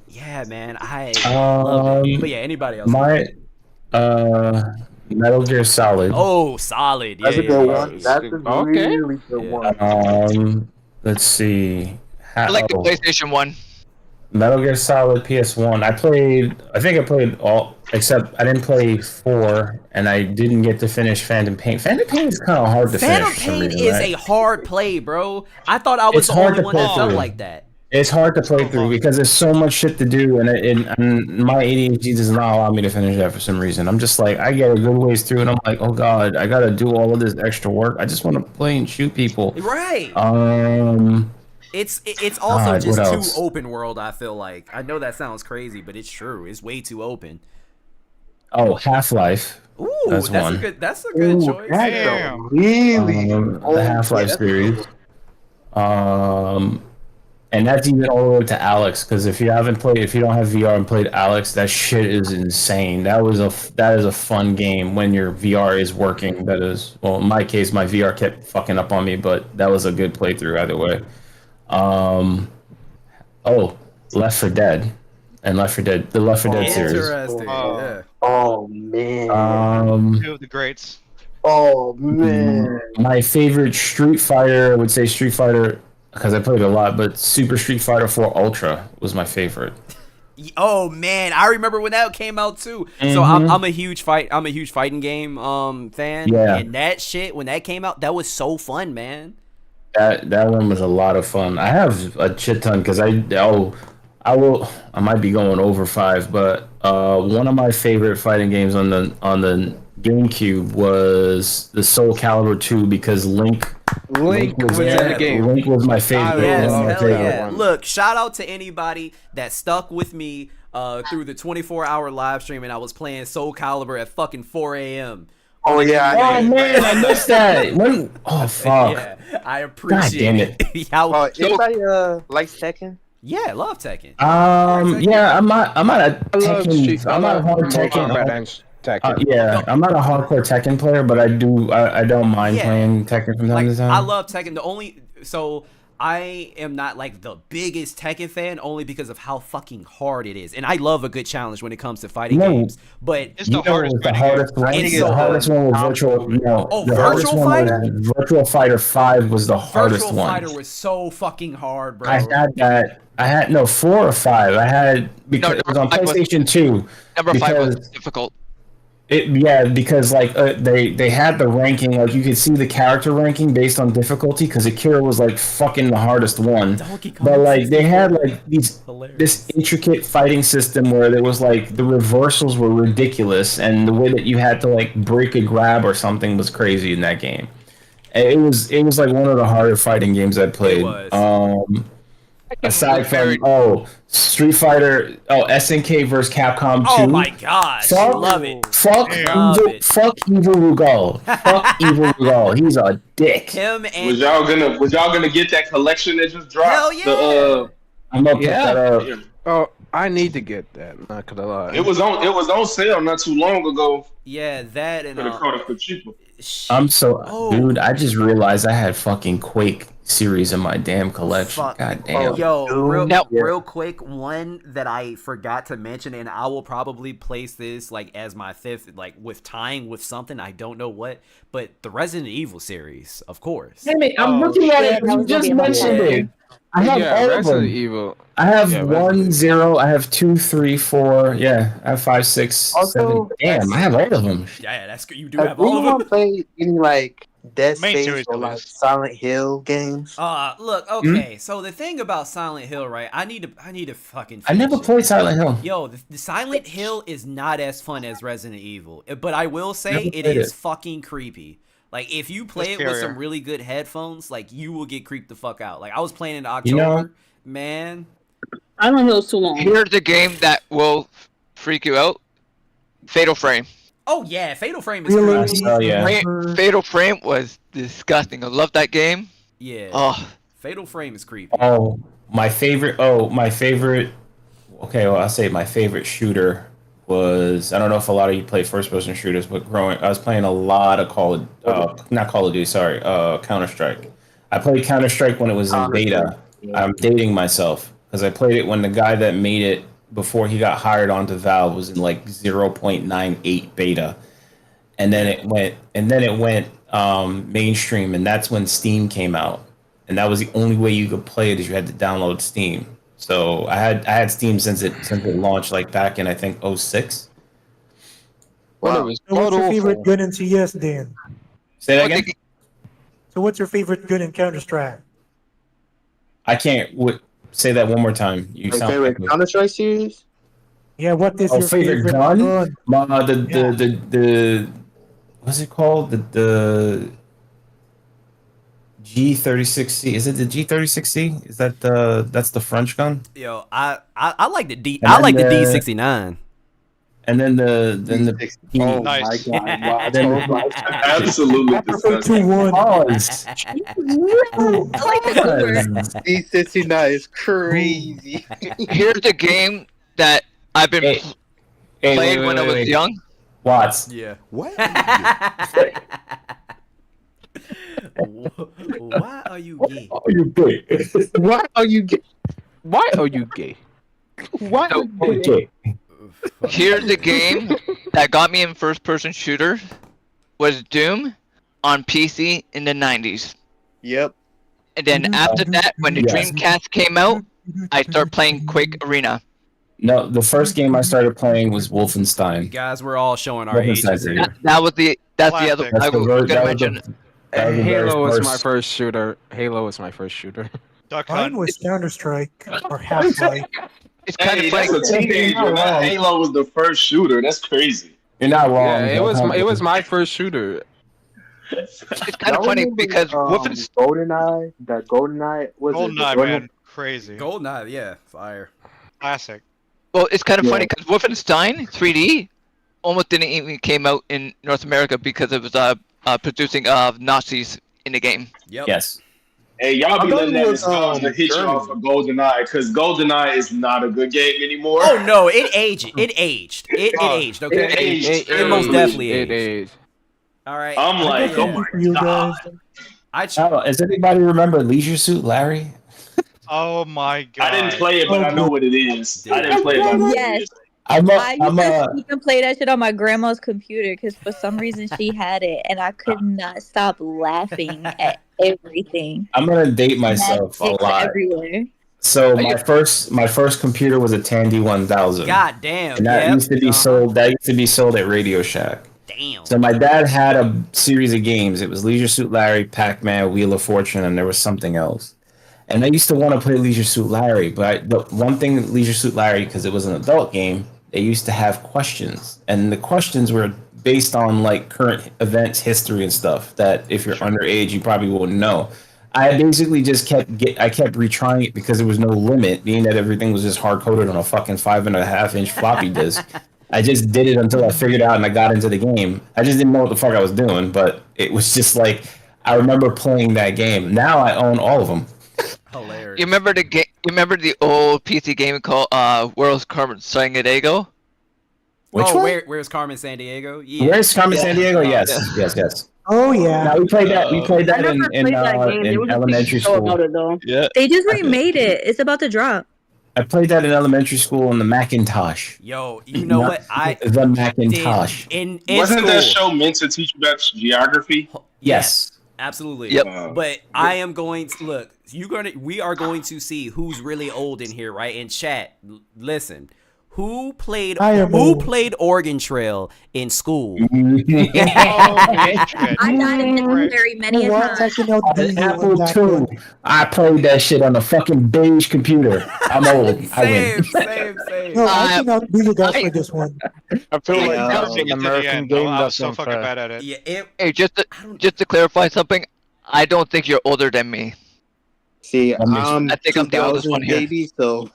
Yeah, man, I love it. But yeah, anybody else? Metal Gear Solid. Oh, Solid. Yeah, That's a good one. That's a really good one. Let's see. I like the PlayStation 1. Metal Gear Solid PS1. I think I played all, except I didn't play 4, and I didn't get to finish Phantom Pain. Phantom Pain is kind of hard to finish. Phantom Pain is a hard play, bro. I thought I was the only one that felt like that. It's hard to play through because there's so much shit to do, and my ADHD does not allow me to finish that for some reason. I'm just like, I get a good ways through, and I'm like, oh god, I gotta do all of this extra work. I just want to play and shoot people. Right. It's also just too open world. I feel like I know that sounds crazy, but it's true. It's way too open. Oh, Half-Life. Ooh, that's one. That's a good choice. Damn. Really? The Half-Life series. And that's even all the way up to Alex, because if you don't have VR and played Alex, that shit is insane. That is a fun game when your VR is working. That is, well, in my case, my VR kept fucking up on me, but that was a good playthrough either way. Left 4 Dead and Left 4 Dead, the Left 4 Dead series. Interesting. Yeah. Oh man. 2 of the greats. Oh man. My favorite Street Fighter, I would say Street Fighter, because I played a lot, but Super Street Fighter 4 Ultra was my favorite. Oh man, I remember when that came out too. Mm-hmm. So I'm a huge fighting game fan. Yeah. And that shit when that came out, that was so fun, man. That one was a lot of fun. I have a shit ton because I might be going over 5, but one of my favorite fighting games on the GameCube was the Soul Calibur 2 because Link was in the game. Link was my favorite. Yes, one of my hell favorite yeah. ones. Look, shout out to anybody that stuck with me through the 24-hour live stream and I was playing Soul Calibur at fucking 4 a.m. Oh yeah. Oh man, I missed that. Oh fuck. Yeah, I appreciate God damn it. Y'all- Anybody likes Tekken? Yeah, I love Tekken. Yeah, I'm not a love Tekken. I'm not a hard Tekken. Yeah, I'm not a hardcore Tekken player, but I don't mind playing Tekken from time to time. I love Tekken. I am not like the biggest Tekken fan only because of how fucking hard it is. And I love a good challenge when it comes to fighting games. But it's the hardest one. The hardest one was Virtual Fighter 5 was the hardest Virtual one. Fighter was so fucking hard, bro. I had that. I had 4 or 5. I had because it was on PlayStation 2. Number 5 was difficult. Because like they had the ranking, like you could see the character ranking based on difficulty because Akira was like fucking the hardest one. But like they had like this intricate fighting system where there was like the reversals were ridiculous and the way that you had to like break a grab or something was crazy in that game. It was like one of the harder fighting games I played. Aside from Street Fighter, SNK versus Capcom 2. Oh my gosh, love it. Fuck Evil Rugal. Fuck Evil Rugal. He's a dick. Him and Was y'all gonna get that collection that just dropped? Hell yeah. I'm gonna pick that up. Oh, I need to get that. Not gonna lie. It was on sale not too long ago. Yeah, that and Could have caught it for cheaper. Dude, I just realized I had fucking Quake series in my damn collection. God damn. Real quick, one that I forgot to mention, and I will probably place this like as my 5th, like with tying with something, I don't know what, but the Resident Evil series, of course. Hey, I'm looking at it. You just mentioned it. I have all of them. Evil. I have 1, 0. I have 2, 3, 4. Yeah, I have 5, 6, 7. Damn, I have all of them. Yeah, that's good. You do have all of them. Play any like Dead Main Space series, or like Silent Hill games? Look, okay. So the thing about Silent Hill, right? I need to fucking. I never played Silent Hill. Yo, the Silent Hill is not as fun as Resident Evil, but I will say Never it played is it. fucking creepy. Like if you play it with some really good headphones, like you will get creeped the fuck out. Like I was playing in October, man. I don't know, it's too long. Here's the game that will freak you out. Fatal Frame. Oh yeah, Fatal Frame is crazy. Oh yeah. Fatal Frame was disgusting. I love that game. Yeah. Oh, Fatal Frame is creepy. Oh, my favorite. Okay, well, I'll say my favorite shooter was. I don't know if a lot of you play first-person shooters, but I was playing a lot of not Call of Duty. Sorry, Counter Strike. I played Counter Strike when it was in beta. I'm dating myself because I played it when the guy that made it before he got hired onto Valve was in like 0.98 beta, and then it went mainstream, and that's when Steam came out, and that was the only way you could play it is you had to download Steam. So I had Steam since it launched, like back in I think 06. So what's your favorite gun in CS, Dan? Say that again. So what's your favorite gun in Counter Strike? I can't say that one more time. You sound favorite Counter Strike series? Yeah, what is your favorite gun? The what's it called? The G36C. Is it the G36C? Is that that's the French gun? Yo, I like the D. I like the D69. And then the Oh, nice. my God! Wow. Absolutely disgusting. D69 is crazy. here's the game that I've been playing when I was young. Watts. Yeah. What? Why are you gay? Are you gay? Why are you gay? Why are you gay? Why are you gay? Here's the game that got me in first-person shooter was Doom on PC in the 90s. Yep. And then after that, when the Dreamcast came out, I started playing Quake Arena. No, the first game I started playing was Wolfenstein. Guys, we're all showing our ages here. That's the other. I was gonna mention. Halo was my first shooter. Halo was my first shooter. Mine was Counter Strike or Half Life. It's kind Hey, of that's funny. a teenager. That Halo was the first shooter. That's crazy. You're not wrong. Yeah, it was my first shooter. It's kind of funny because GoldenEye, that GoldenEye was GoldenEye, man, crazy. GoldenEye, yeah, fire. Classic. Well, it's kind of funny because Wolfenstein 3D almost didn't even came out in North America because it was producing Nazis in the game. Yep. Yes. Hey, y'all be letting that was, nostalgia hit you off of GoldenEye, because GoldenEye is not a good game anymore. Oh no, it aged. It aged. It aged. Okay. It aged. It most definitely aged. It aged. All right. I'm like, oh my god. Does anybody remember Leisure Suit Larry? Oh my god. I didn't play it, but I know what it is. I didn't play it, but I know what it Yes. is. I used to even play that shit on my grandma's computer because for some reason she had it and I could not stop laughing at everything. I'm gonna date myself a lot. Everywhere. So my first computer was a Tandy 1000. God damn. And that used to be sold. That used to be sold at Radio Shack. Damn. So my dad had a series of games. It was Leisure Suit Larry, Pac-Man, Wheel of Fortune, and there was something else. And I used to want to play Leisure Suit Larry, but the one thing Leisure Suit Larry, because it was an adult game, they used to have questions, and the questions were based on like current events, history, and stuff that if you're underage, you probably wouldn't know. I basically just kept retrying it because there was no limit, being that everything was just hard coded on a fucking 5.5-inch floppy disk. I just did it until I figured out and I got into the game. I just didn't know what the fuck I was doing, but it was just like I remember playing that game. Now I own all of them. Hilarious. You remember the game? You remember the old PC game called Where's Carmen San Diego? Which one? Where's Carmen San Diego? Yeah. Where's Carmen San Diego? Yes. Oh yeah. Now we played that. We played that I never in played that game. There was a elementary TV show school. about it though. Yeah. They just remade it. It's about to drop. I played that in elementary school on the Macintosh. Yo, you know what? The Macintosh. In Wasn't school. that show meant to teach you about geography? Yes. Absolutely. Yep. But I am going to look. We are going to see who's really old in here, right? In chat, listen. Who played Oregon Trail in school? I died in military many a time. Apple II. I played that shit on a fucking beige computer. I'm old. I win. Same. No, I can outdo you guys for this one. I feel like that's an American game that's so fucking unfair. bad at it. Yeah, Hey, just to clarify something, I don't think you're older than me. See, I think I'm the oldest 2000 one here. baby, so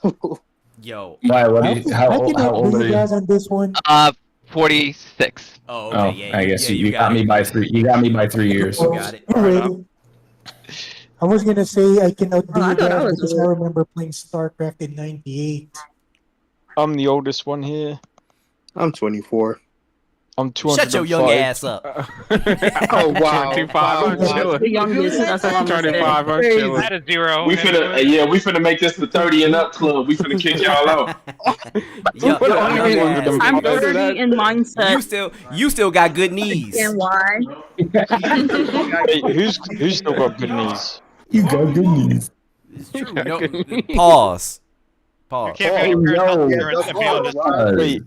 Yo. Why? How I can old outdo are you you? guys on this one. 46. Oh, Oh, okay, yeah. I guess yeah, you got me by 3. You got me by 3 years. You got it. Alrighty. I was gonna say I can outdo I you thought I guys was because I remember playing StarCraft in '98. I'm the oldest one here. I'm 24. I'm 205. Shut your young ass up. Oh wow! 25. I'm chilling. The youngest. That's all I'm gonna say. 25. I'm chilling. That is 0. We finna make this the 30 and up club. We finna kick y'all out. Yo, But only young reason ass. I'm Because of 30 that- in mindset. You still got good knees. And why? Hey, who's still got good knees? You got good knees. It's true. No, pause. You can't be comparing health insurance and be on this.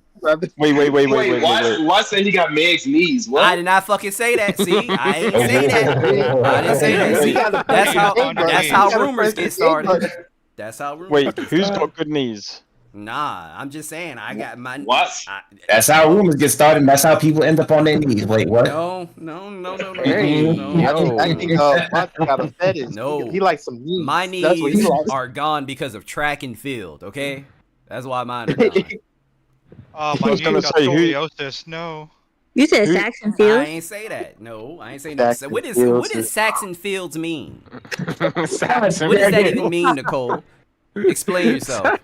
Wait. Why say he got Meg's knees? What? I did not fucking say that. See, I ain't say that. I didn't say that. See, that's how rumors get started. That's how rumors. Wait, get who's started. got good knees? Nah, I'm just saying. I got my. What? That's how rumors get started. And that's how people end up on their knees. Wait, what? No. Hey, No. I think Monty got a fetish. No. He likes some knees. My That's what he knees likes. are gone because of track and field. Okay, that's why mine are gone. Oh, I my was knee gonna got say, who- scoliosis. No. You said Saxon I Field? ain't say that. No, I ain't say that. Saxon What Fields does is- Saxon Fields mean? Saxon. What does that even mean, Nicole? Explain yourself. I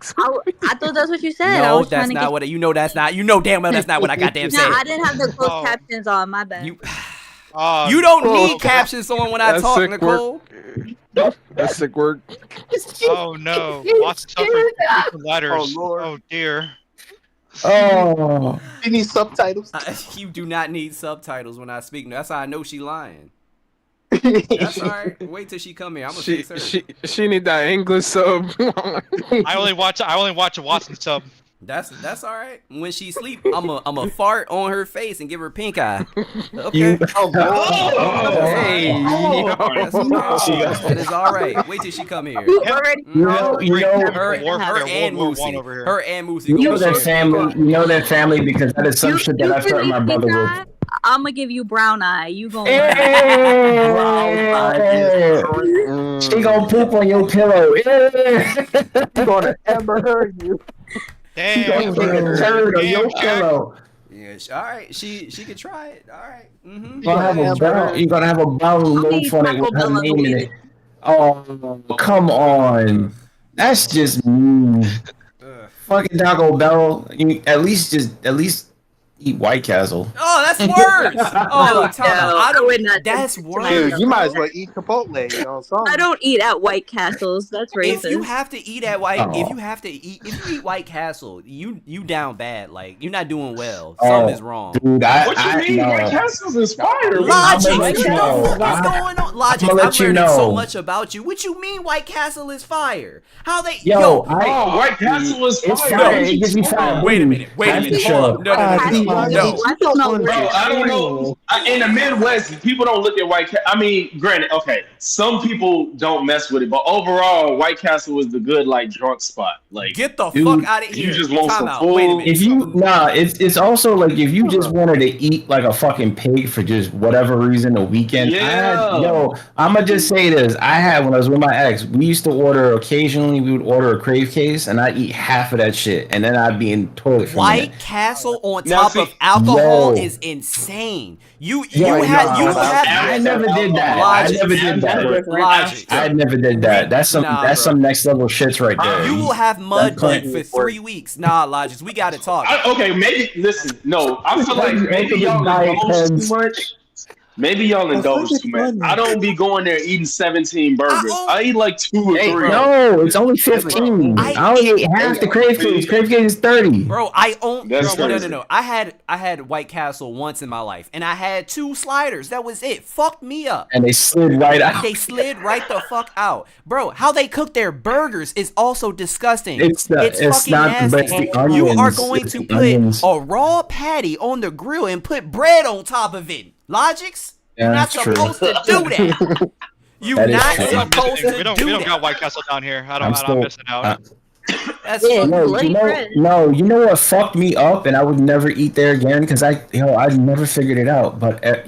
thought that's what you said. I No, was that's trying to not get... what. You know that's not. You know damn well that's not what I goddamn No, said. I didn't have the closed Oh. captions on. My bad. You don't need captions on when I That's talk, sick Nicole. That's sick work. Oh no. Watch suffering from letters. Oh, Lord. Oh dear. Oh. You need subtitles. You do not need subtitles when I speak. That's how I know she lying. That's all right. Wait till she come here. I'm gonna fix her. She need that English sub. I only watch a Watson sub. That's all right. When she sleep, I'm a fart on her face and give her pink eye. Okay. That's That is all right. Wait till she come here. You already Her and Moosey. Her and Moosey. You know that family. You know that family because that is some shit that I started my brother with. I'm gonna give you brown eye. You gonna She gonna poop on your pillow. You gonna Amber Heard you. She gonna take a turd on your pillow. Yeah, all right. She could try it. All right. Mm-hmm. You're gonna have a brown loaf on it with her name in it. Oh, come on. That's just mean. Fucking Taco Bell. At least eat White Castle. Oh, that's worse. Oh, I don't. That's worse. Dude, you might as well eat Chipotle. You know, something. I don't eat at White Castles. That's racist. If you have to eat at if you eat White Castle, you down bad. Like you're not doing well. Something is wrong. Dude, what you mean? White Castle's inspired. Logic. What's going on? Logic. I'm learning so know. much about you. What you mean White Castle is fire? How they White Castle is fire. It gives me fire. Wait a minute. Hold up. No. Bro, I don't know. In the Midwest, people don't look at White Castle. I mean, granted, okay, some people don't mess with it, but overall, White Castle is the good, like, drunk spot. Like, get the fuck out of here. You just want some food. Wait a minute. It's also like if you just wanted to eat like a fucking pig for just whatever reason a weekend. I'ma just say this. I had when I was with my ex, we used to order occasionally. We would order a crave case, and I'd eat half of that shit, and then I'd be in toilet for White Castle on top of alcohol is insane. I never did that. I never did that. That's some next level shits right there. You will have mud butt for 3 weeks. Nah, Logic, we gotta talk. Okay, maybe listen. No, I feel like maybe y'all indulge too much. Maybe y'all indulge too much. I don't be going there eating 17 burgers. I eat like 2 or 3. No, it's only 15. I only ate half the crave case. Crave case is 30. Bro, no. I had White Castle once in my life, and I had 2 sliders. That was it. Fucked me up. And they slid right out. They slid right the fuck out, bro. How they cook their burgers is also disgusting. It's fucking not nasty. You are going to put a raw patty on the grill and put bread on top of it. Logics? Yeah, you're not supposed to do that. You're not supposed to do that. We don't got White Castle down here. I'm missing out. That's you know what fucked me up, and I would never eat there again because I never figured it out. But I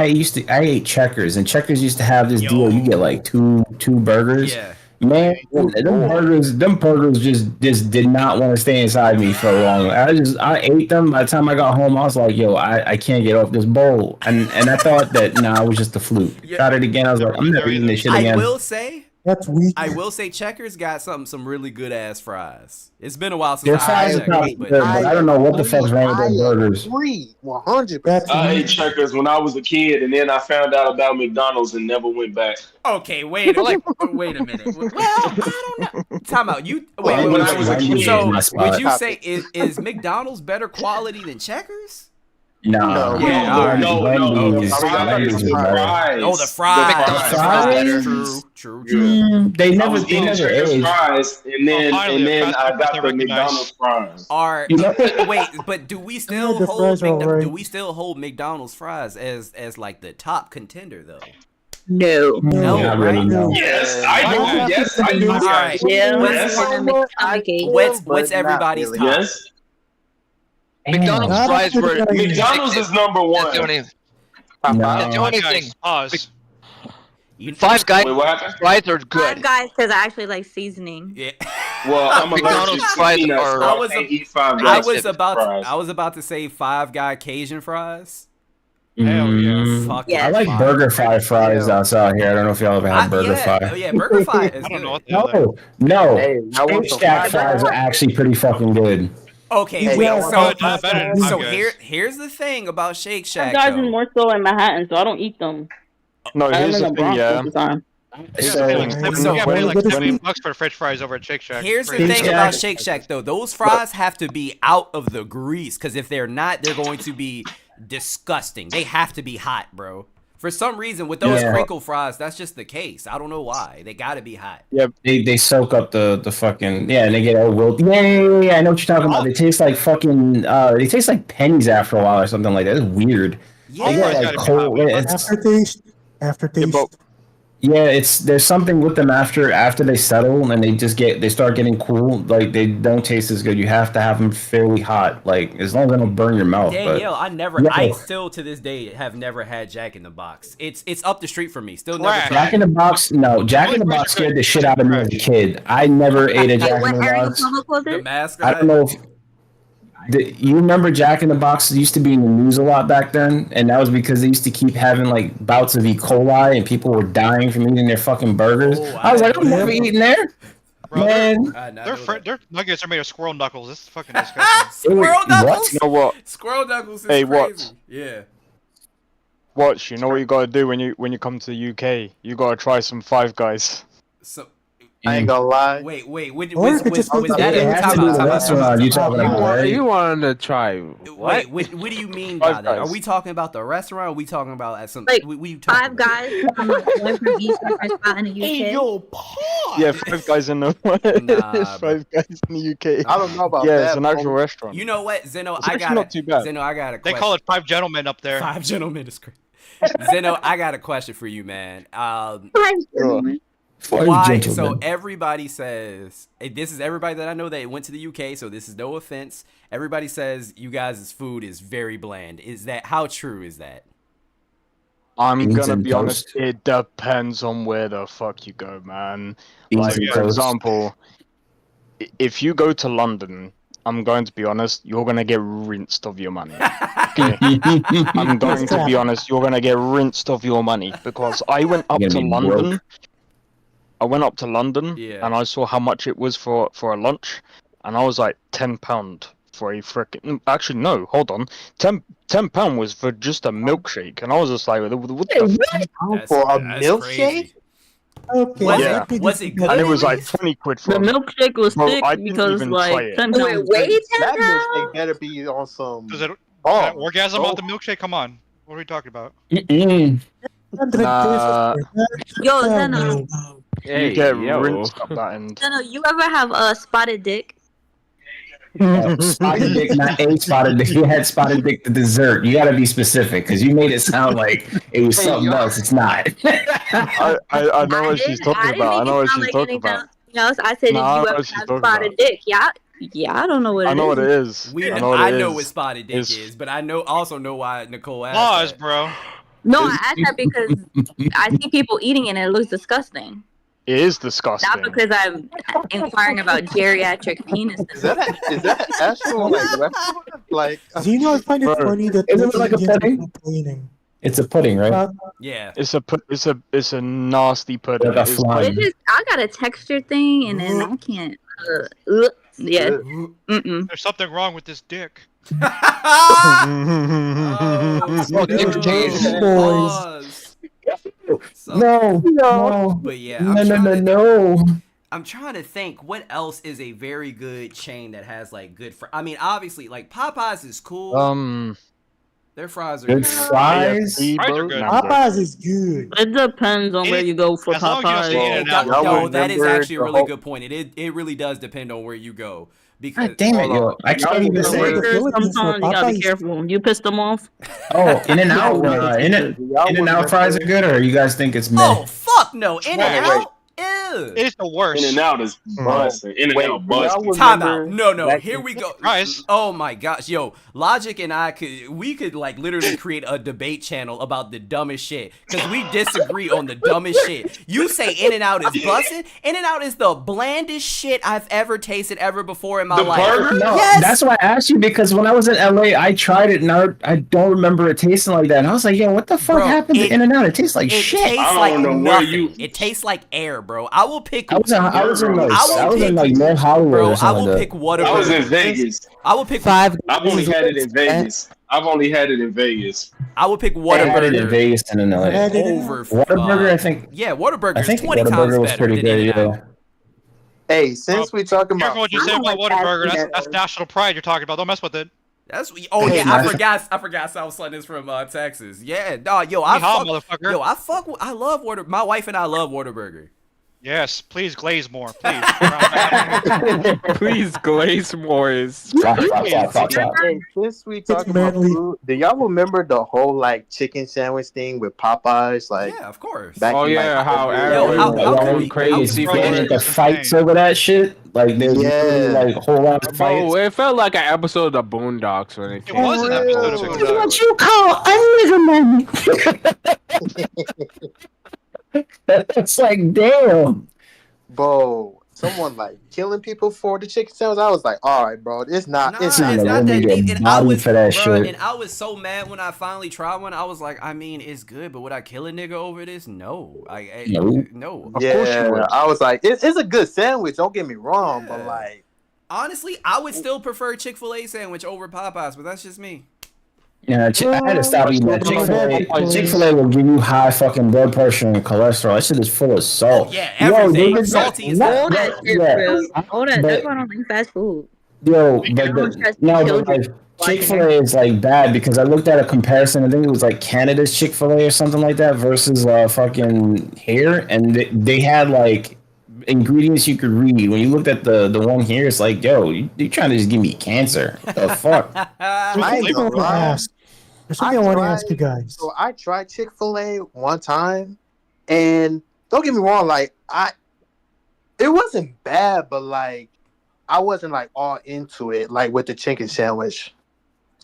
ate Checkers, and Checkers used to have this deal. You get like two burgers. Yeah. Man, them burgers just did not want to stay inside me for long. I ate them. By the time I got home, I was like, I can't get off this bowl. And I thought that it was just a fluke. Tried it again. I was like, I'm never eating this shit again. I will say that's weak. I will say Checkers got some really good ass fries. It's been a while since I ate Checkers, but I don't know what the fuck's wrong with their burgers. 100%. I ate Checkers when I was a kid, and then I found out about McDonald's and never went back. Okay, wait a minute. Well, I don't know. Time out. When I was a kid. So would you say is McDonald's better quality than Checkers? No. The fries. True. They never aged. Fries, and then I got the McDonald's fries. But do we still hold McDonald's fries as like the top contender though? No, right? No. Yes, I do. All right. Yeah. What's everybody's top? Yes. McDonald's fries were. McDonald's is number 1. That's the only thing. Pause. Five Guys fries are good. Five Guys because I actually like seasoning. Yeah. Well, I'm McDonald's fries are. I was about to say Five Guy Cajun fries. Hell yeah. Fuck yeah. I like Burger Fi fries outside here. I don't know if y'all ever had Burger Fi. Oh yeah, Burger Fi is I don't know good. what No. Shake Shack fries are actually pretty fucking good. Okay, here's the thing about Shake Shack. Guys are more so in Manhattan, so I don't eat them. No, here's the thing, all the time. Pay like $70 for French fries over at Shake Shack. Here's the thing about Shake Shack though. Those fries have to be out of the grease because if they're not, they're going to be disgusting. They have to be hot, bro. For some reason, with those crinkle fries, that's just the case. I don't know why. They gotta be hot. Yeah, they soak up the fucking and they get all wilt. Yeah. I know what you're talking about. They taste like fucking. They taste like pennies after a while or something like that. It's weird. Yeah, they get, like, cold. Aftertaste. Yeah, there's something with them after they settle and they start getting cool. Like they don't taste as good. You have to have them fairly hot. Like as long as they don't burn your mouth. Danielle, but, I still to this day have never had Jack in the Box. It's up the street from me. Still never tried. Jack in the Box. No, Jack in the Box scared the shit out of me as a kid. I never ate a Jack in the Box. The mask. I don't know if you remember Jack in the Box used to be in the news a lot back then, and that was because they used to keep having like bouts of E. coli and people were dying from eating their fucking burgers. I was like, I'm never eating there. Bro, Man, their nuggets are made of squirrel knuckles. This is fucking disgusting. Squirrel knuckles? You know what? Squirrel knuckles is Hey, crazy. what? Yeah. Watch, you know what you gotta do when you come to the UK? You gotta try some Five Guys. So I ain't gonna lie. Wait. Was that restaurant you talking about? Right? You wanted to try what? Wait, what do you mean by that? Are we talking about the restaurant? Or are we talking about at some like we Five Guys from like one from each different spot in the UK? Hey, yo, Yeah, Five Guys in the Five Guys in the UK. I don't know about yeah, that. it's an actual restaurant. You know what, Zeno? It's actually not too bad. Zeno, I got a question. They call it Five Gentlemen up there. Five Gentlemen is crazy. Zeno, I got a question for you, man. Why? So everybody says this is everybody that I know that went to the UK. So this is no offense. Everybody says you guys' food is very bland. Is that how true is that? I'm gonna be honest. It depends on where the fuck you go, man. Like for example, if you go to London, I'm going to be honest. You're gonna get rinsed of your money. Okay? I'm going to be honest. You're gonna get rinsed of your money because I went up to London. I went up to London and I saw how much it was for a lunch, and I was like £10 for a frickin'. Actually, no, hold on, £10 was for just a milkshake, and I was just like, what the fuck? For a milkshake? Okay. Was it good? And it was like 20 quid for The milkshake was thick I didn't because even like try it. 10 Wait, pounds. That milkshake better be on some. Does it Oh, orgasm out the milkshake? Come on. What are we talking about? Yo, Zeno. You get rinsed up that end. Zeno, you ever have a spotted dick? Spotted dick, not a spotted dick. You had spotted dick the dessert. You gotta be specific because you made it sound like it was something else. It's not. I know what she's talking about. I know what she's talking about. Else. I said, if you ever have spotted dick, yeah, I don't know what it is. I know what it is. I know what spotted dick is, but I also know why Nicole asked. Pause, bro. No, I asked that because I see people eating it and it looks disgusting. It is disgusting. Not because I'm inquiring about geriatric penises. Is that actual like? Do you know? I find it funny that Isn't it like a pudding? It's a pudding, right? Yeah. It's a nasty pudding. Like a flan. I got a texture thing, and then I can't. Yeah. There's something wrong with this dick. No. But yeah, no. I'm trying to think what else is a very good chain that has like good I mean, obviously, like Popeyes is cool. Their fries are good. Fries? Popeyes is good. It depends on where you go for Popeyes. No, that is actually a really good point. It really does depend on where you go. Because damn it, yo! I can't even say. Sometimes you gotta be careful. You piss them off. Oh, In-N-Out, In-N-Out fries are good, or you guys think it's meh? Oh fuck no, In-N-Out. Ew. It's the worst. In-N-Out is busting. In-N-Out busting. Time out. No. Here we go. Oh my gosh, yo, Logic and I could like literally create a debate channel about the dumbest shit because we disagree on the dumbest shit. You say In-N-Out is busting. In-N-Out is the blandest shit I've ever tasted ever before in my life. No, yes. That's why I asked you because when I was in LA, I tried it and I don't remember it tasting like that. And I was like, yo, what the fuck happened to In-N-Out? It tastes like shit. It tastes like nothing. It tastes like air, bro. I will pick. I was in like North Hollywood. Bro, or I will like pick Whataburger. I was in Vegas. I will pick Five. I've only had it in Vegas. I will pick Whataburger. I had it in Vegas and in LA. Over Whataburger, I think. Yeah, Whataburger I is think 20 Whataburger times was better pretty than good. In-N-Out. Yeah. Hey, since we talking about Careful what you say about Whataburger. That's national pride you're talking about. Don't mess with it. That's I forgot South Sun is from Texas. Yeah, dog. I love Water. My wife and I love Whataburger. Yes, please glaze more, please. Please glaze more. And since we talking about food, do y'all remember the whole like chicken sandwich thing with Popeyes? Like, yeah, of course. How crazy the fights over that shit. Like there's like a whole lot of fights. Bro, it felt like an episode of Boondocks when it came. It was an episode of Boondocks. What you call a nigga man? It's like, damn. Bro, someone like killing people for the chicken sandwich. I was like, all right, bro, it's not that deep. And I was so mad when I finally tried one. I was like, I mean, it's good, but would I kill a nigga over this? No. No. Of course you would. I was like, it's a good sandwich. Don't get me wrong, but like, honestly, I would still prefer Chick-fil-A sandwich over Popeyes, but that's just me. Yeah, I had to stop eating that Chick-fil-A. Chick-fil-A will give you high fucking blood pressure and cholesterol. That shit is full of salt. Yeah, everything. Salty is all that shit, bro. All that. That's why I don't like fast food. Yo, but Chick-fil-A is like bad because I looked at a comparison. I think it was like Canada's Chick-fil-A or something like that versus fucking here, and they had like ingredients you could read. When you looked at the one here, it's like, yo, you trying to just give me cancer? What the fuck? I ain't gonna lie. There's something I want to ask you guys. So I tried Chick-fil-A one time, and don't get me wrong, like it wasn't bad, but like I wasn't like all into it, like with the chicken sandwich.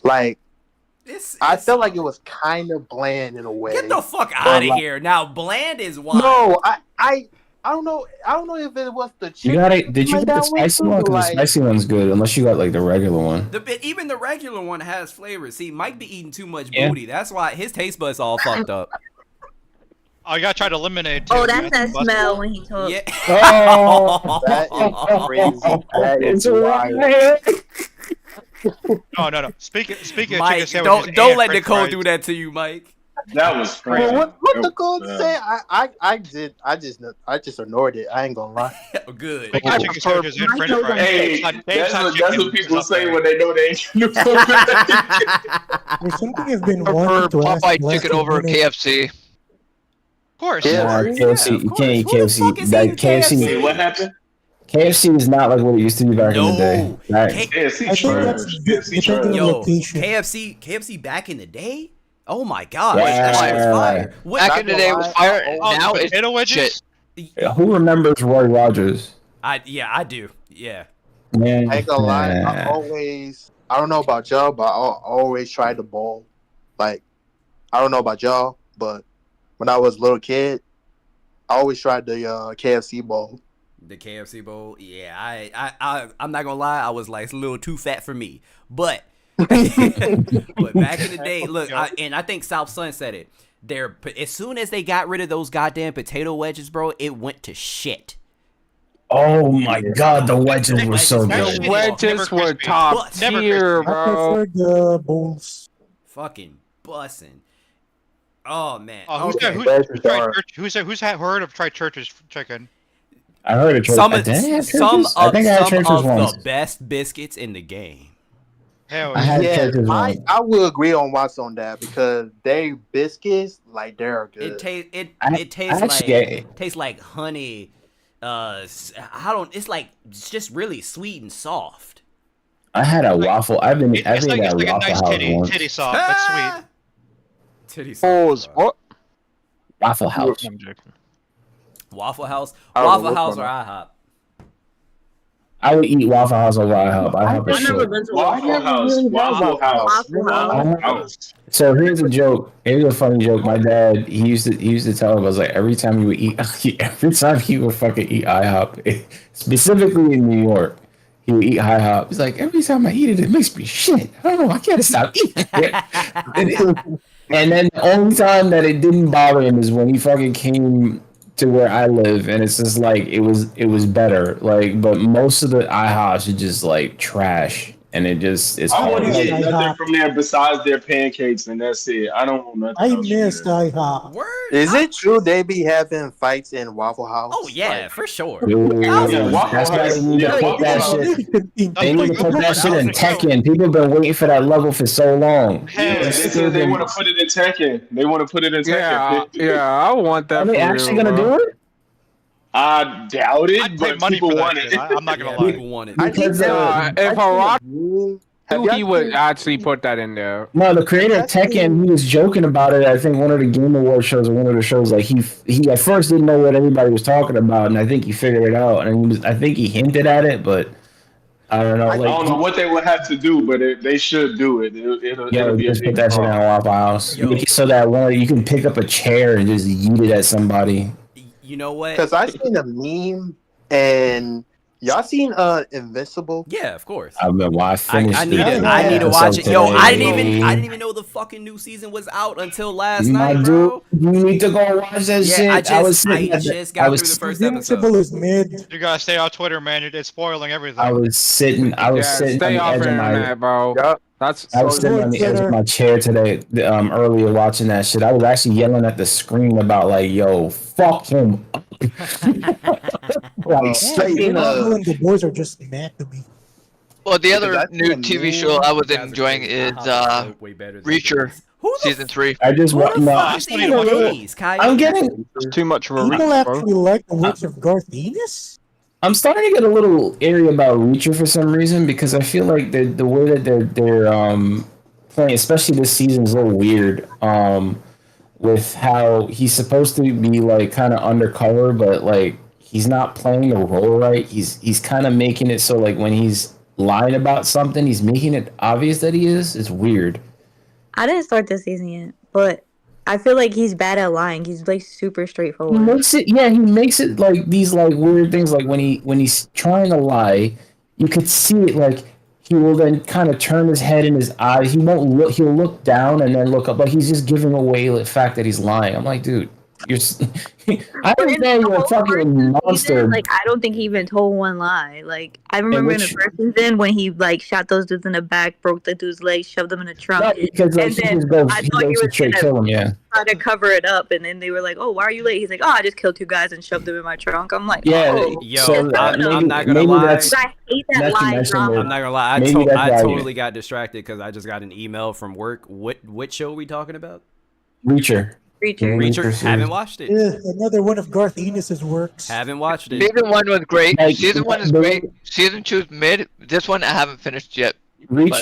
Like I felt like it was kind of bland in a way. Get the fuck out of here! Now bland is wild. No, I don't know. I don't know if it was the chicken. Did you get the spicy one? Because the spicy one's good, unless you got like the regular one. Even the regular one has flavor. See, Mike be eating too much booty. That's why his taste buds all fucked up. I gotta try to eliminate. Too. Oh, that's that smell when he talks. Yeah. Oh, that is crazy. That is wild. No. Speaking Mike, of chicken sandwiches, don't let Nicole do that to you, Mike. That was crazy. What the code say? I just ignored it. I ain't gonna lie. Good. Chicken sandwiches and French fries. Hey, that's what people say when they know they ain't. There's something I've been wanting to ask. Popeye chicken over KFC. Of course. Yeah, KFC. You can't eat KFC. Like KFC. What happened? KFC is not like what it used to be back in the day. Right? KFC back in the day. Oh my god! Yeah. Back in the day, it was fire. Now it's shit. Who remembers Roy Rogers? I do. Yeah. Man, I ain't gonna lie. I don't know about y'all, but I always tried the bowl. Like, I don't know about y'all, but when I was a little kid, I always tried the KFC bowl. The KFC bowl, yeah. I'm not gonna lie. I was like a little too fat for me, but. But back in the day, look, I think South Sun said it. As soon as they got rid of those goddamn potato wedges, bro, it went to shit. Oh my god, the wedges were so good. The wedges were top tier, bro. I prefer the bowls. Fucking bussin'. Oh man. Who's heard of Tried Church's chicken? I heard of Church. Some of the best biscuits in the game. Hell yeah. I will agree on Watts on that because they biscuits they're good. It tastes like honey. It's just really sweet and soft. I had a waffle. I've been at like Waffle a nice House titty once. soft, but sweet. Titty soft. What? Waffle House. I'm joking. Waffle House or IHOP. I would eat Waffle House over IHOP. Waffle House. So here's a joke. Here's a funny joke. My dad, he used to tell us, I was like, every time he would fucking eat IHOP, specifically in New York, he would eat IHOP. He's like, every time I eat it, it makes me shit. I don't know. I can't stop eating it. And then the only time that it didn't bother him is when he fucking came to where I live, and it's just like it was better. Like, but most of the IHOPs are just like trash. and it's I hard. want to get Like, nothing from there besides their pancakes, and that's it. I don't want nothing I else from missed there. IHOP. Word? Is it true they be having fights in Waffle House? Oh yeah, Like, for sure. Ooh, 1000%. that's why they need to put that shit. They need to put that shit in That's like- Tekken. People have been waiting for that level for so long. Yeah, they said they want to put it in Tekken. They want to put it in Tekken. Yeah, I want that. Are they for actually real, gonna bro. do it? I doubt it, I'd pay but money people for that want shit. it. I'm not gonna Yeah, lie. people want it. Because If Harad have knew, he y'all would seen- actually put that in there. No, the creator of Tekken, he was joking about it. I think one of the Game Awards shows or one of the shows, like he at first didn't know what everybody was talking about, and I think he figured it out. And I think he hinted at it, but I don't know. I Like, don't know what they would have to do, but they should do it. It'll be a just put big that shit in a problem. Waffle House. Make it so that you can pick up a chair and just yeet it at somebody. You know what? Because I seen a meme and y'all seen Invincible? Yeah, of course. I finished I need it. I need to watch it. Yo, Today. I didn't even know the fucking new season was out until last My night, dude, bro. you need to go watch that shit. I was just got through the first Invincible episode. is mid. You gotta stay on Twitter, man. It's spoiling everything. I was sitting on Stay the off edge of my. internet, bro. Yup. That's I was sitting on the edge of my chair today, earlier watching that shit. I was actually yelling at the screen about like, "Yo, fuck him!" Like straight in Marvel and the boys are just mad to me. Well, the other new TV show I was enjoying is Reacher season 3. I just want no. I'm getting too much of a People reach, bro. actually like the works of Garth Ennis. I'm starting to get a little airy about Reacher for some reason because I feel like the way that they're playing, especially this season, is a little weird. With how he's supposed to be like kind of undercover, but like he's not playing the role right. He's kind of making it so like when he's lying about something, he's making it obvious that he is. It's weird. I didn't start this season yet, but I feel like he's bad at lying. He's like super He straightforward. makes it like these like weird things. Like when he's trying to lie, you could see it. Like he will then kind of turn his head and his eyes. He won't look. He'll look down and then look up. Like he's just giving away the fact that he's lying. I'm like, dude, you're. I understand you're a fucking monster. Like I don't think he even told one lie. Like I remember in the first season when he like shot those dudes in the back, broke the dude's legs, shoved them in the trunk, Right, because like, and he then just goes, I he thought he goes to was straight gonna kill him. Yeah. try to cover it up, and then they were like, "Oh, why are you late?" He's like, "Oh, I just killed 2 guys and shoved them in my trunk." I'm like, Yeah, "Oh, Yo, so, I'm not gonna maybe lie. that's- I hate that that's lie connection drama." with- I'm not gonna lie. Maybe that's I why totally got distracted because I just got an email from work. What show are we talking about? Reacher. Reacher. Haven't watched it. Yeah, another one of Garth Ennis's works. Haven't watched it. Season 1 was great. Like, Season 1 is the- great. Season 2 is mid. This one I haven't finished yet. Like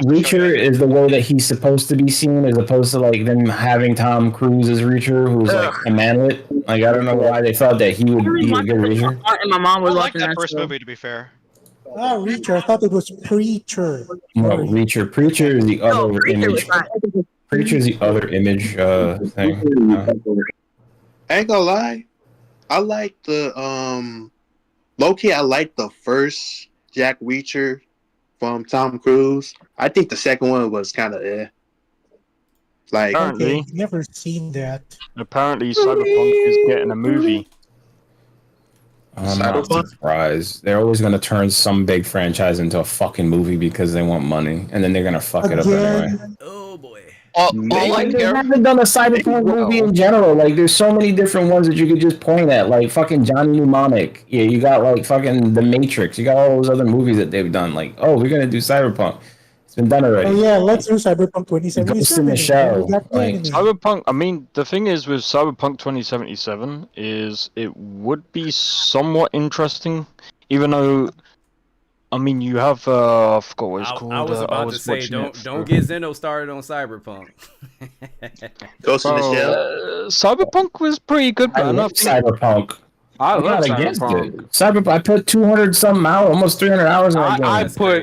Reacher is the way that he's supposed to be seen, as opposed to like them having Tom Cruise as Reacher, who's like a manlet. Like I don't know why they thought that he would be a good Reacher. And my mom was I like watching that first show. movie, to be fair. Ah, Reacher. I thought it was Preacher. No, Reacher. Preacher is the other image. Preacher is the other image thing. I ain't gonna lie. I like the low-key, I like the first Jack Reacher from Tom Cruise. I think the second one was kind of like Apparently, never seen that. Apparently, Cyberpunk is getting a movie. I'm not surprised. They're always going to turn some big franchise into a fucking movie because they want money, and then they're going to fuck it up anyway. Oh boy. They haven't done a Cyberpunk movie in general. Like, there's so many different ones that you could just point at. Like, fucking Johnny Mnemonic. Yeah, you got, like, fucking The Matrix. You got all those other movies that they've done. Like, oh, we're going to do Cyberpunk. It's been done already. Oh yeah, let's do Cyberpunk 2077. Ghost in the Shell. Like, Cyberpunk, I mean, the thing is with Cyberpunk 2077 is it would be somewhat interesting, even though, I mean, you have, I forgot what it's called. I was about to say, don't get Zeno started on Cyberpunk. Ghost in the Shell. Cyberpunk was pretty good, I man. love Cyberpunk. I'm not love against Cyberpunk. it. Cyberpunk. I put 200 something hours, almost 300 hours in that game.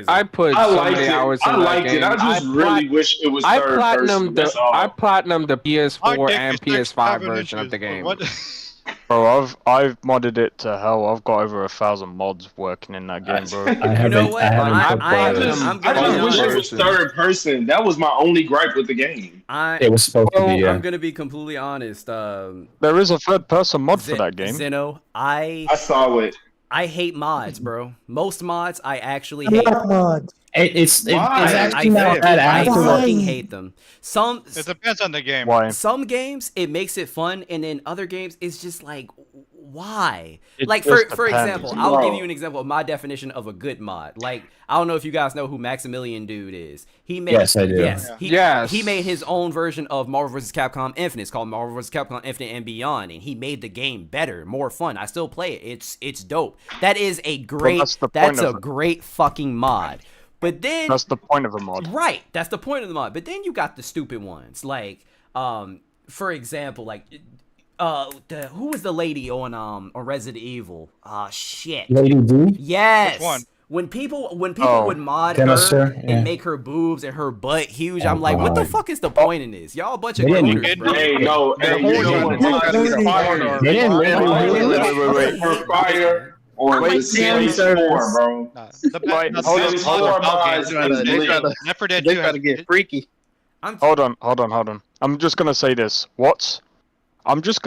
I put I so liked many it. hours in I that liked game. it. I just really wish it was I third person. That's all. I platinum the PS4 My dick and is PS5 7 version of inches, the game. What? Bro, I've modded it to hell. I've got over 1,000 mods working in that game, bro. You know what? I just wish it was third person. That was my only gripe with the game. It was supposed to be, yeah. I'm gonna be completely honest. There is a third person mod for that game. Zeno, I saw it. I hate mods, bro. Most mods I actually I hate. like mods. It's actually I not that fucking hate them. It depends on the game. Why? Some games it makes it fun, and then other games it's just like, why? It Like just for depends. example, I'll give you an example of my definition of a good mod. Like I don't know if you guys know who Maximilian Dude is. He made Yes, I do. He made his own version of Marvel vs. Capcom Infinite. It's called Marvel vs. Capcom Infinite and Beyond, and he made the game better, more fun. I still play it. It's dope. That is a great. That's a great fucking mod. But then that's the point of a mod, right? That's the point of the mod. But then you got the stupid ones, like for example, like who was the lady on Resident Evil? Shit. Lady D? Yes. Which one? When people would mod Sinister, her and make her boobs and her butt huge, I'm like, what the fuck is the point in this? Y'all a bunch of They didn't- groaners, bro. Hey, no, hey, you know what? They didn't Wait. For fire or the Sims 4, bro. Left 4 Dead 2 gotta get freaky. Hold on. I'm just gonna say this. I'm just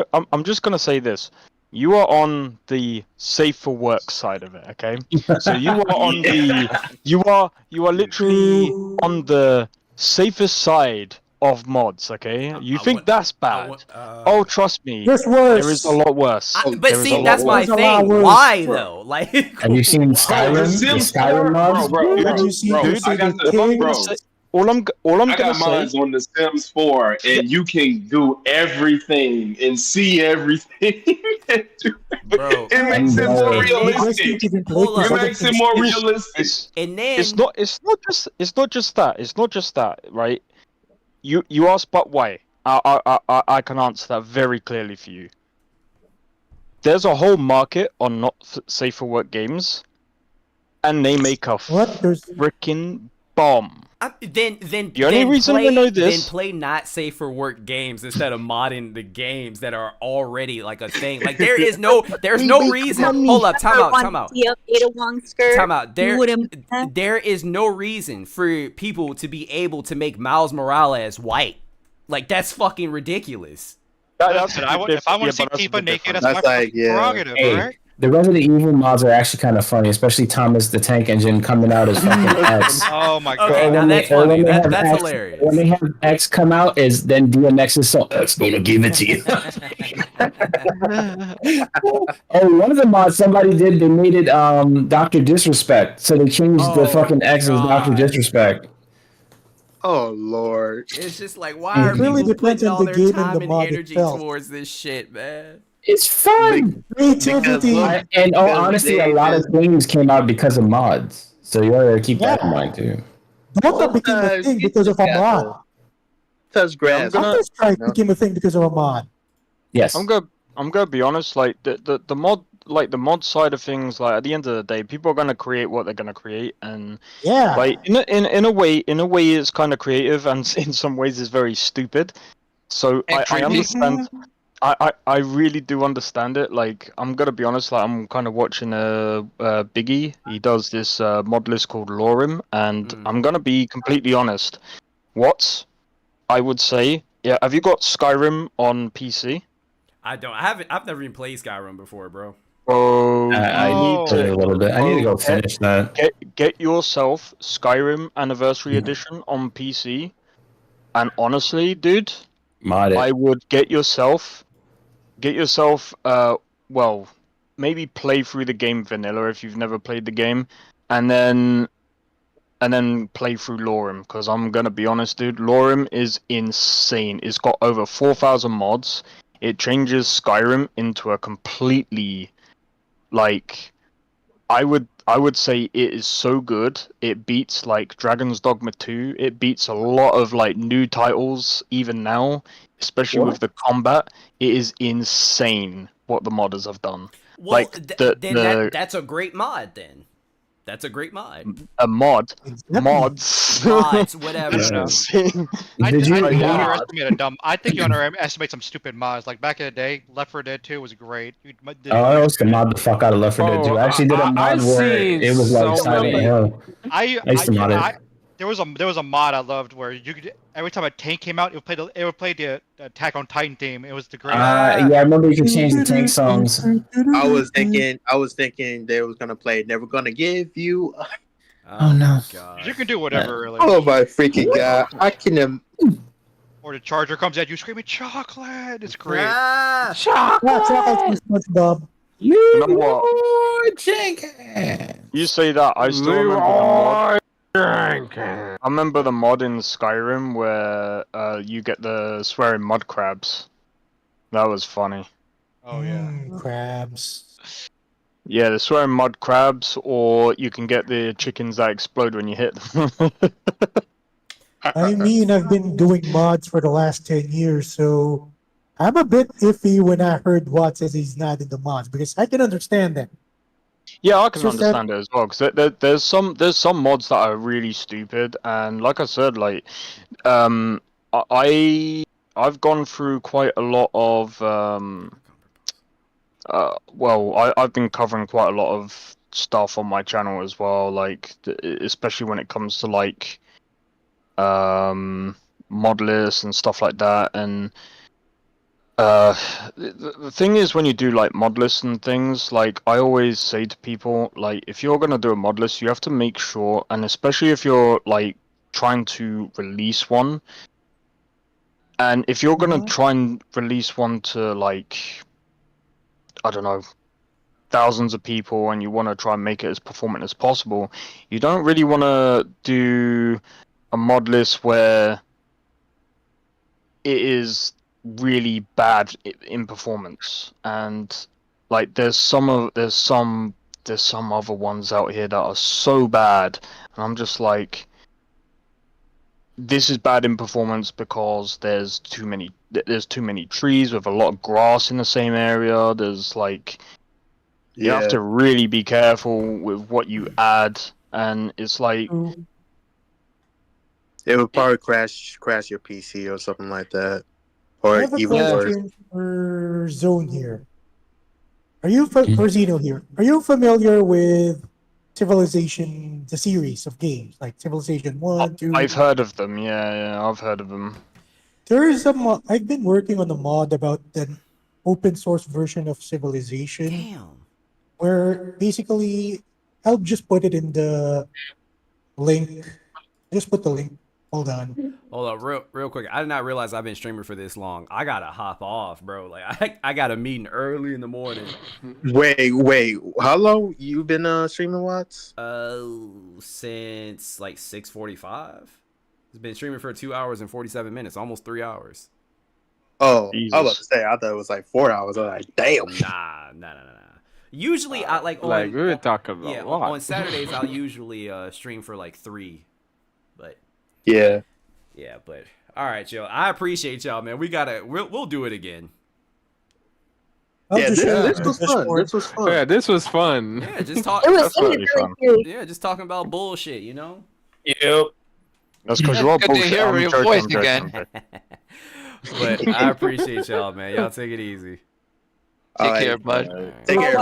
gonna say this. You are on the safe for work side of it, okay? So you are on the you are literally on the safest side of mods, okay? You think that's bad? Oh, trust me, There's worse. there is a lot worse. But see, that's my thing. Why though? Like, have you seen Skyrim? The Skyrim mods? Have you seen I got the bro. All I'm I got mods on the Sims 4, and you can do everything and see everything. Bro, it makes it more realistic. Hold It up. makes it more realistic. And then it's not just that, right? You asked, but why? I can answer that very clearly for you. There's a whole market on not safe for work games, and they make a freaking bomb. Then the only reason I know this, then play not safe for work games instead of modding the games that are already like a thing. Like there's no reason. Hold up, time out. There is no reason for people to be able to make Miles Morales white. Like that's fucking ridiculous. Listen, if I want to see Tifa naked, that's my fucking prerogative, right? The Resident Evil mods are actually kind of funny, especially Thomas the Tank Engine coming out as fucking X. Oh my god. Okay, now that's funny. That's X, hilarious. When they have X come out, is then DMX is so X gonna give it to you. Oh, one of the mods somebody did, they made it Dr. Disrespect. So they changed the fucking X as Dr. Disrespect. Oh Lord. It's just like, why are people putting all their time and energy towards this shit, man? It's fun. And honestly, a lot of things came out because of mods. So you gotta keep that in mind too. Dota became a thing because of a mod. Touch grass. Counter-Strike became a thing because of a mod. Yes. I'm gonna be honest. Like the mod side of things. Like at the end of the day, people are gonna create what they're gonna create, and like in a way, it's kind of creative, and in some ways, it's very stupid. So I understand. I really do understand it. Like I'm gonna be honest, like I'm kind of watching Biggie. He does this mod list called Lorem, and I'm gonna be completely honest. I would say, yeah. Have you got Skyrim on PC? I don't. I've never even played Skyrim before, bro. I need to a little bit. I need to go finish that. Get yourself Skyrim Anniversary Edition on PC, and honestly, dude, mod it. I would get yourself well, maybe play through the game vanilla if you've never played the game, and then play through Lorem, because I'm gonna be honest, dude, Lorem is insane. It's got over 4,000 mods. It changes Skyrim into a completely, like, I would say it is so good. It beats like Dragon's Dogma 2. It beats a lot of like new titles even now, especially with the combat. It is insane what the modders have done. Well, like that's a great mod then. That's a great mod. A mod. Mods. Mods, whatever. I think you underestimated dumb. I think you underestimate some stupid mods. Like back in the day, Left 4 Dead 2 was great. I used to mod the fuck out of Left 4 Dead 2. I actually did a mod where it was like Silent Hill. I used to mod it. there was a mod I loved where you could every time a tank came out, it would play the Attack on Titan theme. It was the greatest. Yeah, I remember you could change the tank songs. I was thinking they was gonna play "Never Gonna Give You." Oh no! You can do whatever, really. Oh my freaking god! I can. Or the charger comes at you screaming chocolate. It's great. Chocolate. SpongeBob. You know what? Chicken. You say that, I still remember the mod. I remember the mod in Skyrim where you get the swearing mud crabs. That was funny. Oh yeah. Crabs. Yeah, the swearing mud crabs, or you can get the chickens that explode when you hit them. I mean, I've been doing mods for the last 10 years, so I'm a bit iffy when I heard Watt says he's not in the mods, because I can understand that. Yeah, I can It's just that- understand it as well, because there's some mods that are really stupid, and like I said, like I've gone through quite a lot of I've been covering quite a lot of stuff on my channel as well, like especially when it comes to like mod lists and stuff like that, and the thing is, when you do like mod lists and things, like I always say to people, like if you're gonna do a mod list, you have to make sure, and especially if you're like trying to release one, and if you're gonna try and release one to like, I don't know, thousands of people, and you want to try and make it as performant as possible, you don't really want to do a mod list where it is really bad in performance, and like there's some other ones out here that are so bad, and I'm just like, this is bad in performance because there's too many trees with a lot of grass in the same area. There's like, you have to really be careful with what you add, and it's like it would probably crash your PC or something like that, I or have a even worse. question for Zone here. Are you for Zeno here? Are you familiar with Civilization, the series of games like Civilization 1, 2? I've heard of them. Yeah, I've heard of them. There is I've been working on a mod about the open source version of Civilization. Where basically, I'll just put it in the link. Just put the link. Hold on. Hold up, real quick. I did not realize I've been streaming for this long. I gotta hop off, bro. Like I got a meeting early in the morning. Wait. How long you been streaming, Watts? Since like 6:45. It's been streaming for 2 hours and 47 minutes, almost 3 hours. Oh, Jesus. I was about to say, I thought it was like 4 hours. I was like, damn. Nah. Usually, I like we were talking about a lot. on Saturdays I'll usually stream for like 3, but yeah, but all right, yo, I appreciate y'all, man. We'll do it again. Yeah, this was fun. This was fun. Yeah, this was fun. Yeah, just talk. It was really cute. Yeah, just talking about bullshit, you know. Yep. That's because you're all Good to bullshit. hear I'm your joking, voice I'm joking, again. I'm joking. But I appreciate y'all, man. Y'all take it easy. Take care, bud. Take care.